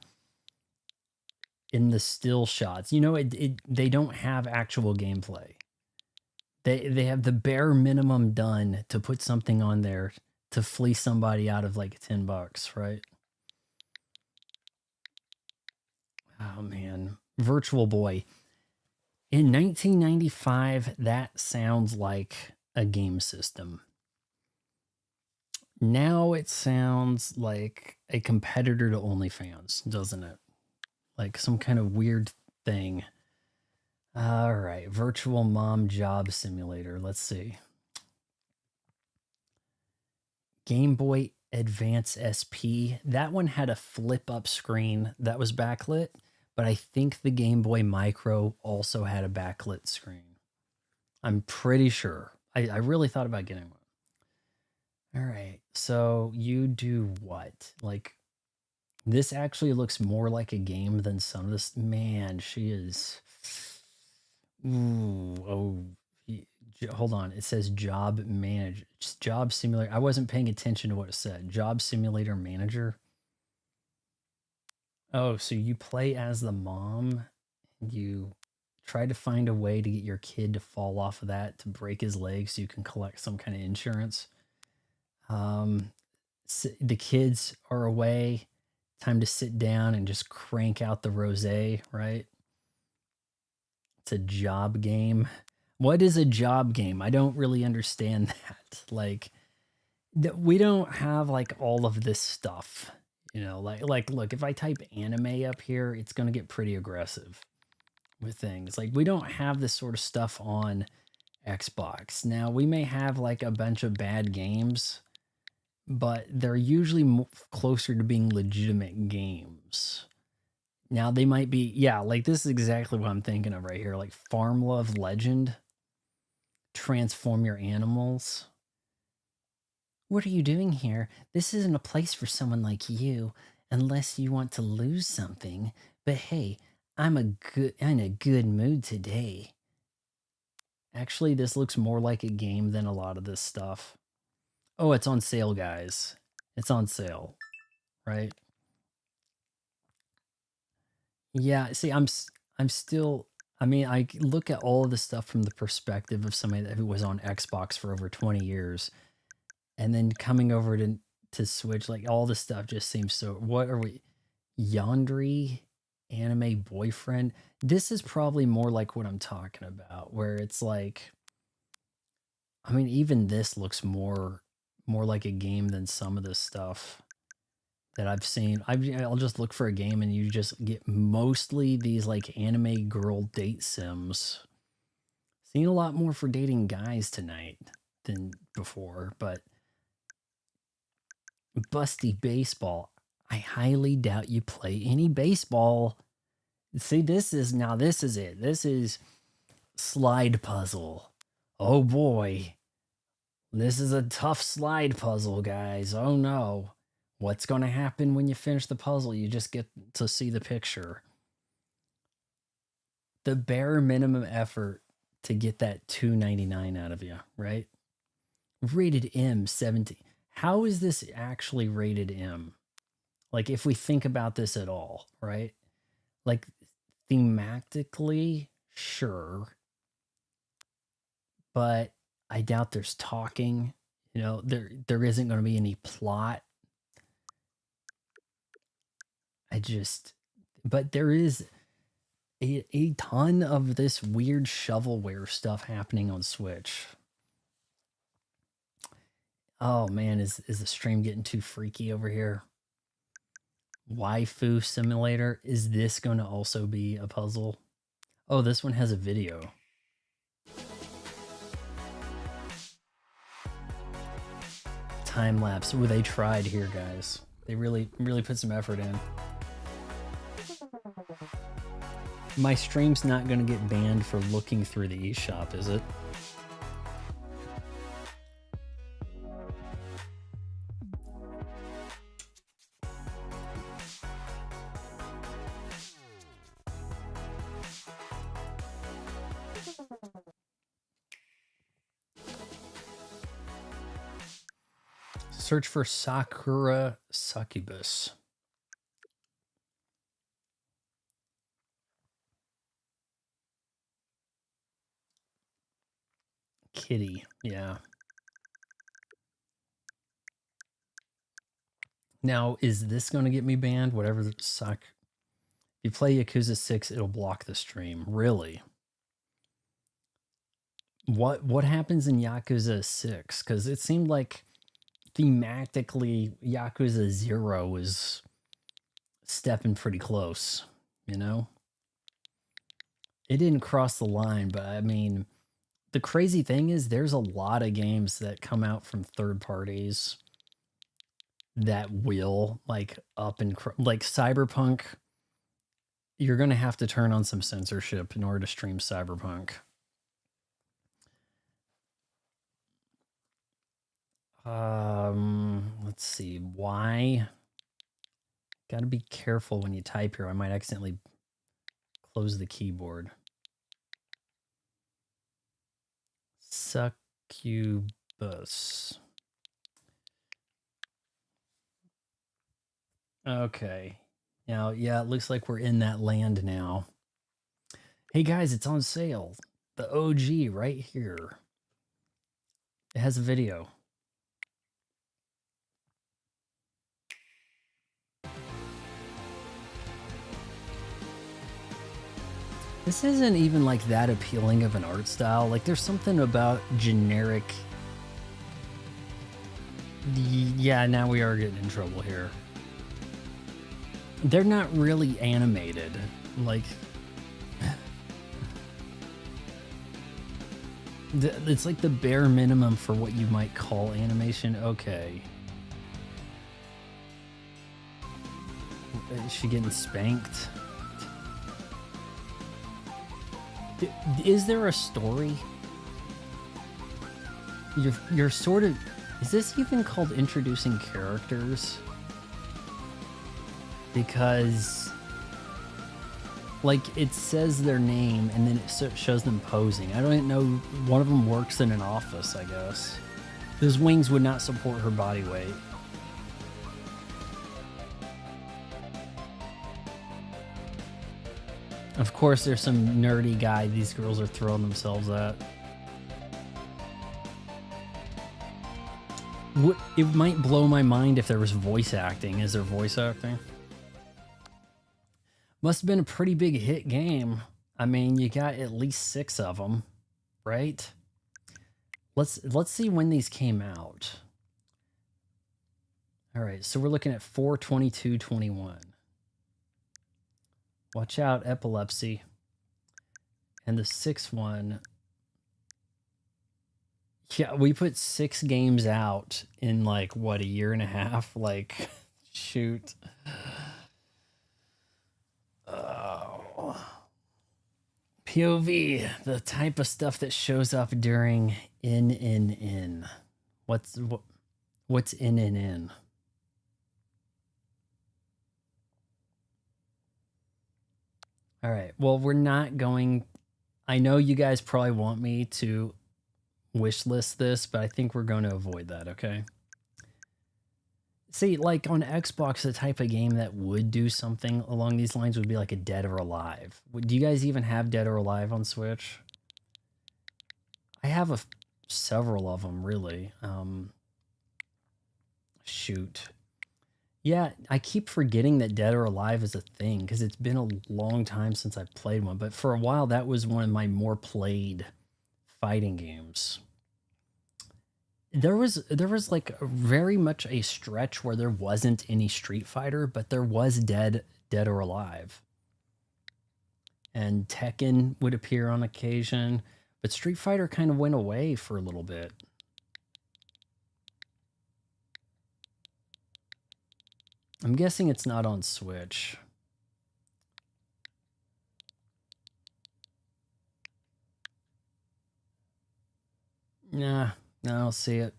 the still shots. You know, they don't have actual gameplay. They have the bare minimum done to put something on there to fleece somebody out of like $10, right? Oh man, Virtual Boy. In 1995, that sounds like a game system. Now it sounds like a competitor to OnlyFans, doesn't it? Like some kind of weird thing. All right, Virtual Mom Job Simulator. Let's see. Game Boy Advance SP. That one had a flip up screen that was backlit, but I think the Game Boy Micro also had a backlit screen. I'm pretty sure. I really thought about getting one. All right, so you do what? Like, this actually looks more like a game than some of this. Man, she is. Ooh, oh, hold on. It says job manager, job simulator. I wasn't paying attention to what it said. Job simulator manager. Oh, so you play as the mom. And you try to find a way to get your kid to fall off of that to break his leg so you can collect some kind of insurance. The kids are away. Time to sit down and just crank out the rosé, right? It's a job game. What is a job game? I don't really understand that. Like, we don't have like all of this stuff, you know. Like, look, if I type anime up here, it's gonna get pretty aggressive with things. Like, we don't have this sort of stuff on Xbox. Now, we may have like a bunch of bad games, but they're usually closer to being legitimate games. Now they might be, yeah, like this is exactly what I'm thinking of right here. Like Farm Love Legend, transform your animals. What are you doing here? This isn't a place for someone like you, unless you want to lose something. But hey, I'm in a good mood today. Actually, this looks more like a game than a lot of this stuff. Oh, it's on sale, guys. It's on sale, right? Yeah, see, I'm still I mean, I look at all of the stuff from the perspective of somebody who was on Xbox for over 20 years, and then coming over to Switch, like all this stuff just seems so. What are we? Yandere anime boyfriend. This is probably more like what I'm talking about, where it's like, I mean, even this looks more like a game than some of this stuff that I've seen. I'll just look for a game and you just get mostly these like anime girl date sims. Seen a lot more for dating guys tonight than before, but Busty Baseball. I highly doubt you play any baseball. See, this is it. This is slide puzzle. Oh boy. This is a tough slide puzzle, guys. Oh no. What's going to happen when you finish the puzzle? You just get to see the picture. The bare minimum effort to get that $2.99 out of you, right? Rated M 17. How is this actually rated M? Like, if we think about this at all, right? Like, thematically, sure, but I doubt there's talking. You know, there isn't going to be any plot. But there is a ton of this weird shovelware stuff happening on Switch. Oh man, is the stream getting too freaky over here? Waifu Simulator. Is this going to also be a puzzle? Oh, this one has a video. time lapse. Ooh, they tried here, guys. They really put some effort in. My stream's not going to get banned for looking through the eShop, is it? Search for Sakura Succubus. Kitty, yeah. Now, is this going to get me banned? Whatever the suck. If you play Yakuza 6, it'll block the stream. Really? What happens in Yakuza 6? Because it seemed like thematically Yakuza 0 was stepping pretty close, you know? It didn't cross the line, but I mean, the crazy thing is there's a lot of games that come out from third parties that will like up and like Cyberpunk. You're going to have to turn on some censorship in order to stream Cyberpunk. Let's see. Why? Got to be careful when you type here. I might accidentally close the keyboard. Succubus. Okay. Now, yeah, it looks like we're in that land now. Hey guys, it's on sale. The OG right here. It has a video. This isn't even like that appealing of an art style. Like there's something about generic. Yeah, now we are getting in trouble here. They're not really animated. Like it's like the bare minimum for what you might call animation. Okay. Is she getting spanked? Is there a story? You're sort of... Is this even called introducing characters? Because... like, it says their name, and then it shows them posing. I don't even know... One of them works in an office, I guess. Those wings would not support her body weight. Of course, there's some nerdy guy these girls are throwing themselves at. It might blow my mind if there was voice acting. Is there voice acting? Must have been a pretty big hit game. I mean, you got at least 6 of them, right? Let's see when these came out. All right, so we're looking at 4/22/21. Watch out, epilepsy. And the 6th one. Yeah, we put 6 games out in like, what, a year and a half? Like, shoot. Oh. POV, the type of stuff that shows up during in. What's in? All right. Well, we're not going... I know you guys probably want me to wish list this, but I think we're going to avoid that, okay? See, like on Xbox, the type of game that would do something along these lines would be like a Dead or Alive. Do you guys even have Dead or Alive on Switch? I have several of them, really. Shoot. Yeah, I keep forgetting that Dead or Alive is a thing because it's been a long time since I played one. But for a while, that was one of my more played fighting games. There was like very much a stretch where there wasn't any Street Fighter, but there was Dead or Alive. And Tekken would appear on occasion, but Street Fighter kind of went away for a little bit. I'm guessing it's not on Switch. Nah, I don't see it.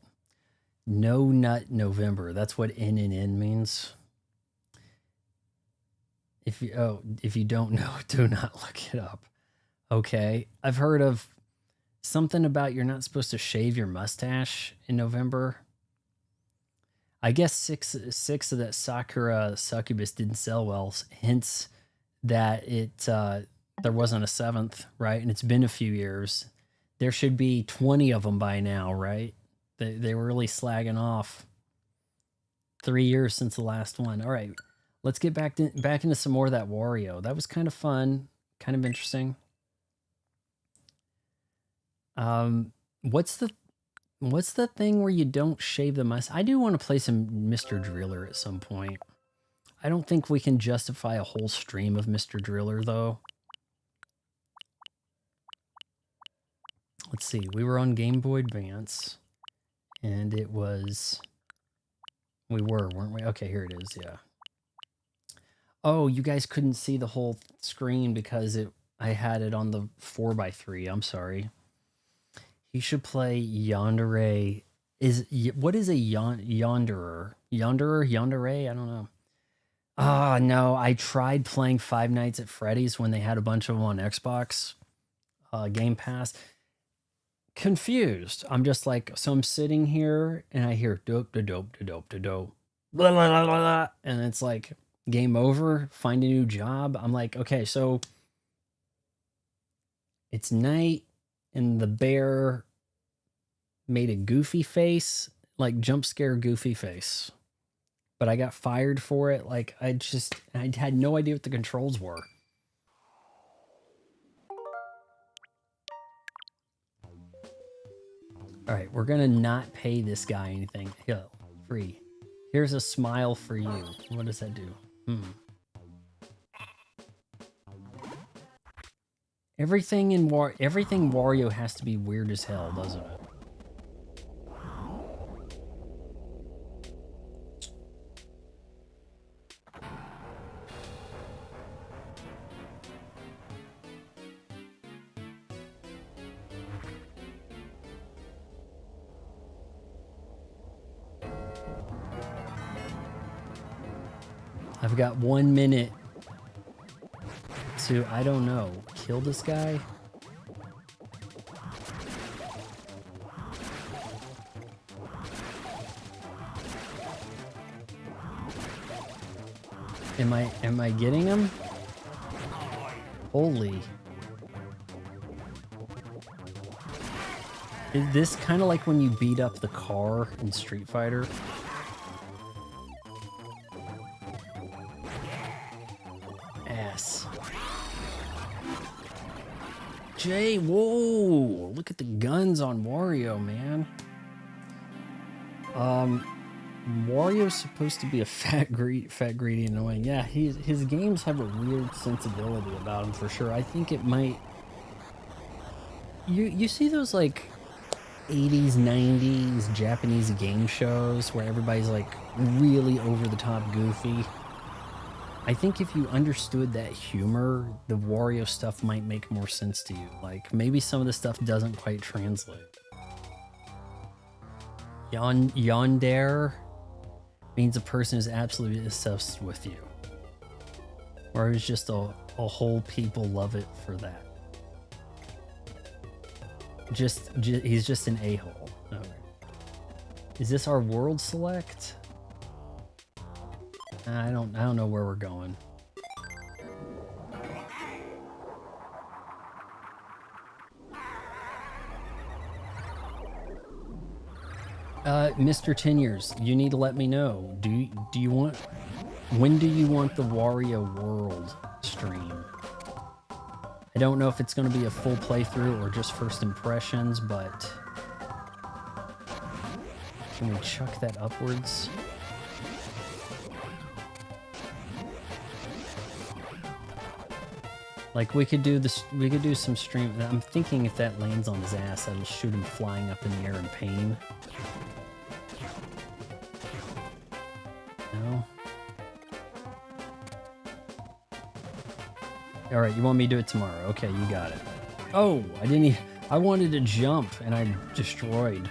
No Nut November. That's what NNN means. If you don't know, do not look it up. Okay, I've heard of something about you're not supposed to shave your mustache in November. I guess six of that Sakura Succubus didn't sell well, hence that it there wasn't a 7th, right? And it's been a few years. There should be 20 of them by now, right? They were really slagging off. 3 years since the last one. All right, let's get back into some more of that Wario. That was kind of fun, kind of interesting. What's the thing where you don't shave the mustache? I do want to play some Mr. Driller at some point. I don't think we can justify a whole stream of Mr. Driller, though. Let's see. We were on Game Boy Advance, and it was... We were, weren't we? Okay, here it is, yeah. Oh, you guys couldn't see the whole screen because I had it on the 4x3. I'm sorry. You should play Yandere. What is a Yanderer? Yandere? I don't know. Ah, no. I tried playing Five Nights at Freddy's when they had a bunch of them on Xbox Game Pass. Confused. I'm just like, so I'm sitting here and I hear dope, da dope, da dope, da dope, blah, blah, blah, blah, blah, and it's like game over. Find a new job. I'm like, okay, so it's night. And the bear made a goofy face, like jump scare goofy face. But I got fired for it. Like, I had no idea what the controls were. All right, we're gonna not pay this guy anything. Here, free. Here's a smile for you. What does that do? Everything Wario has to be weird as hell, doesn't it? I've got 1 minute to, I don't know, kill this guy? Am I getting him? Holy. Is this kind of like when you beat up the car in Street Fighter? Ass. Jay, whoa! Look at the guns on Wario, man. Wario's supposed to be a fat, greedy, annoying. Yeah, his games have a weird sensibility about him for sure. I think it might. You see those like 80s, 90s Japanese game shows where everybody's like really over the top goofy. I think if you understood that humor, the Wario stuff might make more sense to you. Like maybe some of the stuff doesn't quite translate. Yandere means a person is absolutely obsessed with you. Or it's just a whole people love it for that. He's just an a-hole. Okay. Is this our world select? I don't know where we're going. Mr. 10 years, you need to let me know. When do you want the Wario World stream? I don't know if it's going to be a full playthrough or just first impressions, but can we chuck that upwards? Like we could do some stream. I'm thinking if that lands on his ass, that'll shoot him flying up in the air in pain. No? All right, you want me to do it tomorrow? Okay, you got it. Oh, I didn't even, I wanted to jump and I destroyed.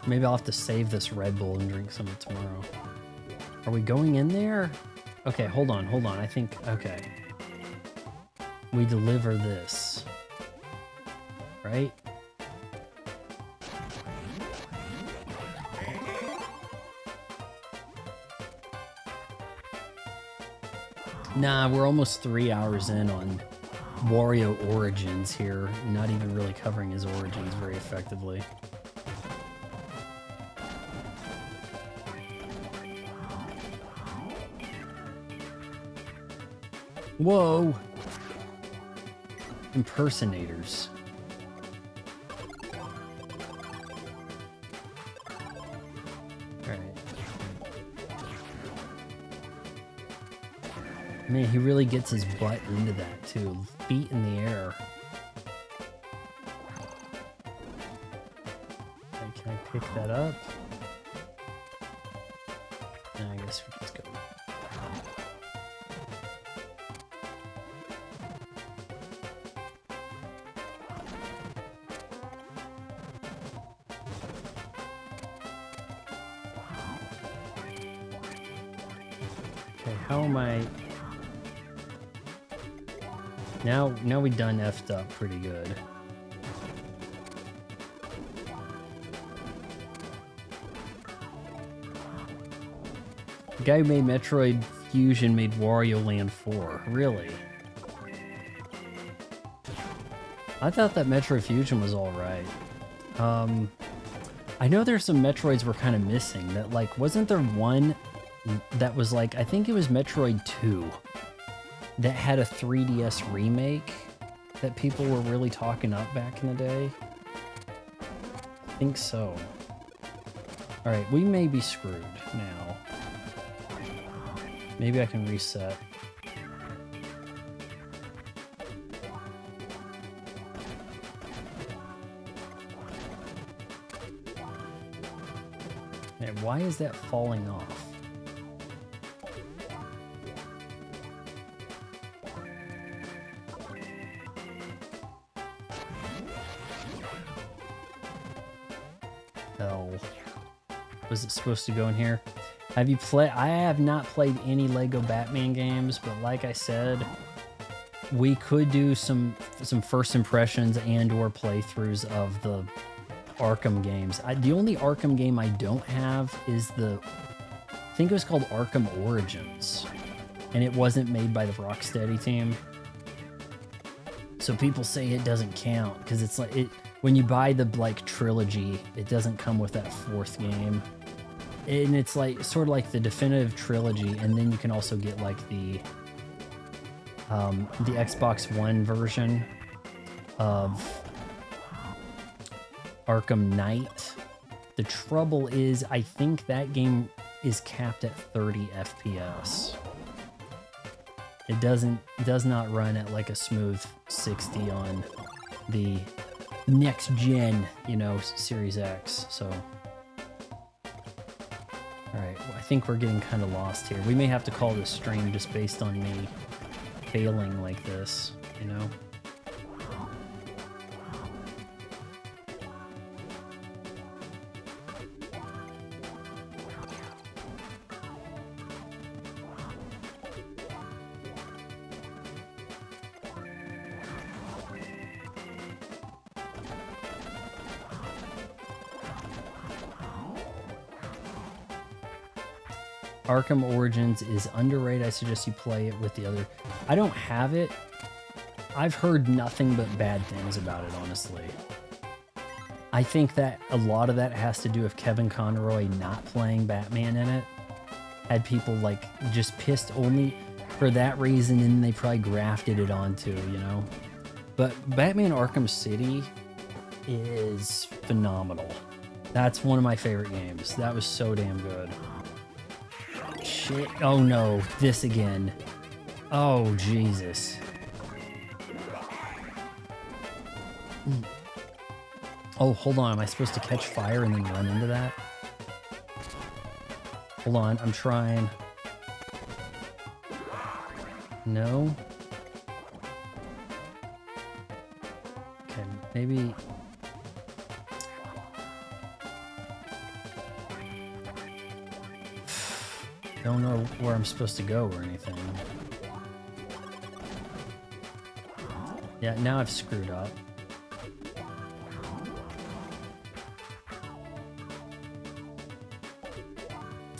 Maybe I'll have to save this Red Bull and drink some tomorrow. Are we going in there? Okay, hold on. I think, okay. We deliver this. Right? Nah, we're almost 3 hours in on Wario Origins here. Not even really covering his origins very effectively. Whoa! Impersonators. Alright. Man, he really gets his butt into that too. Feet in the air. Okay, can I pick that up? I guess we just go. Okay, how am I? Now we done effed up pretty good. The guy who made Metroid Fusion made Wario Land 4. Really? I thought that Metroid Fusion was alright. I know there's some Metroids we're kind of missing. That, like, wasn't there one that was like, I think it was Metroid 2 that had a 3DS remake that people were really talking up back in the day? I think so. Alright, we may be screwed now. Maybe I can reset. Man, why is that falling off? Hell. Was it supposed to go in here? Have you played? I have not played any Lego Batman games, but like I said, we could do some first impressions and or playthroughs of the Arkham games. The only Arkham game I don't have is I think it was called Arkham Origins, and it wasn't made by the Rocksteady team. So people say it doesn't count because it's like when you buy the like trilogy, it doesn't come with that fourth game. And it's like sort of like the definitive trilogy, and then you can also get like the Xbox One version of Arkham Knight. The trouble is, I think that game is capped at 30 FPS. It does not run at like a smooth 60 on the next gen, Series X. So. Alright, well, I think we're getting kind of lost here. We may have to call this stream just based on me failing like this, Arkham Origins is underrated. I suggest you play it with the other. I don't have it. I've heard nothing but bad things about it, honestly. I think that a lot of that has to do with Kevin Conroy not playing Batman in it. Had people like just pissed only for that reason, and they probably grafted it onto, But Batman Arkham City is phenomenal. That's one of my favorite games. That was so damn good. Shit. Oh no, this again. Oh, Jesus. Oh, hold on. Am I supposed to catch fire and then run into that? Hold on. I'm trying. No. Okay, maybe... Don't know where I'm supposed to go or anything. Yeah, now I've screwed up.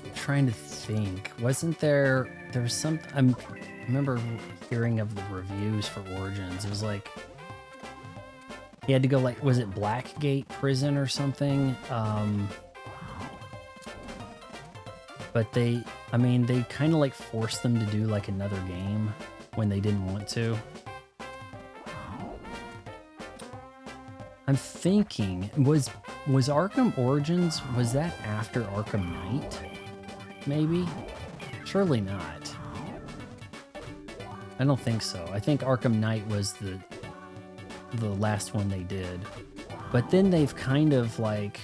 I'm trying to think. Wasn't there... There was some... I remember hearing of the reviews for Origins. It was like... He had to go like... Was it Blackgate Prison or something? But they... I mean, they kind of like forced them to do like another game when they didn't want to. I'm thinking, was Arkham Origins, was that after Arkham Knight? Maybe? Surely not. I don't think so. I think Arkham Knight was the last one they did. But then they've kind of like...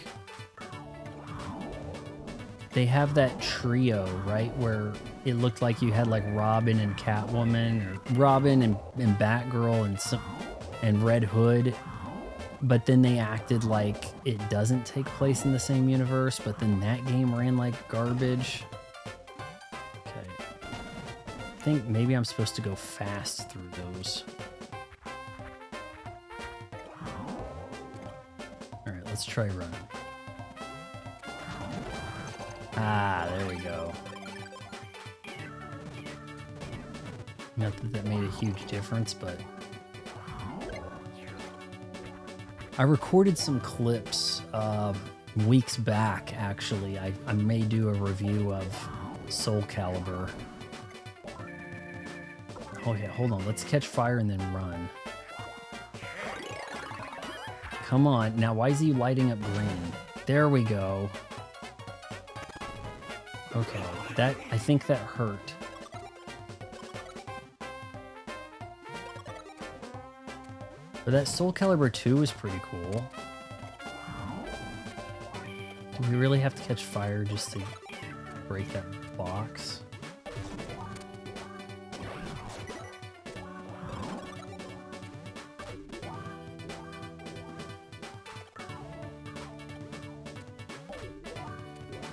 They have that trio, right, where it looked like you had like Robin and Catwoman, or Robin and Batgirl and Red Hood, but then they acted like it doesn't take place in the same universe, but then that game ran like garbage. Okay. I think maybe I'm supposed to go fast through those. All right, let's try running. Ah, there we go. Not that that made a huge difference, but... I recorded some clips weeks back, actually. I may do a review of Soul Calibur. Oh yeah, hold on. Let's catch fire and then run. Come on. Now, why is he lighting up green? There we go. Okay, that, I think that hurt. But that Soul Calibur 2 is pretty cool. Do we really have to catch fire just to break that box?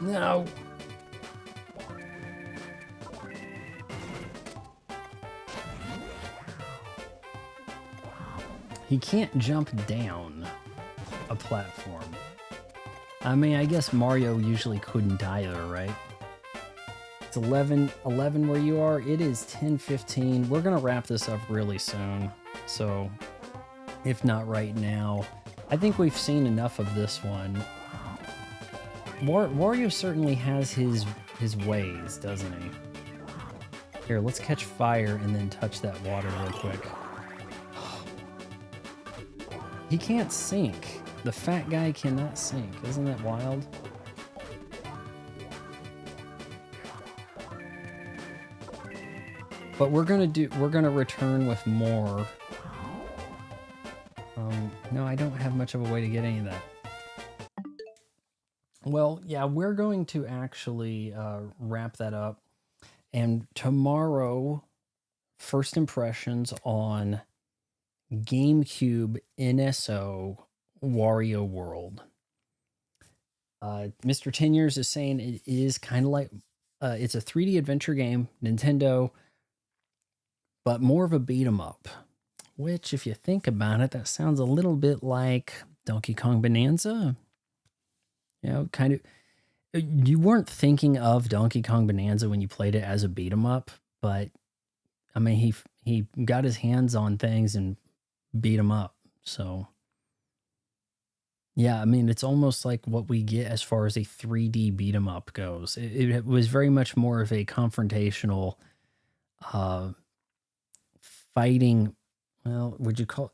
No! He can't jump down a platform. I mean, I guess Mario usually couldn't either, right? It's 11 where you are. It is 10:15. We're gonna wrap this up really soon. So, if not right now, I think we've seen enough of this one. Wario certainly has his ways, doesn't he? Here, let's catch fire and then touch that water real quick. He can't sink. The fat guy cannot sink. Isn't that wild? But we're gonna return with more. No, I don't have much of a way to get any of that. Well, yeah, we're going to actually wrap that up. And tomorrow, first impressions on GameCube NSO Wario World. Mr. 10 Years is saying it is kind of like, it's a 3D adventure game, Nintendo, but more of a beat 'em up. Which, if you think about it, that sounds a little bit like Donkey Kong Bonanza. You know, kind of. You weren't thinking of Donkey Kong Bonanza when you played it as a beat 'em up, but I mean, he got his hands on things and beat him up. So yeah, I mean, it's almost like what we get as far as a 3D beat 'em up goes. It was very much more of a confrontational fighting. Well, would you call it?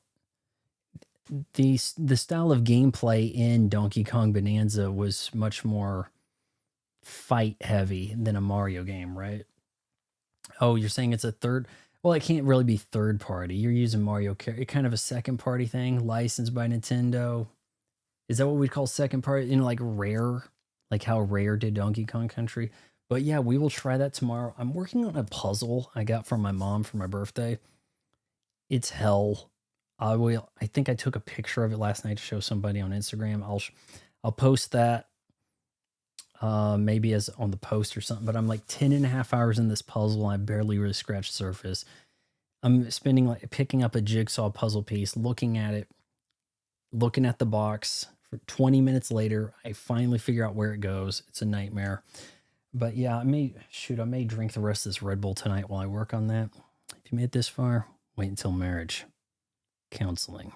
The style of gameplay in Donkey Kong Bonanza was much more fight heavy than a Mario game, right? Oh, you're saying it's a third? Well, it can't really be third party. You're using Mario Kart, kind of a second party thing, licensed by Nintendo. Is that what we call second part? You know, like Rare, like how Rare did Donkey Kong Country. But yeah, we will try that tomorrow. I'm working on a puzzle I got from my mom for my birthday. It's hell. I think I took a picture of it last night to show somebody on Instagram. I'll post that maybe as on the post or something. But I'm like 10 and a half hours in this puzzle. I barely really scratched the surface. I'm spending like picking up a jigsaw puzzle piece, looking at it, looking at the box for 20 minutes later. I finally figure out where it goes. It's a nightmare. But yeah, I may drink the rest of this Red Bull tonight while I work on that. If you made it this far, wait until marriage counseling.